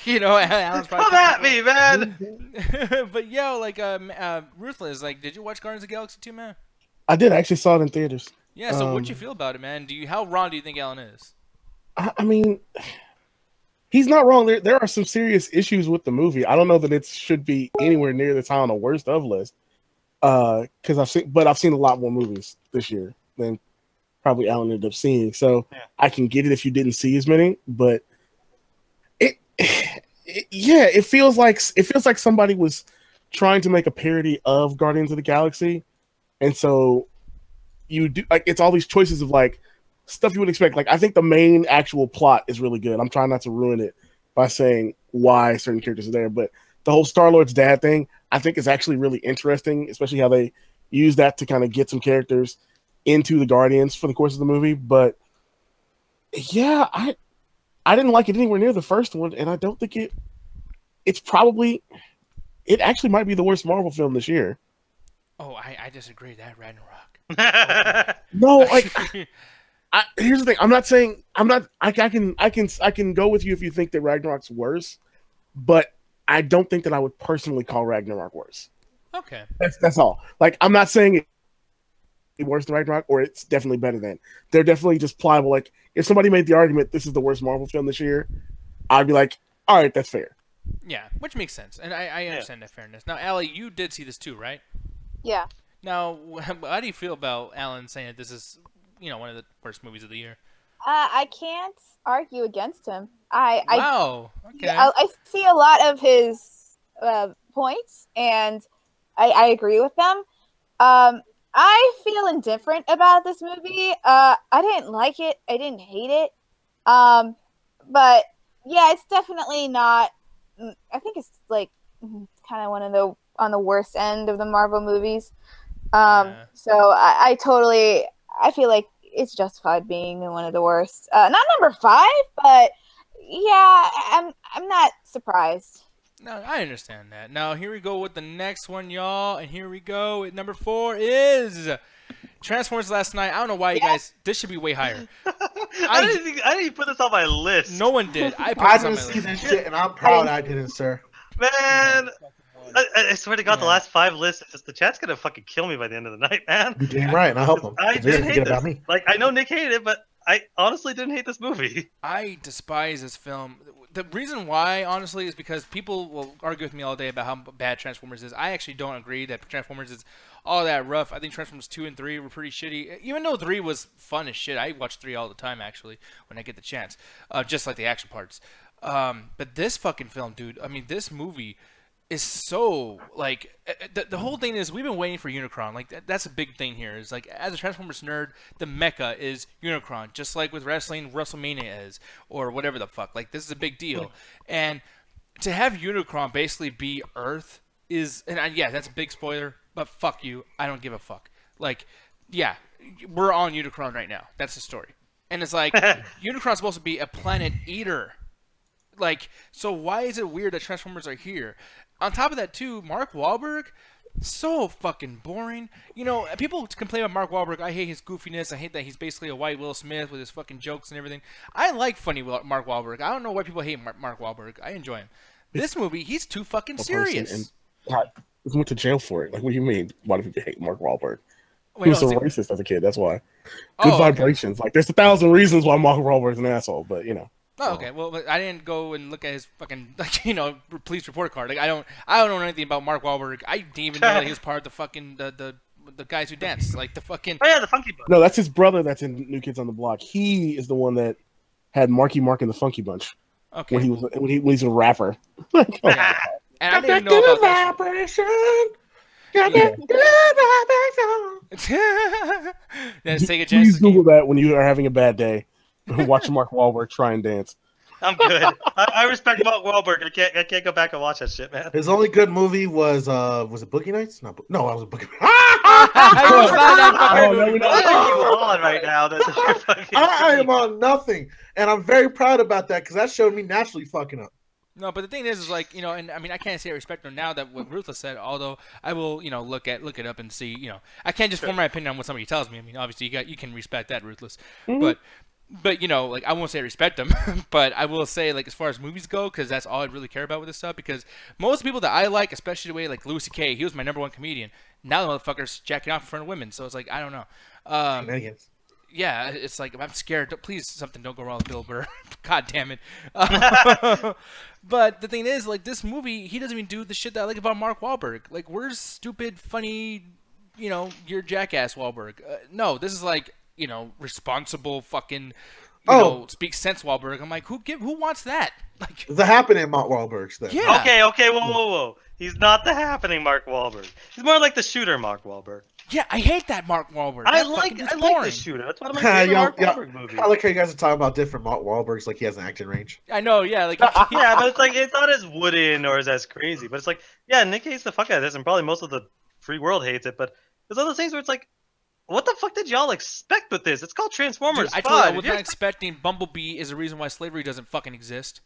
you know, Alan's probably... Come at me, man! But, yo, like, Ruthless, like, did you watch Guardians of the Galaxy 2, man? I did, I actually saw it in theaters. Yeah, so what'd you feel about it, man? How wrong do you think Alan is? I mean, he's not wrong. There are some serious issues with the movie. I don't know that it should be anywhere near the top on the worst of list. Because I've seen a lot more movies this year than probably Alan ended up seeing. So yeah. I can get it if you didn't see as many, but it feels like somebody was trying to make a parody of Guardians of the Galaxy, and so you do like it's all these choices of like stuff you would expect. Like, I think the main actual plot is really good. I'm trying not to ruin it by saying why certain characters are there, but the whole Star-Lord's dad thing, I think, is actually really interesting, especially how they use that to kind of get some characters into the Guardians for the course of the movie. But yeah, I didn't like it anywhere near the first one, and I don't think it actually might be the worst Marvel film this year. Oh, I disagree. That Ragnarok. No, like here's the thing. I'm not saying I can go with you if you think that Ragnarok's worse, but I don't think that I would personally call Ragnarok worse. Okay. That's all. Like, I'm not saying it's worse than Ragnarok, or it's definitely better than. They're definitely just pliable. Like, if somebody made the argument this is the worst Marvel film this year, I'd be like, all right, that's fair. Yeah, which makes sense, and I understand that fairness. Now, Allie, you did see this too, right? Yeah. Now, how do you feel about Alan saying that this is, one of the worst movies of the year? I can't argue against him. I see a lot of his points, and I agree with them. I feel indifferent about this movie. I didn't like it. I didn't hate it. But yeah, it's definitely not. I think it's like kind of one of the on the worst end of the Marvel movies. So I feel like it's justified being one of the worst. Not number 5, but yeah, I'm not surprised. No, I understand that. Now, here we go with the next one, y'all. And here we go. At number 4 is Transformers Last Night. I don't know why you guys... This should be way higher. I didn't even put this on my list. No one did. I didn't see this shit, and I'm proud I didn't, sir. Man, I swear to God, the last 5 lists, the chat's going to fucking kill me by the end of the night, man. You're damn right, and I help them. I didn't hate this. About me. Like, I know Nick hated it, but I honestly didn't hate this movie. I despise this film. The reason why, honestly, is because people will argue with me all day about how bad Transformers is. I actually don't agree that Transformers is all that rough. I think Transformers 2 and 3 were pretty shitty. Even though 3 was fun as shit. I watch 3 all the time, actually, when I get the chance. Just like the action parts. But this fucking film, dude, I mean, this movie is so, like, the whole thing is we've been waiting for Unicron. Like, that's a big thing here. Is like, as a Transformers nerd, the mecha is Unicron, just like with wrestling, WrestleMania is, or whatever the fuck. Like, this is a big deal. And to have Unicron basically be Earth is, and yeah, that's a big spoiler, but fuck you, I don't give a fuck. Like, yeah, we're on Unicron right now. That's the story. And it's like, Unicron's supposed to be a planet eater. Like, so why is it weird that Transformers are here? On top of that, too, Mark Wahlberg, so fucking boring. People complain about Mark Wahlberg. I hate his goofiness. I hate that he's basically a white Will Smith with his fucking jokes and everything. I like funny Mark Wahlberg. I don't know why people hate Mark Wahlberg. I enjoy him. This movie, he's too fucking serious. He went to jail for it. Like, what do you mean? Why do people hate Mark Wahlberg? Wait, he was so racist as a kid. That's why. Good vibrations. Okay. Like, there's 1,000 reasons why Mark Wahlberg's an asshole, but Oh, okay. Well, but I didn't go and look at his fucking, police report card. Like, I don't know anything about Mark Wahlberg. I didn't even know that he was part of the fucking the guys who dance. Like the fucking. Oh yeah, the Funky Bunch. No, that's his brother. That's in New Kids on the Block. He is the one that had Marky Mark in the Funky Bunch. Okay. When he was a rapper. Like, oh, yeah. And I didn't know about that. Please Google that when you are having a bad day. Watch Mark Wahlberg try and dance. I'm good. I respect Mark Wahlberg. I can't go back and watch that shit, man. His only good movie was it Boogie Nights? No, I was a Boogie. I am on nothing, and I'm very proud about that because that showed me naturally fucking up. No, but the thing is like, and I mean, I can't say I respect him now that what Ruthless said, although I will, look it up and see, I can't just form my opinion on what somebody tells me. I mean, obviously you can respect that, Ruthless, but like, I won't say I respect them, but I will say, like, as far as movies go, because that's all I really care about with this stuff, because most people that I like, especially the way, like, Louis C.K., he was my #1 comedian. Now the motherfucker's jacking off in front of women, so it's like, I don't know. Yeah, it's like, I'm scared. Please, something don't go wrong with Bill Burr. God damn it. But the thing is, like, this movie, he doesn't even do the shit that I like about Mark Wahlberg. Like, where's stupid, funny, you're jackass Wahlberg? No, this is like, responsible fucking, speak sense Wahlberg. I'm like, who wants that? Like, the happening Mark Wahlberg's then. Yeah. Okay, whoa. He's not the happening Mark Wahlberg. He's more like the shooter Mark Wahlberg. Yeah, I hate that Mark Wahlberg. I like the shooter. That's why I'm like Mark Wahlberg movie. I like how you guys are talking about different Mark Wahlbergs, like he has an acting range. I know, yeah, like yeah, but it's like it's not as wooden or as crazy. But it's like, yeah, Nick hates the fuck out of this, and probably most of the free world hates it. But It's one of those things where it's like, what the fuck did y'all expect with this? It's called Transformers Dude, I told you I 5. was not expecting Bumblebee is the reason why slavery doesn't fucking exist.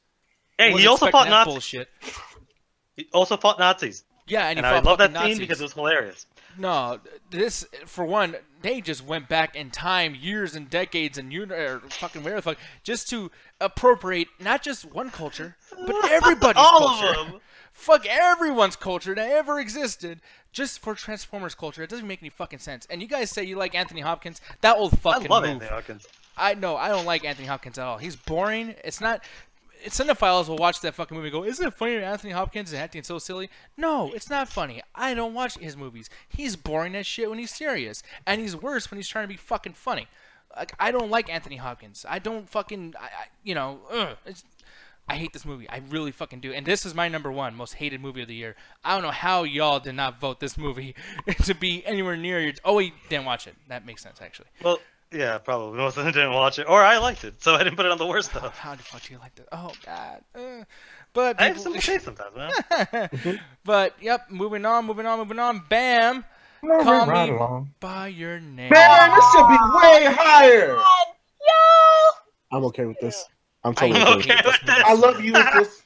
Hey, Wasn't he also fought expecting that Nazis. bullshit. He also fought Nazis. Yeah, and he I fought love that fucking scene Nazis. because it was hilarious. No, this, for one, they just went back in time, years and decades and fucking where the fuck, just to appropriate not just one culture, but everybody's All culture. of them. Fuck everyone's culture that ever existed just for Transformers culture. It doesn't make any fucking sense. And you guys say you like Anthony Hopkins? That old fucking I love move. Anthony Hopkins. I don't like Anthony Hopkins at all. He's boring. It's not. Cinephiles will watch that fucking movie and go, isn't it funny that Anthony Hopkins is acting so silly? No, it's not funny. I don't watch his movies. He's boring as shit when he's serious. And he's worse when he's trying to be fucking funny. Like, I don't like Anthony Hopkins. I don't fucking, I hate this movie. I really fucking do. And this is my number one most hated movie of the year. I don't know how y'all did not vote this movie to be anywhere near your... Oh, you didn't watch it. That makes sense, actually. Well, yeah, probably. Most of them didn't watch it. Or I liked it, so I didn't put it on the worst, though. How the fuck do you like that? Oh, God. But I have some taste sometimes, man. But, yep, moving on. Bam! Moving Call right me along. by your name. Man, this should be way higher. Yo! I'm okay with this. I'm I totally I'm okay. okay with this. I love you with this.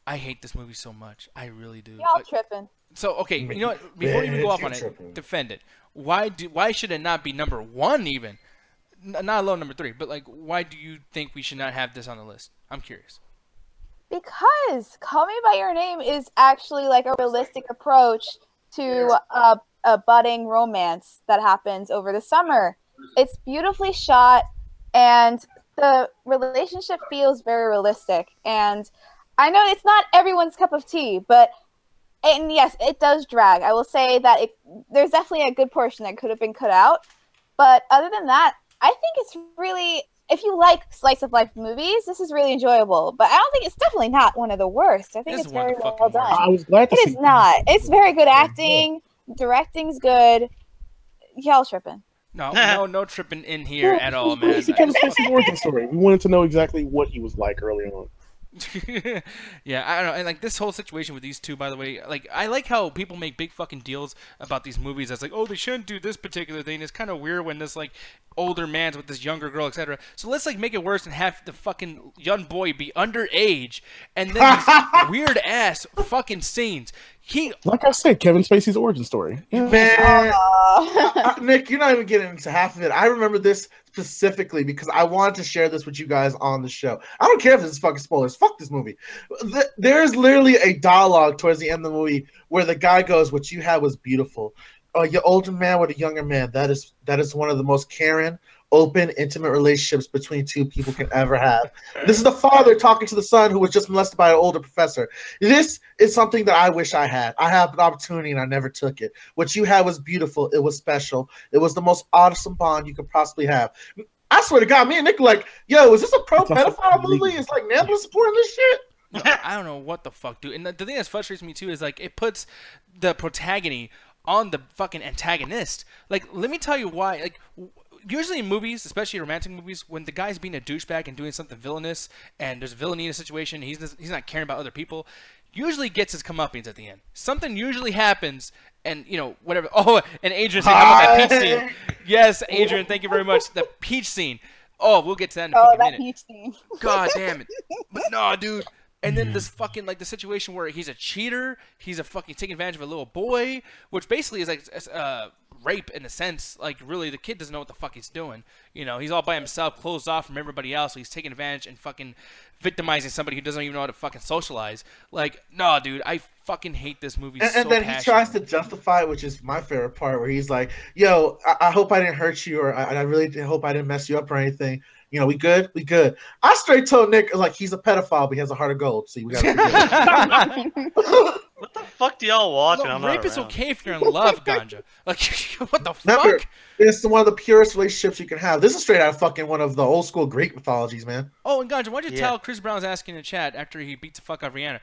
I hate this movie so much. I really do. Y'all tripping. So, okay, you know what? Before you even go off on it, defend it. Why should it not be number one even? Not alone number 3, but like, why do you think we should not have this on the list? I'm curious. Because Call Me by Your Name is actually like a realistic approach to a budding romance that happens over the summer. It's beautifully shot, and the relationship feels very realistic. And I know it's not everyone's cup of tea, and yes, it does drag. I will say that there's definitely a good portion that could have been cut out. But other than that, I think it's really, if you like slice of life movies, this is really enjoyable. But I don't think it's definitely not one of the worst. I think It's it's one of very the well fucking done. worst. I was glad to It see. is not. It's very good acting. Directing's good. Y'all tripping. No tripping in here at all, man. It's Kevin Spacey's origin story. We wanted to know exactly what he was like early on. Yeah, I don't know. And like this whole situation with these two, by the way, like I like how people make big fucking deals about these movies. That's like, oh, they shouldn't do this particular thing. It's kind of weird when this like older man's with this younger girl, etc. So let's like make it worse and have the fucking young boy be underage, and then these weird ass fucking scenes. Like I said, Kevin Spacey's origin story. Yeah. Man, Nick, you're not even getting into half of it. I remember this specifically because I wanted to share this with you guys on the show. I don't care if this is fucking spoilers. Fuck this movie. There's literally a dialogue towards the end of the movie where the guy goes, "What you had was beautiful. Your older man with a younger man. That is one of the most caring, open, intimate relationships between two people can ever have." This is the father talking to the son who was just molested by an older professor. This is something that I wish I had. I had an opportunity and I never took it. What you had was beautiful. It was special. It was the most awesome bond you could possibly have. I swear to God, me and Nick were like, yo, is this a pro-pedophile movie? It's like Nebula supporting this shit? I don't know what the fuck, dude. And the thing that frustrates me too is like it puts the protagonist on the fucking antagonist. Like, let me tell you why. Like, usually in movies, especially romantic movies, when the guy's being a douchebag and doing something villainous, and there's villainy in a situation, he's not caring about other people, usually gets his comeuppance at the end. Something usually happens, and whatever. Oh, and Adrian saying how about that peach scene? Yes, Adrian, thank you very much. The peach scene. Oh, we'll get to that in a fucking minute. Peach scene. God damn it. But no, dude. And then this fucking, like, the situation where he's a cheater, he's taking advantage of a little boy, which basically is like rape in a sense. Like, really, the kid doesn't know what the fuck he's doing. He's all by himself, closed off from everybody else, so he's taking advantage and fucking victimizing somebody who doesn't even know how to fucking socialize. Like, no, dude, I fucking hate this movie so And then he tries to justify it, which is my favorite part, where he's like, yo, I hope I didn't hurt you, or I really hope I didn't mess you up or anything. We good? We good. I straight told Nick, like, he's a pedophile, but he has a heart of gold. See, we gotta be good. What the fuck do y'all watch? No, rape is okay if you're in love, Ganja. Like, what the Remember, fuck? it's one of the purest relationships you can have. This is straight out of fucking one of the old school Greek mythologies, man. Oh, and Ganja, why don't you tell Chris Brown's asking in the chat after he beats the fuck out of Rihanna?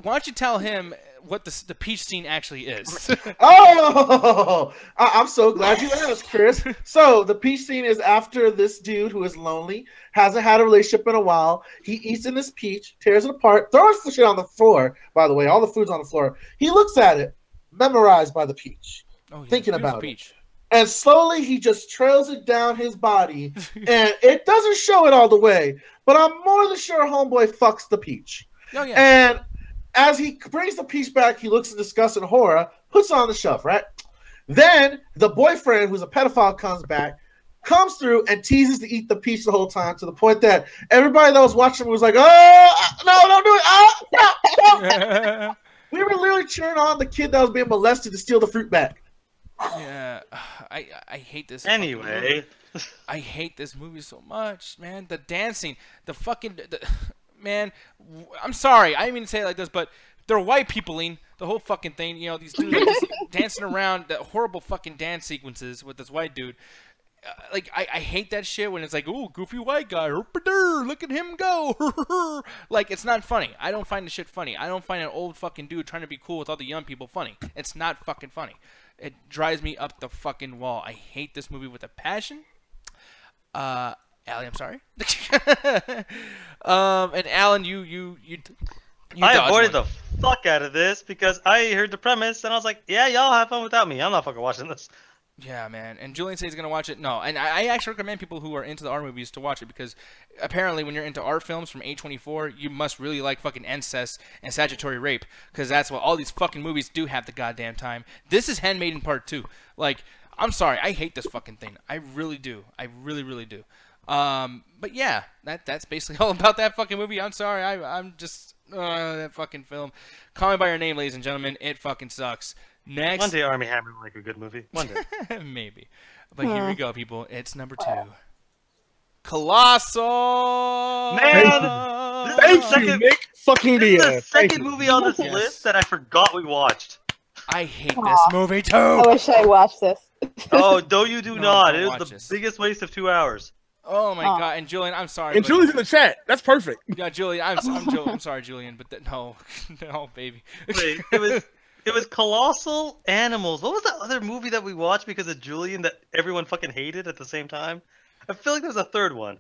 Why don't you tell him what the peach scene actually is? Oh, I'm so glad you asked, Chris. So the peach scene is after this dude who is lonely, hasn't had a relationship in a while. He eats in this peach, tears it apart, throws the shit on the floor. By the way, all the food's on the floor. He looks at it, memorized by the peach. Oh, yeah. thinking Beautiful about peach. it. And slowly he just trails it down his body, and it doesn't show it all the way, but I'm more than sure homeboy fucks the peach. Oh, yeah. And as he brings the peach back, he looks in disgust and horror, puts it on the shelf, right? Then the boyfriend, who's a pedophile, comes through and teases to eat the peach the whole time, to the point that everybody that was watching was like, "Oh, no, don't do it! Oh, no!" We were literally cheering on the kid that was being molested to steal the fruit back. Yeah, I hate this. Anyway, I hate this movie so much, man. The dancing, man. I'm sorry, I didn't mean to say it like this, but they're white peopling the whole fucking thing. You know, these dudes are just dancing around, the horrible fucking dance sequences with this white dude. Like, I hate that shit when it's like, ooh, goofy white guy, look at him go. Like, it's not funny. I don't find the shit funny. I don't find an old fucking dude trying to be cool with all the young people funny. It's not fucking funny. It drives me up the fucking wall. I hate this movie with a passion. Allie, I'm sorry. And Alan, you I avoided the fuck out of this because I heard the premise and I was like, yeah, y'all have fun without me. I'm not fucking watching this. Yeah, man. And Julian says he's going to watch it. No, and I actually recommend people who are into the art movies to watch it, because apparently when you're into art films from A24, you must really like fucking incest and statutory rape, because that's what all these fucking movies do have the goddamn time. This is Handmaiden Part 2. Like, I'm sorry. I hate this fucking thing. I really do. I really, really do. But yeah, that's basically all about that fucking movie. I'm sorry. I'm just... that fucking film. Call Me By Your Name, ladies and gentlemen. It fucking sucks. Next. One day Army Hammer will make a good movie. One day. Maybe. But here we go, people. It's number 2. Colossal! Man! Thank you, Nick fucking This is Diaz. the second movie on this list that I forgot we watched. I hate this movie too! I wish I watched this. Oh, no, you do No, not. don't It watch was the this. biggest waste of 2 hours. Oh my Oh. god. And Julian, I'm sorry. And but- Julie's in the chat. That's perfect. Yeah, Julian, I'm sorry, Julian, but no. No, baby. Wait, it was Colossal Animals. What was that other movie that we watched because of Julian that everyone fucking hated at the same time? I feel like there was a third one.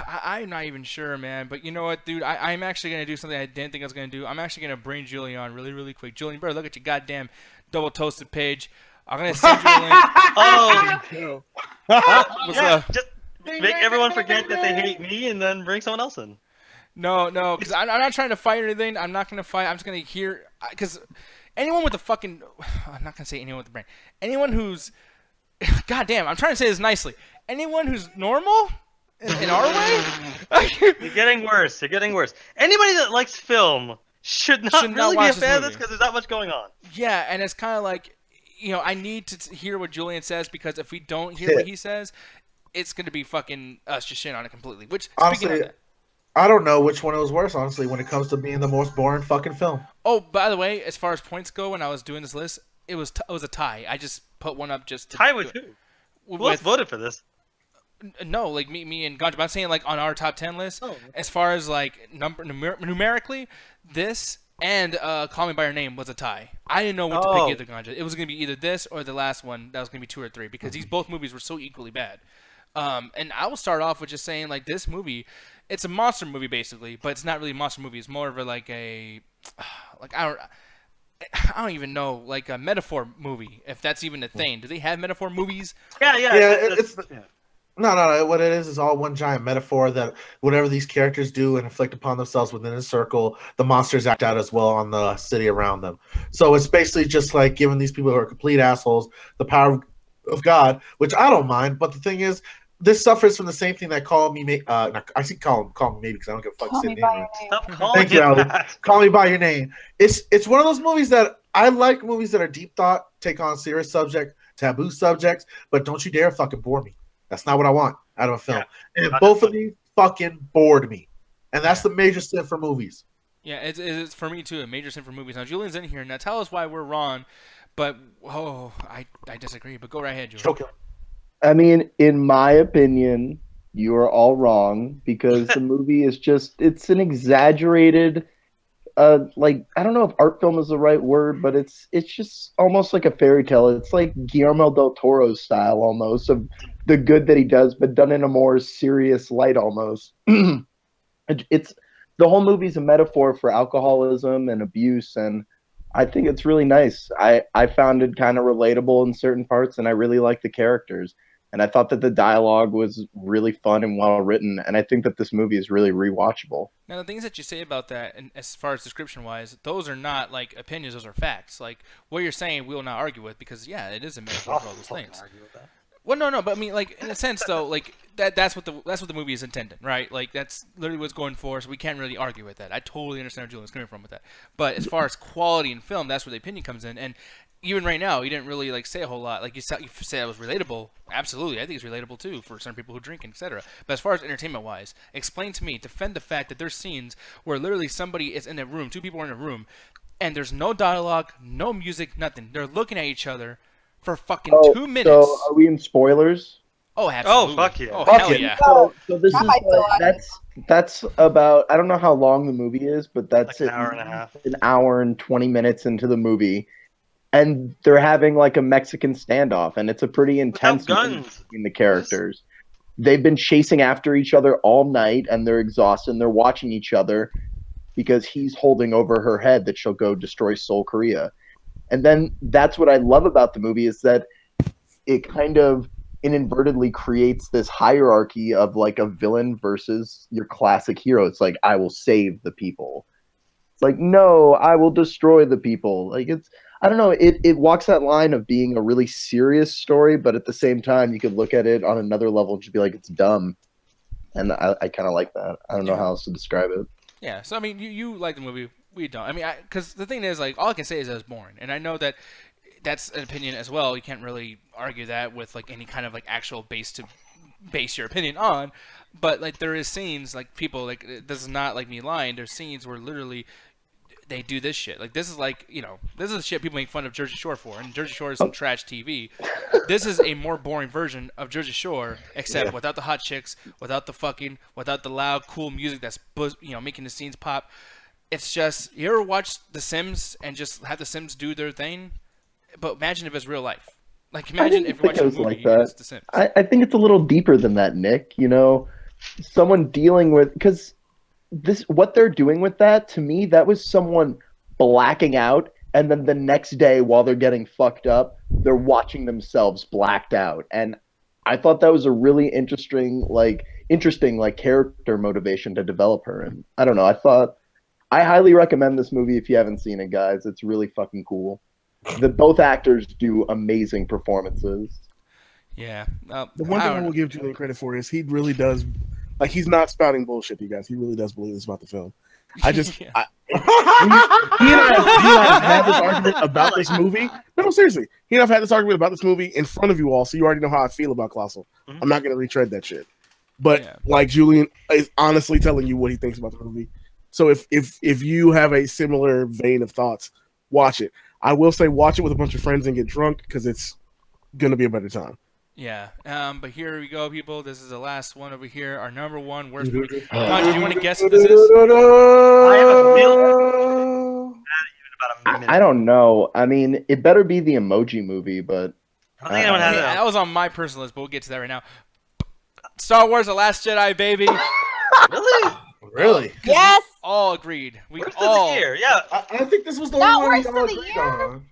I'm not even sure, man. But you know what, dude? I'm actually going to do something I didn't think I was going to do. I'm actually going to bring Julian on really, really quick. Julian, you better look at your goddamn double toasted page. I'm going to send you a link. Oh, What's yeah, up? just make everyone forget that they hate me and then bring someone else in. No, because I'm not trying to fight or anything. I'm not going to fight. I'm just going to hear. Because anyone with a fucking. I'm not going to say anyone with a brain. Anyone who's. Goddamn, I'm trying to say this nicely. Anyone who's normal in our way? You're getting worse. You're getting worse. Anybody that likes film should not really be watch a this fan of this movie. because there's not much going on. Yeah, and it's kind of like, you know, I need to hear what Julian says, because if we don't hear what he says, it's going to be fucking us just shitting on it completely. Which, speaking Honestly, of that, I don't know which one it was worse, honestly, when it comes to being the most boring fucking film. oh, by the way, as far as points go, when I was doing this list, it was a tie. I just put one up just to Tie do with it. who? Who else voted for this? No, like me and Ganja. But I'm saying like on our top 10 list, Oh. as far as like numerically, this and Call Me by Your Name was a tie. I didn't know what to Oh. pick either, Ganja. It was gonna be either this or the last one. That was gonna be 2 or 3, because these both movies were so equally bad. And I will start off with just saying, like, this movie, it's a monster movie basically, but it's not really a monster movie. It's more of a like I don't even know, like a metaphor movie, if that's even a thing. Do they have metaphor movies? Yeah. Yeah, it's no. What it is all one giant metaphor that whatever these characters do and inflict upon themselves within a circle, the monsters act out as well on the city around them. So it's basically just like giving these people who are complete assholes the power of God, which I don't mind. But the thing is, this suffers from the same thing that Call Me Maybe. I see Call Me Maybe because I don't give a fuck. Call Say Me the by name Your right. Name. Stop calling Thank you, it Ali. that. Call Me by Your Name. It's one of those movies that I like. Movies that are deep thought, take on serious subject, taboo subjects, but don't you dare fucking bore me. That's not what I want out of a film. Yeah, and both of these fucking bored me, and that's the major sin for movies. Yeah, it's for me too, a major sin for movies. Now Julian's in here. Now tell us why we're wrong, but I disagree. But go right ahead, Julian. Joking. I mean, in my opinion, you are all wrong because the movie is it's an exaggerated, like, I don't know if art film is the right word, but it's just almost like a fairy tale. It's like Guillermo del Toro's style almost of the good that he does, but done in a more serious light almost. It's the whole movie's a metaphor for alcoholism and abuse, and I think it's really nice. I found it kind of relatable in certain parts, and I really like the characters. And I thought that the dialogue was really fun and well written. And I think that this movie is really rewatchable. Now, the things that you say about that, and as far as description-wise, those are not like opinions; those are facts. Like what you're saying, we will not argue with because yeah, it is a metaphor for all those things. Well, no, but I mean, like in a sense, though, like that's what the movie is intended, right? Like that's literally what's going for. So we can't really argue with that. I totally understand where Julian's coming from with that. But as far as quality in film, that's where the opinion comes in. And even right now, you didn't really like say a whole lot. Like you said it was relatable. Absolutely, I think it's relatable too for some people who drink, etc. But as far as entertainment-wise, explain to me, defend the fact that there's scenes where literally somebody is in a room, two people are in a room, and there's no dialogue, no music, nothing. They're looking at each other for fucking 2 minutes. So are we in spoilers? Oh, absolutely. Oh, fuck yeah. Oh, Fuck hell it. yeah. So this is I feel like- that's about, I don't know how long the movie is, but that's Like an hour and a half. an hour and 20 minutes into the movie, and they're having like a Mexican standoff, and it's a pretty intense Without movie guns. between the characters. They've been chasing after each other all night, and they're exhausted, and they're watching each other because he's holding over her head that she'll go destroy Seoul, Korea. And then that's what I love about the movie is that it kind of inadvertently creates this hierarchy of like a villain versus your classic hero. It's like, I will save the people. It's like, no, I will destroy the people. Like it's, I don't know, it walks that line of being a really serious story, but at the same time, you could look at it on another level and just be like, it's dumb. And I kind of like that. I don't know how else to describe it. Yeah, so I mean, you like the movie, we don't. I mean, because the thing is, like, all I can say is that it's boring, and I know that that's an opinion as well. You can't really argue that with like any kind of like actual base to base your opinion on. But like, there is scenes like people like this is not like me lying. There's scenes where literally they do this shit. Like this is like, you know, this is the shit people make fun of Jersey Shore for, and Jersey Shore is some trash TV. This is a more boring version of Jersey Shore, except without the hot chicks, without the fucking, without the loud, cool music that's making the scenes pop. It's just, you ever watch The Sims and just have the Sims do their thing? But imagine if it's real life. Like imagine if you're watching a movie like and that. it's The Sims. I think it's a little deeper than that, Nick. You know, someone dealing with, because this, what they're doing with that, to me, that was someone blacking out, and then the next day while they're getting fucked up, they're watching themselves blacked out. And I thought that was a really interesting character motivation to develop her. And I don't know, I highly recommend this movie if you haven't seen it, guys. It's really fucking cool. Both actors do amazing performances. Yeah. The one thing I will give Julian credit for is he really does, like, he's not spouting bullshit to you guys. He really does believe this about the film. I just, he and I have had this argument about this movie. No, seriously. He and I have had this argument about this movie in front of you all, so you already know how I feel about Colossal. I'm not going to retread that shit. But, like, Julian is honestly telling you what he thinks about the movie. So if you have a similar vein of thoughts, watch it. I will say watch it with a bunch of friends and get drunk, because it's going to be a better time. Yeah, but here we go, people. This is the last one over here. Our number one worst movie. Don, do you want to guess what this is? I have a feeling about a minute. I don't know. I mean, it better be the Emoji Movie, but I don't think anyone has that was on my personal list, but we'll get to that right now. Star Wars: The Last Jedi, baby. Really? Really? Yes. All agreed. We Worst all. of the year, yeah. I think this was the Not one worst we of all the agreed year? on.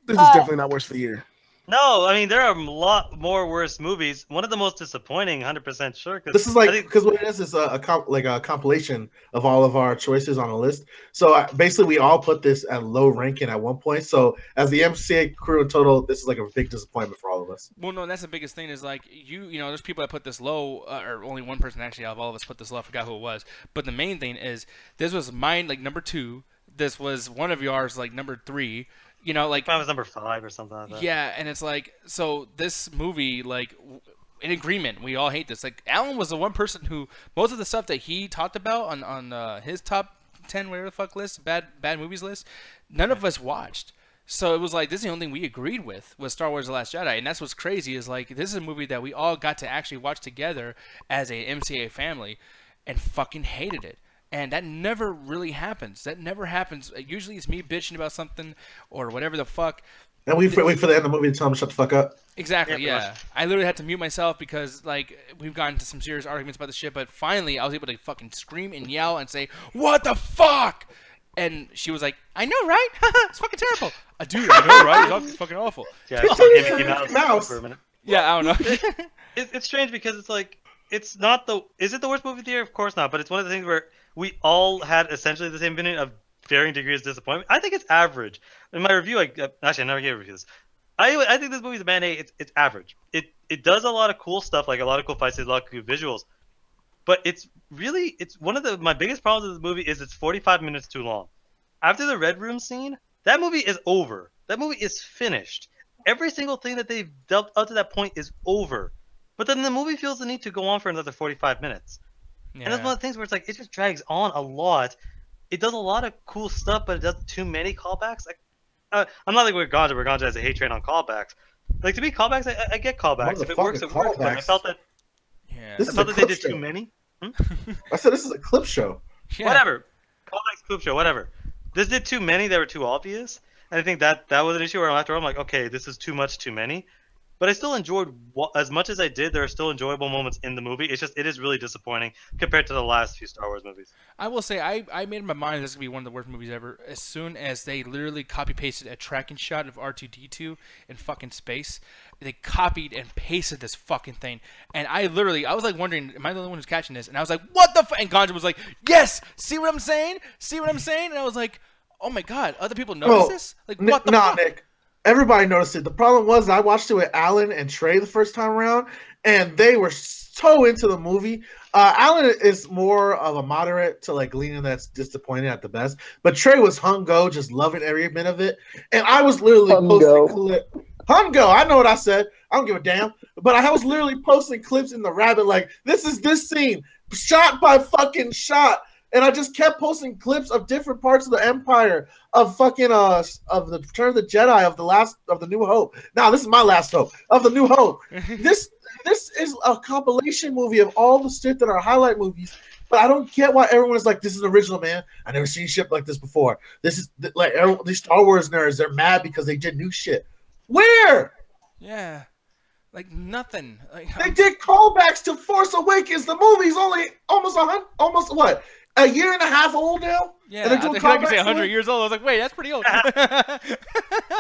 This is definitely not worse for the year. No, I mean there are a lot more worse movies. One of the most disappointing, 100% sure. This is like, because what it is a compilation of all of our choices on a list. So basically, we all put this at low ranking at one point. So as the MCA crew in total, this is like a big disappointment for all of us. Well, no, that's the biggest thing is like you know, there's people that put this low, or only one person actually out of all of us put this low. I forgot who it was. But the main thing is this was mine, like number 2. This was one of yours, like number 3. You know, like mine was number 5 or something like that. Yeah, and it's like, so this movie, like, in agreement, we all hate this. Like, Alan was the one person who, most of the stuff that he talked about on his top 10, whatever the fuck list, bad movies list, none of us watched. So it was like, this is the only thing we agreed with, was Star Wars: The Last Jedi. And that's what's crazy, is like, this is a movie that we all got to actually watch together as a MCA family and fucking hated it. And that never really happens. That never happens. Usually it's me bitching about something or whatever the fuck. And we wait for the end of the movie to tell him to shut the fuck up. Exactly, yeah. I literally had to mute myself because, like, we've gotten into some serious arguments about this shit, but finally I was able to fucking scream and yell and say, "What the fuck?" And she was like, I know, right? It's fucking terrible. Dude, I know, right? It's fucking awful. Yeah, it's like Mickey Mouse for a minute. Yeah, I don't know. It's strange because it's like, it's not the... Is it the worst movie of the year? Of course not. But it's one of the things where we all had essentially the same opinion of varying degrees of disappointment. I think it's average. In my review, actually, I never gave a review this. I think this movie's a band aid. It's average. It does a lot of cool stuff, like a lot of cool fights, a lot of cool visuals. But it's one of my biggest problems with this movie is it's 45 minutes too long. After the Red Room scene, that movie is over. That movie is finished. Every single thing that they've dealt up to that point is over. But then the movie feels the need to go on for another 45 minutes. Yeah. And that's one of the things where it's like, it just drags on a lot. It does a lot of cool stuff, but it does too many callbacks. Like, I'm not like where Ganja has a hate train on callbacks. Like, to me, callbacks, I get callbacks. If it works, it works. But I felt that, they did too many. I said this is a clip show. Yeah. Whatever. Callbacks, clip show, whatever. This did too many that were too obvious. And I think that was an issue where after I'm like, okay, this is too much, too many. But I still enjoyed, as much as I did, there are still enjoyable moments in the movie. It's just, it is really disappointing compared to the last few Star Wars movies. I will say, I made in my mind this is going to be one of the worst movies ever as soon as they literally copy-pasted a tracking shot of R2-D2 in fucking space. They copied and pasted this fucking thing. And I was like wondering, am I the only one who's catching this? And I was like, what the fuck? And Ganja was like, yes! See what I'm saying? See what I'm saying? And I was like, oh my god, other people notice this? Like, what the fuck? Nick. Everybody noticed it. The problem was I watched it with Alan and Trey the first time around, and they were so into the movie. Alan is more of a moderate to like leaning that's disappointed at the best, but Trey was hungo, just loving every minute of it. And I was literally posting clips. Hungo, I know what I said. I don't give a damn. But I was literally posting clips in the Rabbit like, this is this scene, shot by fucking shot. And I just kept posting clips of different parts of the Empire, of fucking of the Return of the Jedi, of the New Hope. Now this is my last hope of the New Hope. This is a compilation movie of all the shit that are highlight movies. But I don't get why everyone is like, this is original, man. I never seen shit like this before. This is like these Star Wars nerds. They're mad because they did new shit. Where? Yeah. Like nothing. Like, they did callbacks to Force Awakens. The movie's only almost what? A year and a half old now? Yeah, I could say 100 years old. I was like, wait, that's pretty old.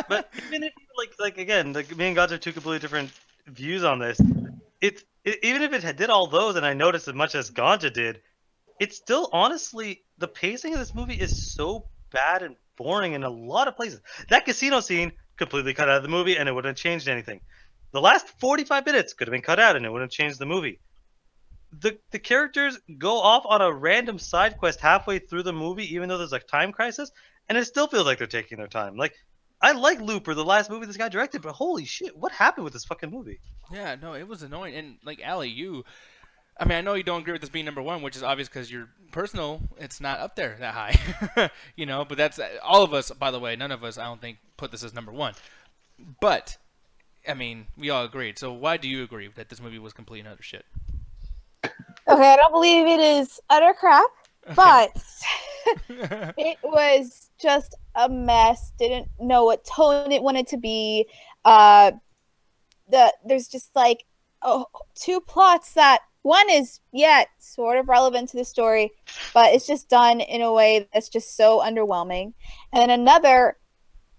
But even if, like again, like me and Gods are two completely different views on this. Even if it did all those, and I noticed as much as Ganja did, it's still honestly, the pacing of this movie is so bad and boring in a lot of places. That casino scene completely cut out of the movie, and it wouldn't have changed anything. The last 45 minutes could have been cut out, and it wouldn't have changed the movie. The characters go off on a random side quest halfway through the movie, even though there's a time crisis, and it still feels like they're taking their time. Like, I like Looper, the last movie this guy directed, but holy shit, what happened with this fucking movie? Yeah, no, it was annoying. And, like, Allie, I mean, I know you don't agree with this being number one, which is obvious because you're personal. It's not up there that high, but that's all of us, by the way, none of us, I don't think, put this as number one. But, I mean, we all agreed. So why do you agree that this movie was complete and utter shit? Okay, I don't believe it is utter crap, but it was just a mess. Didn't know what tone it wanted to be. There's just like two plots that one is sort of relevant to the story, but it's just done in a way that's just so underwhelming. And then another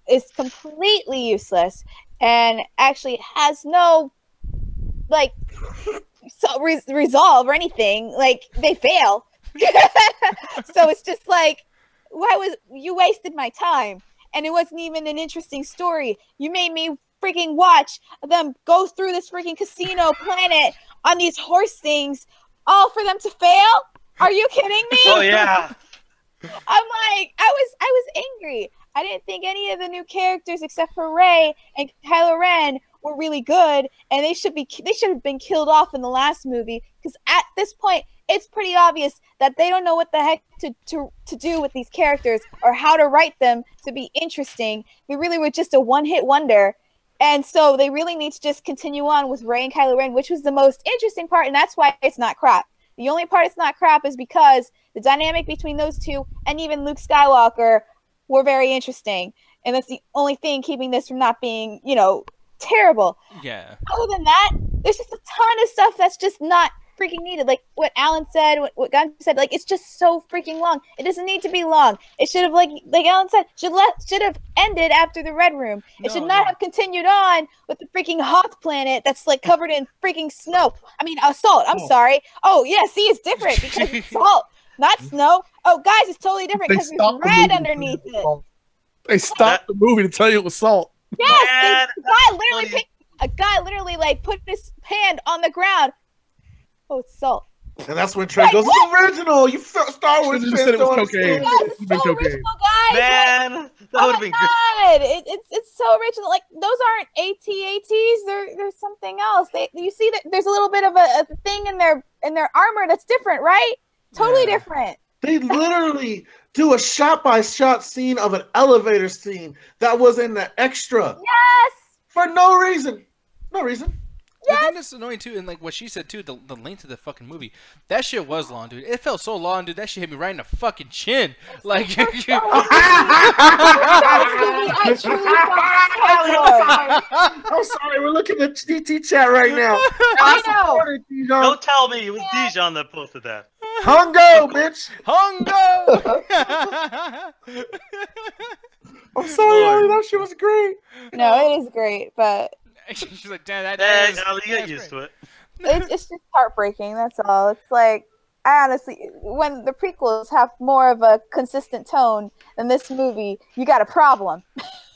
is completely useless and actually has no like resolve or anything. Like, they fail. So it's just like, you wasted my time, and it wasn't even an interesting story. You made me freaking watch them go through this freaking casino planet on these horse things, all for them to fail? Are you kidding me? Oh yeah. I'm like, I was angry. I didn't think any of the new characters except for Rey and Kylo Ren were really good, and they should have been killed off in the last movie, because at this point it's pretty obvious that they don't know what the heck to do with these characters or how to write them to be interesting. They really were just a one-hit wonder, and so they really need to just continue on with Rey and Kylo Ren, which was the most interesting part, and that's why it's not crap. The only part it's not crap is because the dynamic between those two and even Luke Skywalker were very interesting, and that's the only thing keeping this from not being, terrible. Yeah. Other than that, there's just a ton of stuff that's just not freaking needed. Like what Alan said, what Gunn said, like it's just so freaking long. It doesn't need to be long. It should have, like Alan said, should have ended after the Red Room. It should not have continued on with the freaking Hoth planet that's like covered in freaking snow. I mean, salt. I'm sorry. Oh yeah, see, it's different because it's salt, not snow. Oh guys, it's totally different because there's red underneath it. They stopped the movie to tell you it was salt. Yes, a guy literally like put his hand on the ground. Oh, it's salt. And that's when Trey goes, "It's original. You Star Wars fans said it was don't cocaine. understand." Yes, it's so original, guys. Man, that would have been great. It's so original. Like those aren't AT-ATs. There's something else. You see that there's a little bit of a thing in their armor that's different, right? Totally different. They literally do a shot-by-shot scene of an elevator scene that was in the extra. Yes. For no reason. No reason. I think that's annoying too, and like what she said too, the length of the fucking movie. That shit was long, dude. It felt so long, dude. That shit hit me right in the fucking chin. Like, I truly I'm sorry, we're looking at DT chat right now. I know. Don't tell me it was Dijon that posted that. Hungo, bitch. Hungo. I'm sorry, Ali, that shit was great. No, it is great, but She's like, damn, Dang, Ali, you get used to it. it's just heartbreaking. That's all. It's like, I honestly, when the prequels have more of a consistent tone than this movie, you got a problem.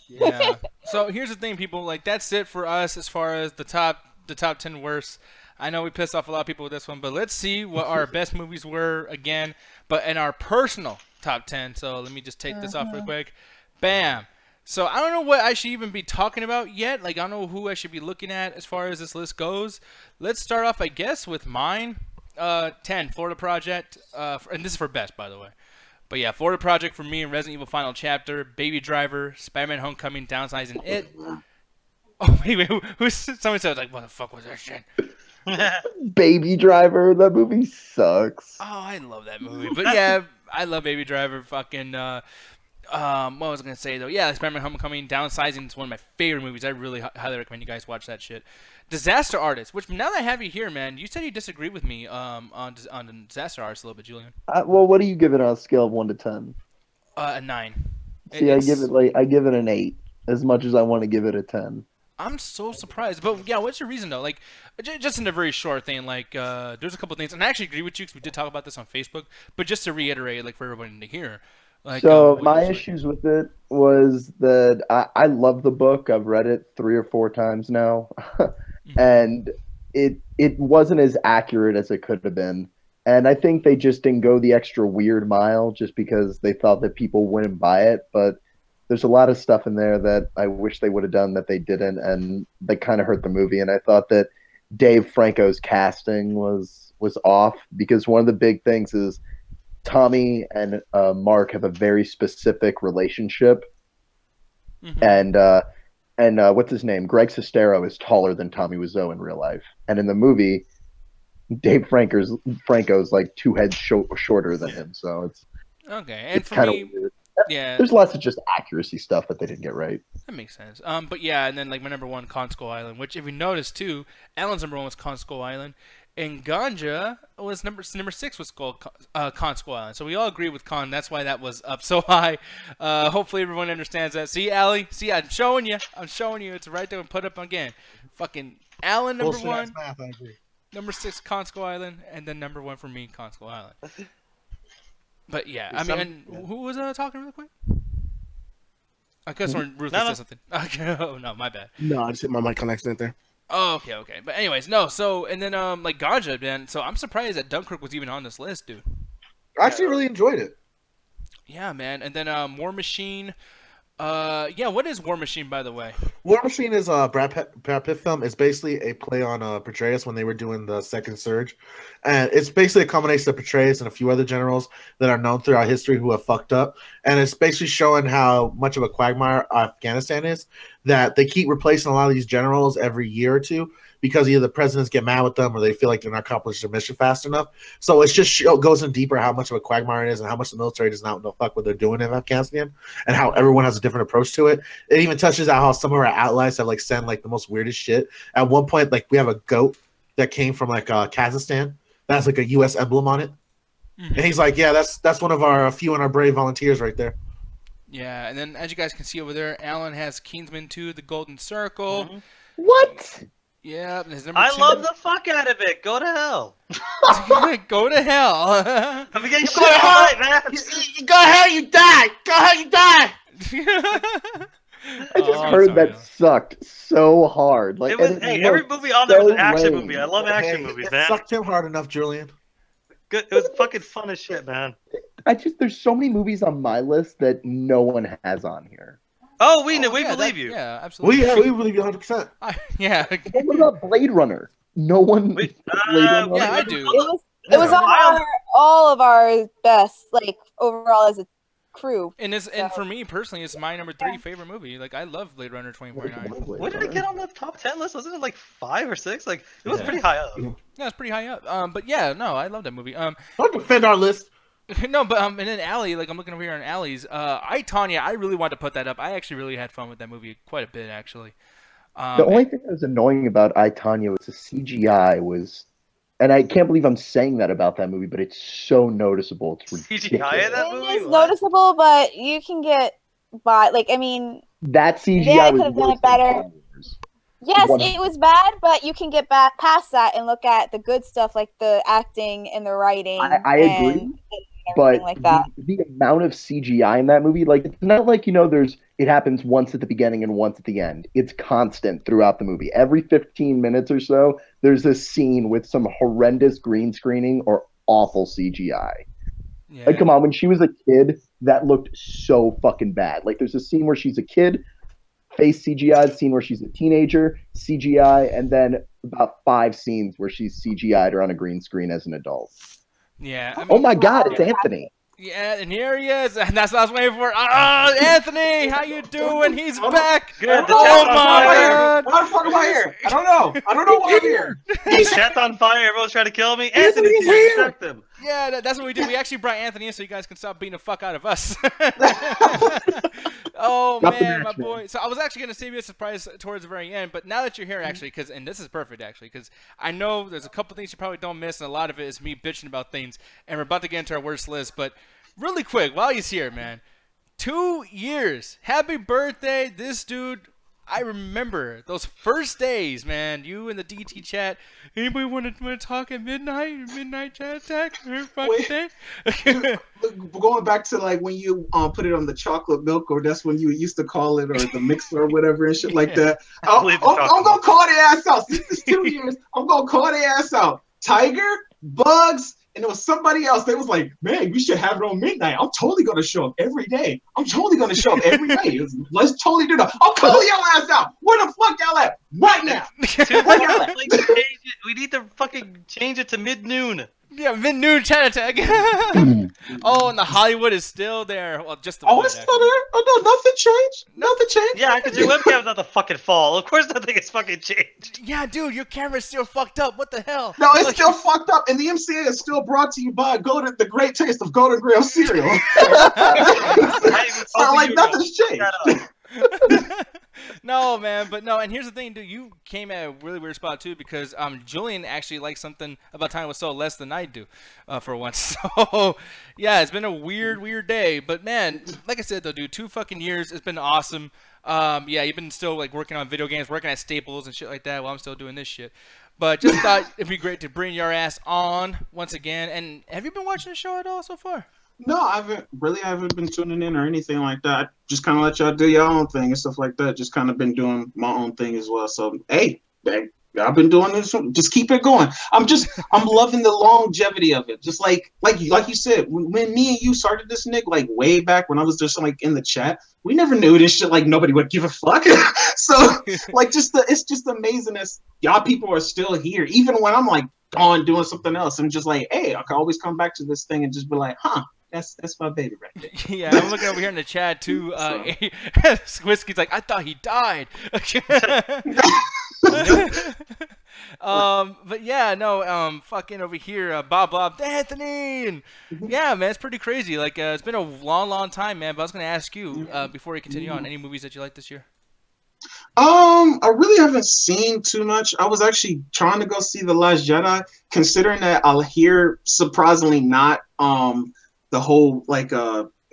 Yeah. So here's the thing, people. Like, that's it for us as far as the top 10 worst. I know we pissed off a lot of people with this one, but let's see what our best movies were again, but in our personal top 10. So let me just take this off real quick. Bam. So I don't know what I should even be talking about yet. Like, I don't know who I should be looking at as far as this list goes. Let's start off, I guess, with mine. 10, Florida Project. And this is for best, by the way. But yeah, Florida Project for me, Resident Evil Final Chapter, Baby Driver, Spider-Man Homecoming, Downsizing It. Oh, wait, who someone said, like, what the fuck was that shit? Baby Driver, that movie sucks. Oh, I love that movie. But yeah, I love Baby Driver. Fucking, what was I going to say, though? Yeah, Spider-Man Homecoming, Downsizing is one of my favorite movies. I really highly recommend you guys watch that shit. Disaster Artist, which now that I have you here, man, you said you disagreed with me on Disaster Artist a little bit, Julian. Well, what do you give it on a scale of 1 to 10? A 9. See, I give it an 8, as much as I want to give it a 10. I'm so surprised. But yeah, what's your reason though? Like, just in a very short thing, like, there's a couple things, and I actually agree with you because we did talk about this on Facebook. But just to reiterate, like, for everybody to hear, like, so my issues with it was that I love the book. I've read it 3 or 4 times now, and it wasn't as accurate as it could have been. And I think they just didn't go the extra weird mile just because they thought that people wouldn't buy it. But there's a lot of stuff in there that I wish they would have done that they didn't, and they kind of hurt the movie. And I thought that Dave Franco's casting was off, because one of the big things is Tommy and Mark have a very specific relationship. And what's his name? Greg Sestero is taller than Tommy Wiseau in real life. And in the movie, Dave Franco's like 2 heads shorter than him. So it's okay. And it's for kind of me, weird. yeah, There's lots of just accuracy stuff that they didn't get right. that makes sense. But yeah, and then like my number 1, Con Skull Island, which if you notice too, Alan's number 1 was Con Skull Island, and Ganja was number 6 was Con Skull Island. So we all agree with Con. That's why that was up so high. Hopefully everyone understands that. See, Ali? See, I'm showing you. It's right there and put up again. Fucking Alan number 1. Math, I agree. Number 6, Con Skull Island, and then number 1 for me, Con Skull Island. But yeah, I mean, who was talking real quick? I guess Ruth said something. Okay, oh no, my bad. No, I just hit my mic on accident there. Oh, okay. But anyways, no. So and then like Ganja, man. So I'm surprised that Dunkirk was even on this list, dude. I actually really enjoyed it. Yeah, man. And then War Machine. Yeah, what is War Machine, by the way? War Machine is a Brad Pitt film. It's basically a play on Petraeus when they were doing the Second Surge. And it's basically a combination of Petraeus and a few other generals that are known throughout history who have fucked up. And it's basically showing how much of a quagmire Afghanistan is, that they keep replacing a lot of these generals every year or two because either the presidents get mad with them or they feel like they're not accomplishing their mission fast enough. So it's just goes in deeper how much of a quagmire it is and how much the military does not know fuck what they're doing in Afghanistan and how everyone has a different approach to it. It even touches out how some of our allies have like sent like the most weirdest shit. At one point, like we have a goat that came from like Kazakhstan that has like a U.S. emblem on it. And he's like, yeah, that's one of our few and our brave volunteers right there. Yeah, and then as you guys can see over there, Alan has Kingsman 2, The Golden Circle. What? Yeah, and his number I 2. love the fuck out of it. Go to hell. Go to hell. I'm getting shit Go to all hell. night, man. Go ahead, you die. Go ahead, you die. I just heard that sucked so hard. Like, It was, and hey, looked every movie on there was an so action lame. movie. I love action movies, it man. sucked him hard enough, Julian. Good. It was fucking fun as shit, man. There's so many movies on my list that no one has on here. Oh, we believe you. Yeah, absolutely. We believe you 100%. Yeah. What about Blade Runner? No one. Wait, Blade Runner? Yeah, I do. It was all of our best, like overall as a crew. And for me personally, it's my number 3 favorite movie. Like I love Blade Runner 2049. What did it get on the top 10 list? Wasn't it like 5 or 6? Like it was pretty high up. Yeah, it's pretty high up. But yeah, no, I love that movie. Don't defend our list. No, but and then Allie, like I'm looking over here on Allie's. I Tonya, I really wanted to put that up. I actually really had fun with that movie quite a bit, actually. The only thing that was annoying about I, Tonya was the CGI was, and I can't believe I'm saying that about that movie, but it's so noticeable. It's ridiculous. CGI in that movie? It is noticeable, but you can get by. Like, I mean, that CGI they could was have done worse it better. than Star Wars. Yes, it was bad, but you can get back past that and look at the good stuff, like the acting and the writing. I agree. But like that. The amount of CGI in that movie, like it's not like it happens once at the beginning and once at the end. It's constant throughout the movie. Every 15 minutes or so, there's a scene with some horrendous green screening or awful CGI. Yeah. Like, come on, when she was a kid, that looked so fucking bad. Like, there's a scene where she's a kid, face CGI, scene where she's a teenager, CGI, and then about 5 scenes where she's CGI'd or on a green screen as an adult. Yeah. I mean, oh my God, it's Anthony. Yeah, and here he is. And that's what I was waiting for. Anthony, how you doing? He's back. Good. Oh my God. Why the fuck am I here? I don't know. I don't know why I'm here. Chat's on fire. Everyone's trying to kill me. Anthony's here. Protect him. Yeah, that's what we did. We actually brought Anthony in so you guys can stop beating the fuck out of us. Oh, man, my boy. So I was actually going to save you a surprise towards the very end, but now that you're here, actually, and this is perfect, actually, because I know there's a couple things you probably don't miss, and a lot of it is me bitching about things, and we're about to get into our worst list, but really quick, while he's here, man, 2 years. Happy birthday, this dude. I remember those first days, man. You in the DT chat. Anybody want to talk at midnight? Midnight chat attack? Fucking day? Going back to like when you put it on the chocolate milk, or that's when you used to call it, or the mixer or whatever and shit like that. I'm gonna call their ass out. Since it's 2 years, I'm gonna call their ass out. Tiger, Bugs, and it was somebody else. They was like, man, we should have it on midnight. I'm totally going to show up every day. I'm totally going to show up every day. Let's totally do that. I'll call your ass out. Where the fuck y'all at? Right now. Where y'all at? We need to fucking change it to mid-noon. Yeah, mid-noon chat attack. Oh, and the Hollywood is still there. Well, just the it's still there? Oh, no, nothing changed. Nothing changed. Yeah, because your webcam's not the fucking fall. Of course nothing is fucking changed. Yeah, dude, your camera's still fucked up. What the hell? No, it's still fucked up, and the MCA is still brought to you by the great taste of Golden Graham cereal. So, like, nothing's changed. No, man, but no, and here's the thing, dude. You came at a really weird spot too, because Julian actually likes something about Time Was So less than I do, for once. So yeah, it's been a weird day. But man, like I said though, dude, 2 fucking years. It's been awesome. Yeah, you've been still like working on video games, working at Staples and shit like that while I'm still doing this shit. But just thought it'd be great to bring your ass on once again. And have you been watching the show at all so far? No, I haven't been tuning in or anything like that. I just kind of let y'all do your own thing and stuff like that. Just kind of been doing my own thing as well. So, hey, I've been doing this. Just keep it going. I'm loving the longevity of it. Just like you said, when me and you started this, Nick, like way back when I was just like in the chat, we never knew this shit. Like nobody would give a fuck. So, like, it's just amazing that y'all people are still here, even when I'm like gone doing something else. I'm just like, hey, I can always come back to this thing and just be like, huh. That's my baby right there. Yeah, I'm looking over here in the chat too. Whiskey's like, I thought he died. But yeah, no, fucking over here, Bob, Anthony, and yeah, man, it's pretty crazy. Like, it's been a long time, man. But I was gonna ask you before we continue on, any movies that you like this year? I really haven't seen too much. I was actually trying to go see The Last Jedi, considering that I'll hear surprisingly not the whole like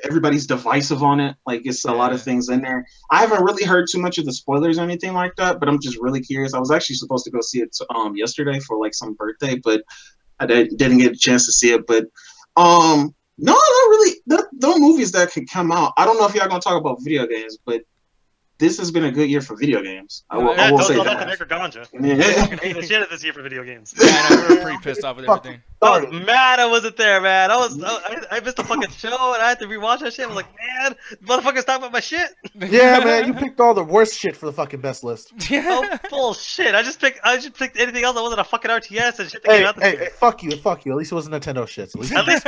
everybody's divisive on it. Like it's a lot of things in there. I haven't really heard too much of the spoilers or anything like that, but I'm just really curious. I was actually supposed to go see it yesterday for like some birthday, but I didn't get a chance to see it. But no, not really. The movies that could come out. I don't know if y'all gonna talk about video games, but this has been a good year for video games. I will don't say tell that. that to Nick or Ganja. Yeah. You're gonna hate the shit out of this year for video games. Yeah, I know, we were pretty pissed off with everything. I was mad I wasn't there, man. I missed the fucking show and I had to rewatch that shit. I was like, man, motherfuckers talking about my shit. Yeah, man, you picked all the worst shit for the fucking best list. Oh bullshit! I just picked anything else that wasn't a fucking RTS and shit that Hey, came out this year. hey, fuck you. At least it wasn't Nintendo shit. At least,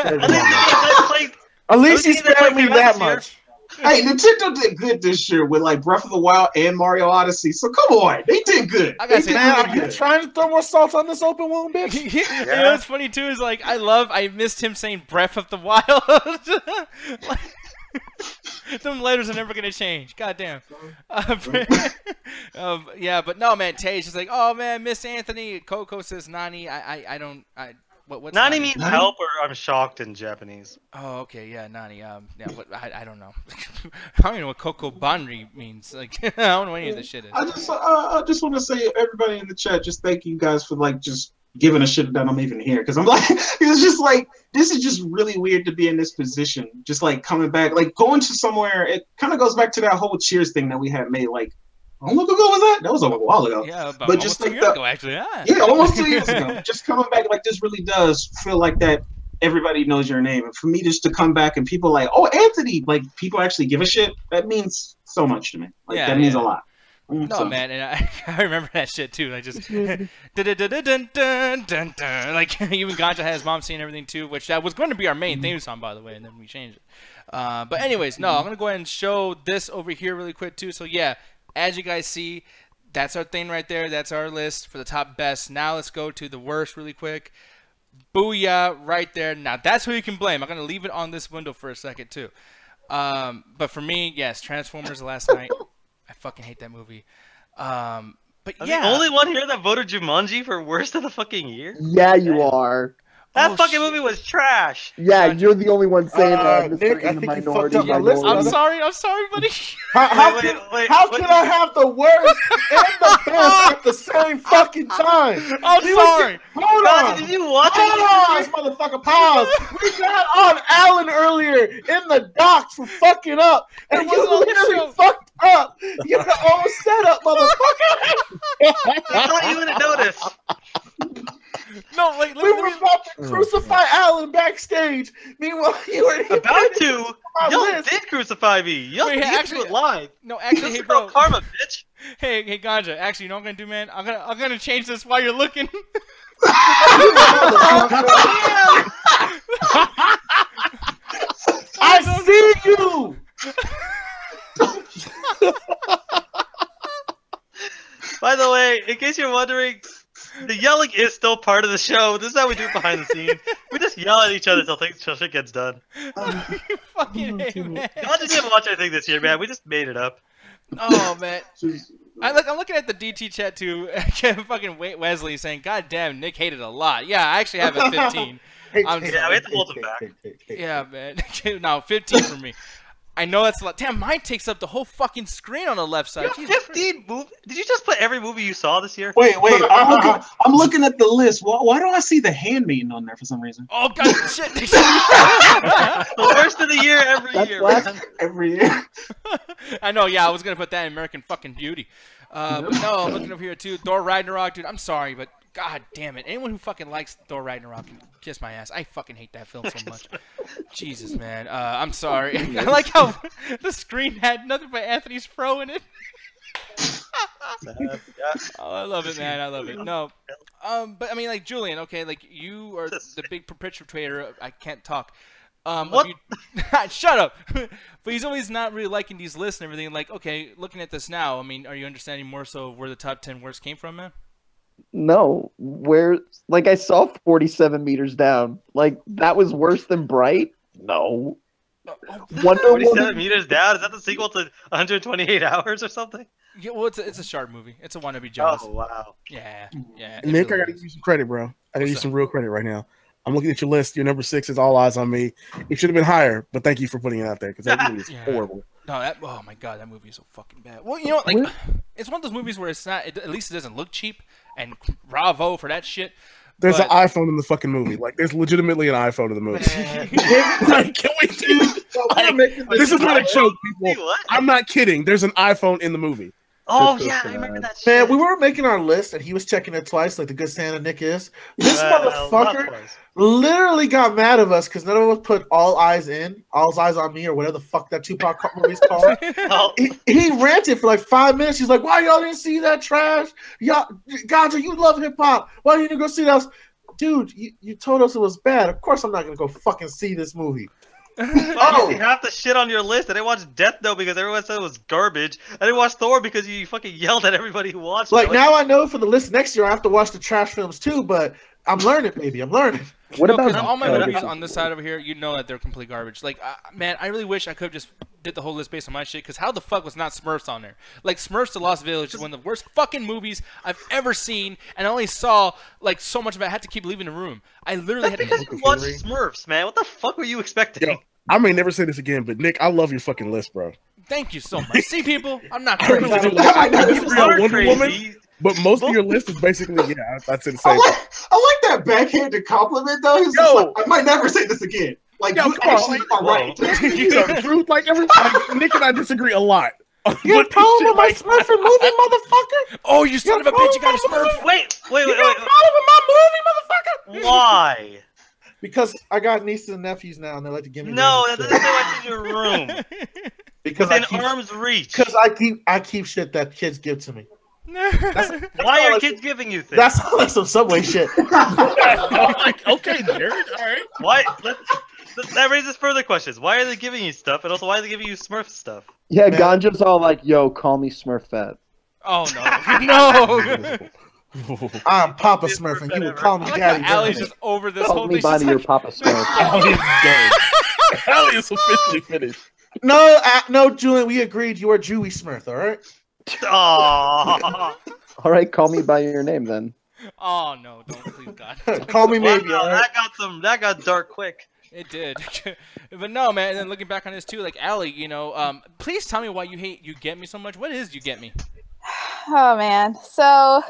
At least you spared me that much. Hey, Nintendo did good this year with like Breath of the Wild and Mario Odyssey. So come on, they did good. I gotta say, Man, are you trying to throw more salt on this open wound, bitch? You know what's funny too is like I missed him saying Breath of the Wild. Them letters are never gonna change. God damn. Yeah, but no, man. Tay's just like, oh man, Miss Anthony. Coco says Nani. What's Nani means help, or I'm shocked in Japanese. Oh, okay, yeah, Nani. Yeah, I don't know. I don't even know what Coco Banri means. Like, I don't know what any of this shit is. I just want to say, everybody in the chat, just thank you guys for like just giving a shit that I'm even here, because I'm like, it's just like this is just really weird to be in this position, just like coming back, like going to somewhere. It kind of goes back to that whole Cheers thing that we had made like. How long ago was that? That was a while ago. Yeah, about but just almost 2 years ago, actually. Yeah, almost 2 years ago. Just coming back, like this really does feel like that. Everybody knows your name, and for me just to come back and people like, oh, Anthony, like people actually give a shit. That means so much to me. Like that means a lot. No, man, and I remember that shit too. Like just dun dun dun dun dun dun. Like even Ganja had his mom saying everything too, which that was going to be our main theme song, by the way, and then we changed it. But anyways, no, I'm gonna go ahead and show this over here really quick too. So yeah. As you guys see, that's our thing right there. That's our list for the top best. Now let's go to the worst really quick. Booyah, right there. Now that's who you can blame. I'm going to leave it on this window for a second too. But for me, yes, Transformers Last Night. I fucking hate that movie. But I'm yeah. the only one here that voted Jumanji for worst of the fucking year? Yeah, you are. That fucking movie was trash. Yeah, you're the only one saying that. Nick, I think you fucked up my list. I'm sorry, buddy. How can I have the worst and the best at the same fucking time? I'm sorry. Hold on. Did you watch Pause, motherfucker, pause. We got on Alan earlier in the docks for fucking up, and you literally fucked up your own setup, motherfucker. I thought you would have noticed. No, like we were about to crucify Alan backstage. Meanwhile, you were about to. Y'all did crucify me. Y'all did do it live. No, actually, hey, bro. Karma, bitch. Hey, Ganja. Actually, you know what I'm gonna do, man? I'm gonna change this while you're looking. I see you. By the way, in case you're wondering, the yelling is still part of the show. This is how we do it behind the scenes. We just yell at each other until shit gets done. You fucking hate, man. I just didn't watch anything this year, man. We just made it up. Oh, man. I'm looking at the DT chat too. Fucking Wesley saying, "God damn, Nick hated a lot." Yeah, I actually have it 15. Yeah, we have to hold him back. Yeah, man. No, 15 for me. I know that's a lot. Damn, mine takes up the whole fucking screen on the left side. You have 15 movies? Did you just put every movie you saw this year? Wait. I'm looking at the list. Why do I see The Handmaiden on there for some reason? Oh, God, shit. The worst of the year every year. I know, yeah, I was going to put that in American fucking Beauty. But no, I'm looking over here, too. Thor Ragnarok, dude, I'm sorry, but God damn it. Anyone who fucking likes Thor Ragnarok can kiss my ass. I fucking hate that film so much. Jesus, man. I'm sorry. I like how the screen had nothing but Anthony's fro in it. Oh, I love it, man. I love it. No. But I mean, like, Julian, okay, like, you are the big perpetrator. I can't talk. What? Shut up. But he's always not really liking these lists and everything. Like, okay, looking at this now, I mean, are you understanding more so where the top 10 worst came from, man? No, where, I saw 47 meters down. Like, that was worse than Bright? No. Wonder 47 Woman. meters down. Is that the sequel to 128 hours or something? Yeah, well, it's a sharp movie. It's a wannabe Jaws. Oh wow. Yeah, yeah. it Nick, really I gotta is. give you some credit, bro. I gotta give you What's some real credit right now. I'm looking at your list. Your number 6 is All Eyes on Me. It should have been higher, but thank you for putting it out there because that movie is Yeah. horrible. No, oh my god, that movie is so fucking bad. Well, you know what? Like, it's one of those movies where it's not. At least it doesn't look cheap, and bravo for that shit. There's But- an iPhone in the fucking movie. Like, there's legitimately an iPhone in the movie. Like, can we do? This is not a joke, people. What? I'm not kidding. There's an iPhone in the movie. Oh That's yeah, so I remember bad. that shit. Man, we were making our list, and he was checking it twice, like the good Santa Nick is. This Not motherfucker twice. literally got mad at us because none of us put All Eyes on Me, or whatever the fuck that Tupac movie's called. Oh, He ranted for like 5 minutes. He's like, "Why y'all didn't see that trash? Y'all, Ganja, you love hip hop. Why didn't you go see that?" Dude, you told us it was bad. Of course, I'm not gonna go fucking see this movie. oh, you have the shit on your list. I didn't watch Death Note because everyone said it was garbage. I didn't watch Thor because you fucking yelled at everybody who watched Like it. now, I know for the list next year, I have to watch the trash films too. But I'm learning, baby. I'm learning. What No, about 'cause all my uh, movies on this side over here, you know that they're complete garbage. Like, man, I really wish I could have just did the whole list based on my shit. Because how the fuck was not Smurfs on there? Like, Smurfs: The Lost Village is one of the worst fucking movies I've ever seen, and I only saw like so much of it. I had to keep leaving the room. I literally had because to. you watched Smurfs, man. What the fuck were you expecting? Yo, I may never say this again, but Nick, I love your fucking list, bro. Thank you so much. See, people, I'm not I crazy. really do. Like, I You disagree on are Wonder crazy. Woman, but most of your list is basically, yeah, I'd say the I same. like that backhanded compliment though. He's just Yo. like, I might never say this again. Like Yo, you come on, actually like, are right. You know the truth, like Nick and I disagree a lot. You're But calling shit with my like- Smurfing movie, motherfucker? Oh, you son of a bitch! You got a Smurf. Wait. You're calling with my movie, motherfucker? Why? Because I got nieces and nephews now, and they like to give me No, that random doesn't shit. say what's in your room. Because Within arm's reach. I keep shit that kids give to me. Why are kids giving you things? That's like some Subway shit. Like, okay, Jared, all right. Why? That raises further questions. Why are they giving you stuff, and also why are they giving you Smurf stuff? Yeah, Man. Ganja's all like, "Yo, call me Smurfette." Oh no, no! I'm Papa Smurf, and you would call me I like Daddy. how Allie's Jones. just over this Call whole me thing. by She's your like, Papa Smurf. Allie is done. Allie is officially finished. No, Julian, we agreed you are Jewy Smurf, all right? Aww. All right, call me by your name then. oh no, don't please God. Call me Wow, maybe, all right? that got dark quick. It did, but no, man. And then looking back on this too, like Allie, please tell me why you hate You Get Me so much. What is You Get Me? Oh man. So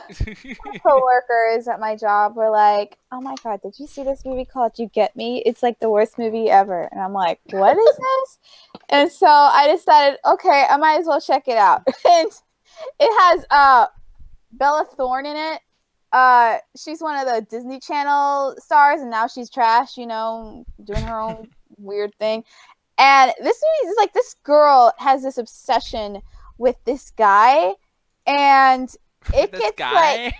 coworkers at my job were like, "Oh my god, did you see this movie called You Get Me? It's like the worst movie ever." And I'm like, "What is this?" And so I decided, okay, I might as well check it out. And it has Bella Thorne in it. She's one of the Disney Channel stars, and now she's trash, doing her own weird thing. And this movie is like, this girl has this obsession with this guy, and it This gets guy. like,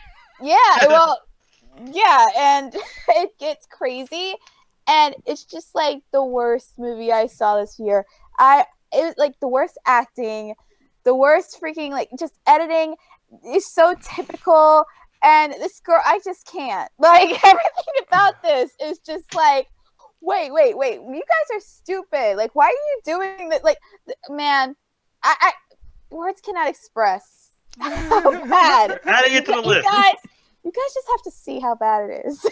and it gets crazy, and it's just like the worst movie I saw this year. It was like the worst acting, the worst freaking like just editing is so typical. And this girl, I just can't. Like, everything about this is just like, wait, you guys are stupid. Like, why are you doing that? Like, man, I words cannot express how bad. Adding it to the list. You guys just have to see how bad it is.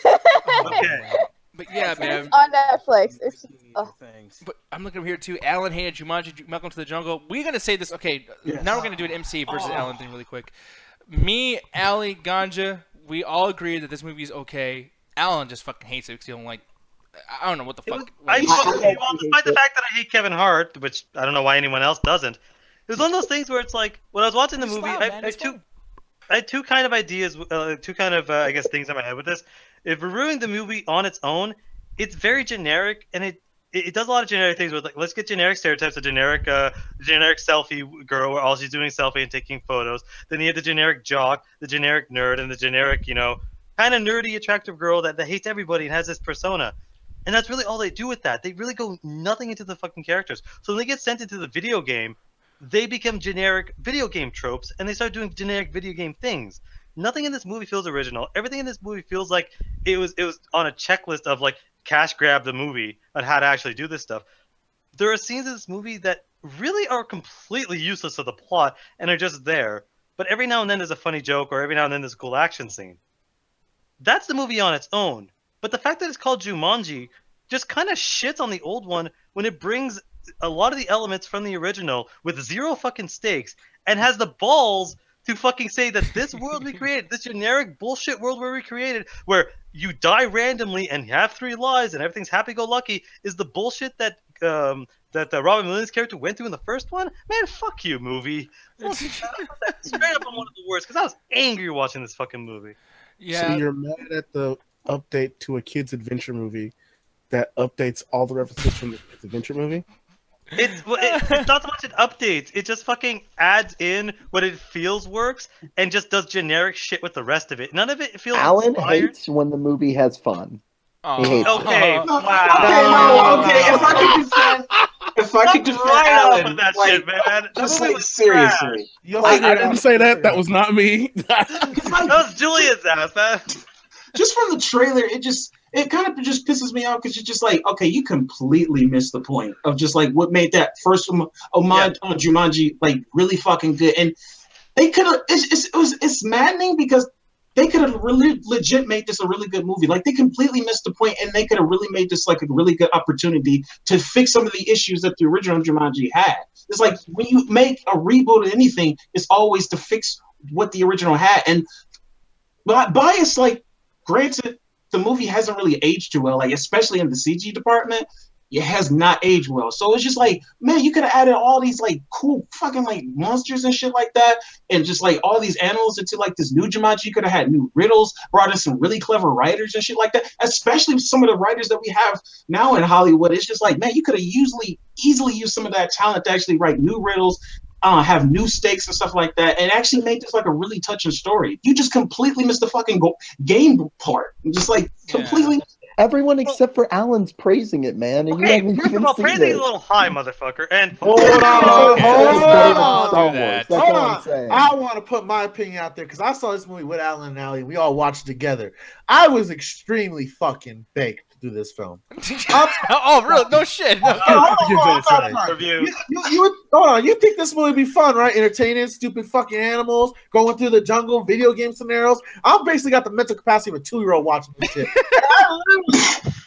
Okay. But yeah, man. It's on Netflix. It's just, But I'm looking over here too. Alan hated Jumanji, Welcome to the Jungle. We're gonna say this. Okay, now we're gonna do an MC versus Alan thing really quick. Me, Allie, Ganja, we all agree that this movie is okay. Alan just fucking hates it because he don't like. I don't know what the fuck. Despite the fact that I hate Kevin Hart, which I don't know why anyone else doesn't, it was one of those things where it's like when I was watching the movie, I had two kind of ideas, two kind of I guess things in my head with this. If reviewing the movie on its own, it's very generic, and it does a lot of generic things with like, let's get generic stereotypes, a generic selfie girl where all she's doing is selfie and taking photos. Then you have the generic jock, the generic nerd, and the generic, kind of nerdy, attractive girl that hates everybody and has this persona. And that's really all they do with that. They really go nothing into the fucking characters. So when they get sent into the video game, they become generic video game tropes, and they start doing generic video game things. Nothing in this movie feels original. Everything in this movie feels like it was on a checklist of like cash grab the movie on how to actually do this stuff. there are scenes in this movie that really are completely useless to the plot and are just there. But every now and then there's a funny joke, or every now and then there's a cool action scene. That's the movie on its own. But the fact that it's called Jumanji just kind of shits on the old one when it brings a lot of the elements from the original with zero fucking stakes and has the balls to fucking say that this world we created, this generic bullshit world where we created, where you die randomly and have 3 lives and everything's happy-go-lucky, is the bullshit that Robin Williams' character went through in the first one. Man, fuck you, movie. Straight up, I'm one of the worst because I was angry watching this fucking movie. Yeah. So you're mad at the update to a kids' adventure movie that updates all the references from the kids' adventure movie? It's not so much it updates. It just fucking adds in what it feels works and just does generic shit with the rest of it. None of it feels Alan inspired. hates when the movie has fun. Oh. He hates it. Okay, Okay, wow. no, okay. If I could defend Right off Alan, of that like, shit, man. That just movie like was seriously. I didn't say that. That was not me. trash. That was Julian's ass, man. Just from the trailer, it kind of just pisses me off because you're just like, okay, you completely missed the point of just like what made that first homage on Jumanji like really fucking good. And they could have. It's maddening because they could have really legit made this a really good movie. Like, they completely missed the point, and they could have really made this like a really good opportunity to fix some of the issues that the original Jumanji had. It's like when you make a reboot of anything, it's always to fix what the original had. And bias, like, granted, the movie hasn't really aged too well, like especially in the CG department. It has not aged well. So it's just like, man, you could have added all these like cool fucking like monsters and shit like that, and just like all these animals into like this new Jumanji. You could have had new riddles, brought in some really clever writers and shit like that. Especially some of the writers that we have now in Hollywood. It's just like, man, you could have easily used some of that talent to actually write new riddles, have new stakes and stuff like that, and actually make this like a really touching story. You just completely missed the fucking game part. Just like completely. Everyone except for Alan's praising it, man. And Okay, you haven't first even of all, seen praising it. is a little high, motherfucker. And Hold on. That's Hold all I'm on. saying. I want to put my opinion out there because I saw this movie with Alan and Allie. We all watched together. I was extremely fucking baked through this film. Oh, really? No shit. No. Hold on. review. Hold on. You think this movie would be fun, right? Entertaining, stupid fucking animals, going through the jungle, video game scenarios. I've basically got the mental capacity of a 2-year-old watching this shit. I literally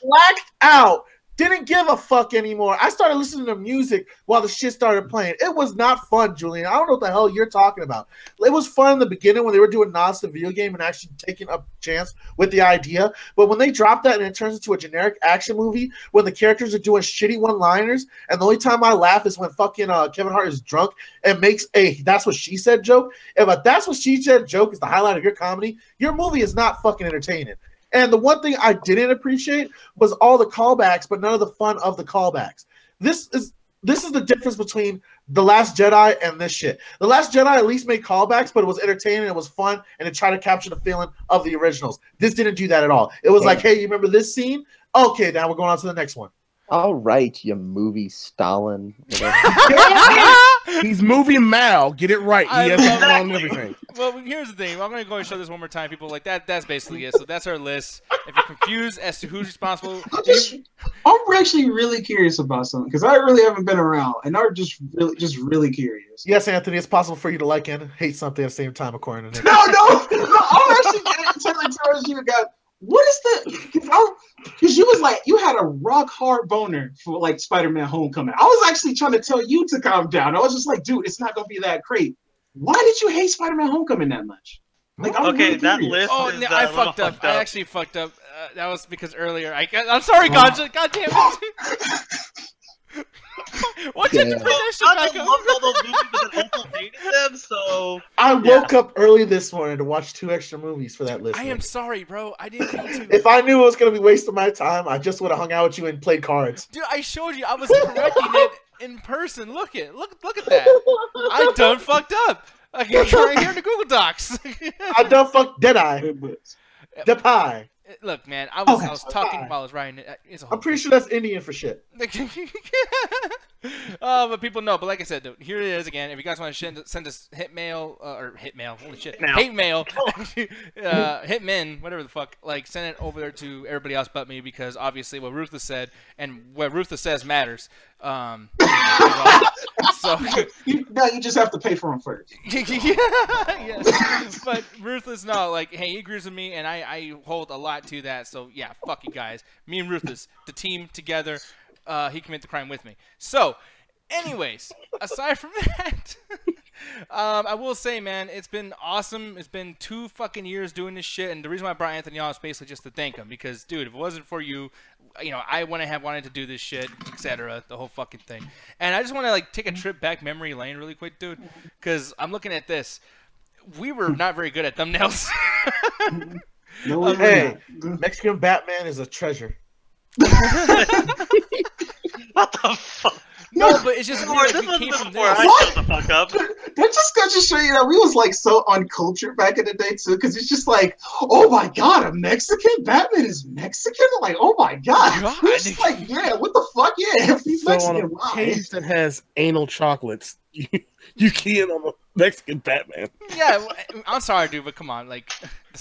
blacked out. Didn't give a fuck anymore. I started listening to music while the shit started playing. It was not fun, Julian. I don't know what the hell you're talking about. It was fun in the beginning when they were doing nods to video game and actually taking a chance with the idea. But when they drop that and it turns into a generic action movie, when the characters are doing shitty one-liners, and the only time I laugh is when fucking Kevin Hart is drunk and makes a "that's what she said" joke. If a "that's what she said" joke is the highlight of your comedy, your movie is not fucking entertaining. And the one thing I didn't appreciate was all the callbacks, but none of the fun of the callbacks. This is the difference between The Last Jedi and this shit. The Last Jedi at least made callbacks, but it was entertaining, it was fun, and it tried to capture the feeling of the originals. This didn't do that at all. It was like, hey, you remember this scene? Okay, now we're going on to the next one. All right, you movie Stalin. He's movie Mal. Get it right. He has that on everything. Well, here's the thing. I'm going to go and show this one more time. People like that. That's basically it. So that's our list. If you're confused as to who's responsible, I'm actually really curious about something because I really haven't been around, and I'm just really curious. Yes, Anthony, it's possible for you to like and hate something at the same time, according to Nick. No, I'm actually telling you guys. What is the? Because you was like, you had a rock hard boner for like Spider-Man: Homecoming. I was actually trying to tell you to calm down. I was just like, dude, it's not gonna be that great. Why did you hate Spider-Man: Homecoming that much? Like, I'm Okay, really that curious. list oh, is no, a I little fucked up. I actually fucked up. That was because earlier. I'm sorry, Ganja. God damn it. Why did you bring that shit I back loved up? all those movies, but then also hated them. So I woke up early this morning to watch 2 extra movies for that list. I am sorry, bro. I didn't mean to. If I knew it was going to be wasting my time, I just would have hung out with you and played cards. Dude, I showed you. I was correcting it in person. Look at that. I done fucked up. I can right here in the Google Docs. I done fucked Deadeye. The pie. Look, man, I was talking while I was writing it. It's a whole I'm pretty sure that's Indian for shit. But people know. But like I said, dude, here it is again. If you guys want to send us hate mail, holy shit, hate mail, hitmen, whatever the fuck, like send it over there to everybody else but me, because obviously what Ruthless said and what Ruthless says matters. So you just have to pay for them first. Yes. But Ruthless, no, like, hey, he agrees with me, and I hold a lot to that. So yeah, fuck you guys. Me and Ruthless, the team together. He committed the crime with me. So, anyways, aside from that, I will say, man, it's been awesome. It's been 2 fucking years doing this shit, and the reason why I brought Anthony on is basically just to thank him, because, dude, if it wasn't for you, you know, I wouldn't have wanted to do this shit, etc., the whole fucking thing. And I just want to, like, take a trip back memory lane really quick, dude, because I'm looking at this. We were not very good at thumbnails. No, hey, Mexican Batman is a treasure. What the fuck? No, but it's just weird. Like, we came from before this. I shut the fuck up. That just goes to show you that we was like so uncultured back in the day too, because it's just like, oh my god, a Mexican Batman is Mexican. Like, oh my god. We're just like, yeah, what the fuck? Yeah, if he's So Mexican, on a why? page that has anal chocolates, you key in on the Mexican Batman. Yeah, well, I'm sorry, dude, but come on, like,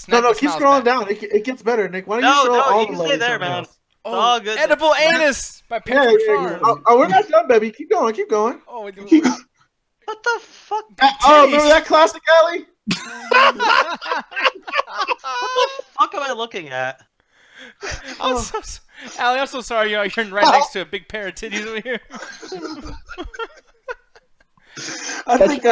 No, keep scrolling down. It gets better, Nick. Why don't you show all you the can stay levels there, on man. this? It's all good. Edible Anus by Yeah, Penguin yeah. Farms. Oh, we're not done, baby. Keep going. Keep going. Oh, What the fuck? Oh, remember that classic, Alley? What the fuck am I looking at? Allie, I'm so sorry. You're right next to a big pair of titties over here. I think,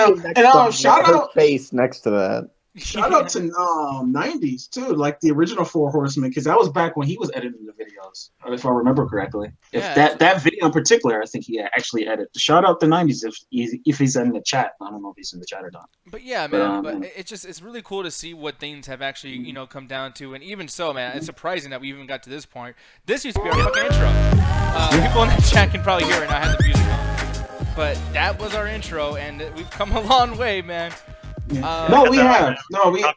shout her out. face next to that. Shout out to 90s too, like the original Four Horsemen, because that was back when he was editing the videos, if I remember correctly. Yeah. If that video in particular, I think he actually edited. Shout out the 90s if he's in the chat. I don't know if he's in the chat or not. But yeah, man, but it's really cool to see what things have actually, you know, come down to. And even so, man, it's surprising that we even got to this point. This used to be our fucking intro. People in the chat can probably hear it, and I have the music on. But that was our intro, and we've come a long way, man. No, we have. No, we. I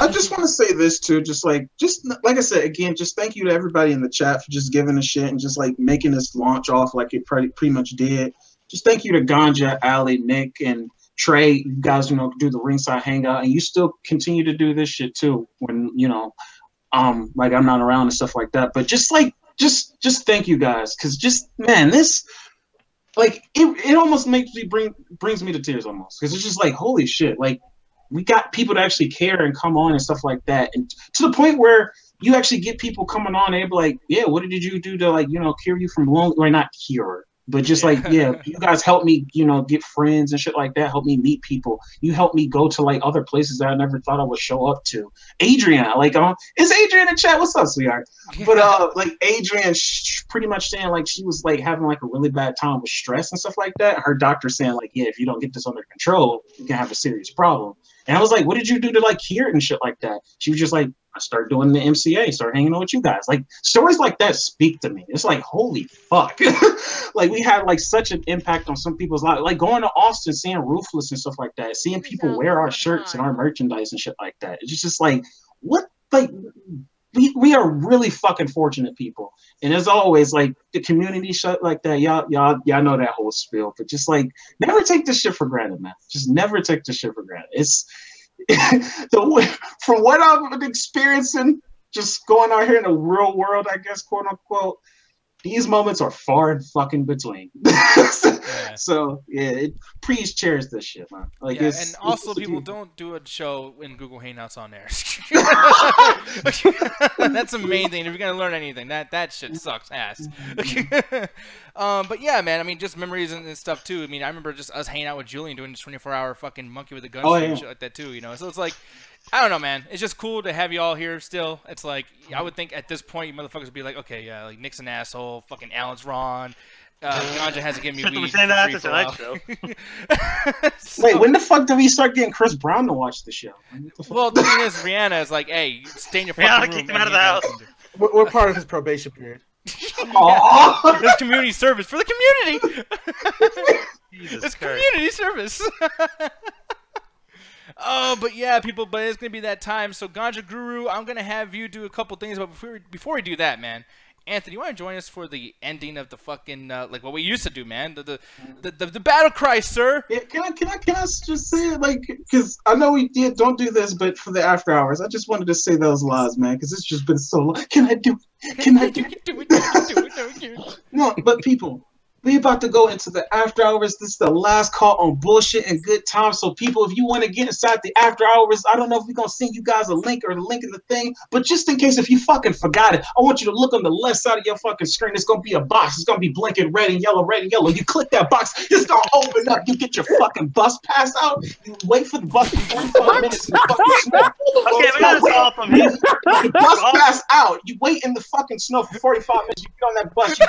just want to say this too, just like I said again, just thank you to everybody in the chat for just giving a shit and just like making this launch off like it pretty much did. Just thank you to Ganja, Ali, Nick, and Trey. You guys, you know, do the ringside hangout, and you still continue to do this shit too when you know, like I'm not around and stuff like that. But just thank you guys, because just man, this. Like it almost makes me brings me to tears almost, because it's just like holy shit, like we got people to actually care and come on and stuff like that, and to the point where you actually get people coming on and be like, yeah, what did you do to, like, you know, cure you from long, or not cure, but just like, yeah, you guys helped me, you know, get friends and shit like that, help me meet people, you helped me go to like other places that I never thought I would show up to. Adrian, like, is Adrian in chat? What's up, sweetheart? But like Adrian pretty much saying like she was like having like a really bad time with stress and stuff like that. Her doctor saying like, yeah, if you don't get this under control, you can have a serious problem. And I was like, what did you do to like cure it and shit like that? She was just like, I started doing the MCA, started hanging out with you guys. Like stories like that speak to me. It's like, holy fuck. Like we had like such an impact on some people's lives. Like going to Austin, seeing Ruthless and stuff like that, seeing people wear our shirts and our merchandise and shit like that. It's just like, what, like, we are really fucking fortunate people. And as always, like the community shit like that, y'all know that whole spiel. But just like never take this shit for granted, man. Just never take this shit for granted. It's from what I've been experiencing, just going out here in the real world, I guess, quote unquote, these moments are far and fucking between. So yeah, please cherish this shit, man. Like, yeah, and also people don't do a show in Google Hangouts on Air. That's the main thing. If you're gonna learn anything, that shit sucks ass. But yeah, man. I mean, just memories and stuff too. I mean, I remember just us hanging out with Julian doing this 24-hour fucking monkey with a gun and shit like that too. You know, so it's like, I don't know, man. It's just cool to have you all here still. It's like, I would think at this point you motherfuckers would be like, okay, yeah, like Nick's an asshole, fucking Alan's wrong. Ganja hasn't given me weed. So, wait, when the fuck did we start getting Chris Brown to watch the show? Well, the thing is, Rihanna is like, hey, stay in your fucking room. Kick him out of the house. We're part of his probation period. There's community service for the community. It's community service. Oh, but yeah, people, but it's gonna be that time. So Ganja Guru, I'm gonna have you do a couple things, but before we do that, man, Anthony, you want to join us for the ending of the fucking like what we used to do, man? The battle cry, sir. Yeah, can I just say it, like, because I know we don't do this, but for the after hours, I just wanted to say those lies, man, because it's just been so long. Can I do it? Can I do it? No, but people, we about to go into the after hours. This is the last call on bullshit and good times. So people, if you want to get inside the after hours, I don't know if we're going to send you guys a link or the link in the thing, but just in case if you fucking forgot it, I want you to look on the left side of your fucking screen. It's going to be a box. It's going to be blinking red and yellow, red and yellow. You click that box, it's going to open up. You get your fucking bus pass out. You wait for the bus for 45 minutes. And fucking snow. Okay, we gotta stop him. He's The bus pass out. You wait in the fucking snow for 45 minutes. You get on that bus. You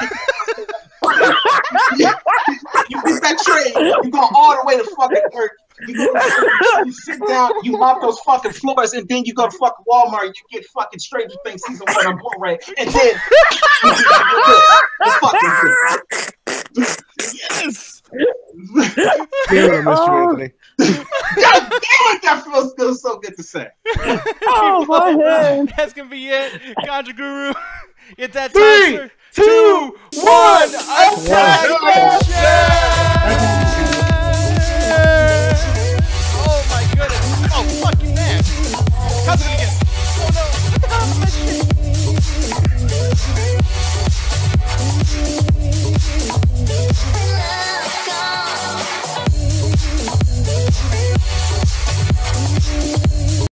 get that train. You go all the way to fucking work. You sit down. You mop those fucking floors, and then you go to fucking Walmart. You get fucking Stranger Things season 1 on Blu-ray, and then you're fucking good. Yes. Damn, I missed you, Anthony. God damn it, that feels so good to say. Oh my head. That's gonna be it. Ganja Guru. It's that 3, time, 2, 1. Attack! Oh my goodness. Oh fucking man. How's it gonna get? Oh no. What the hell is that shit?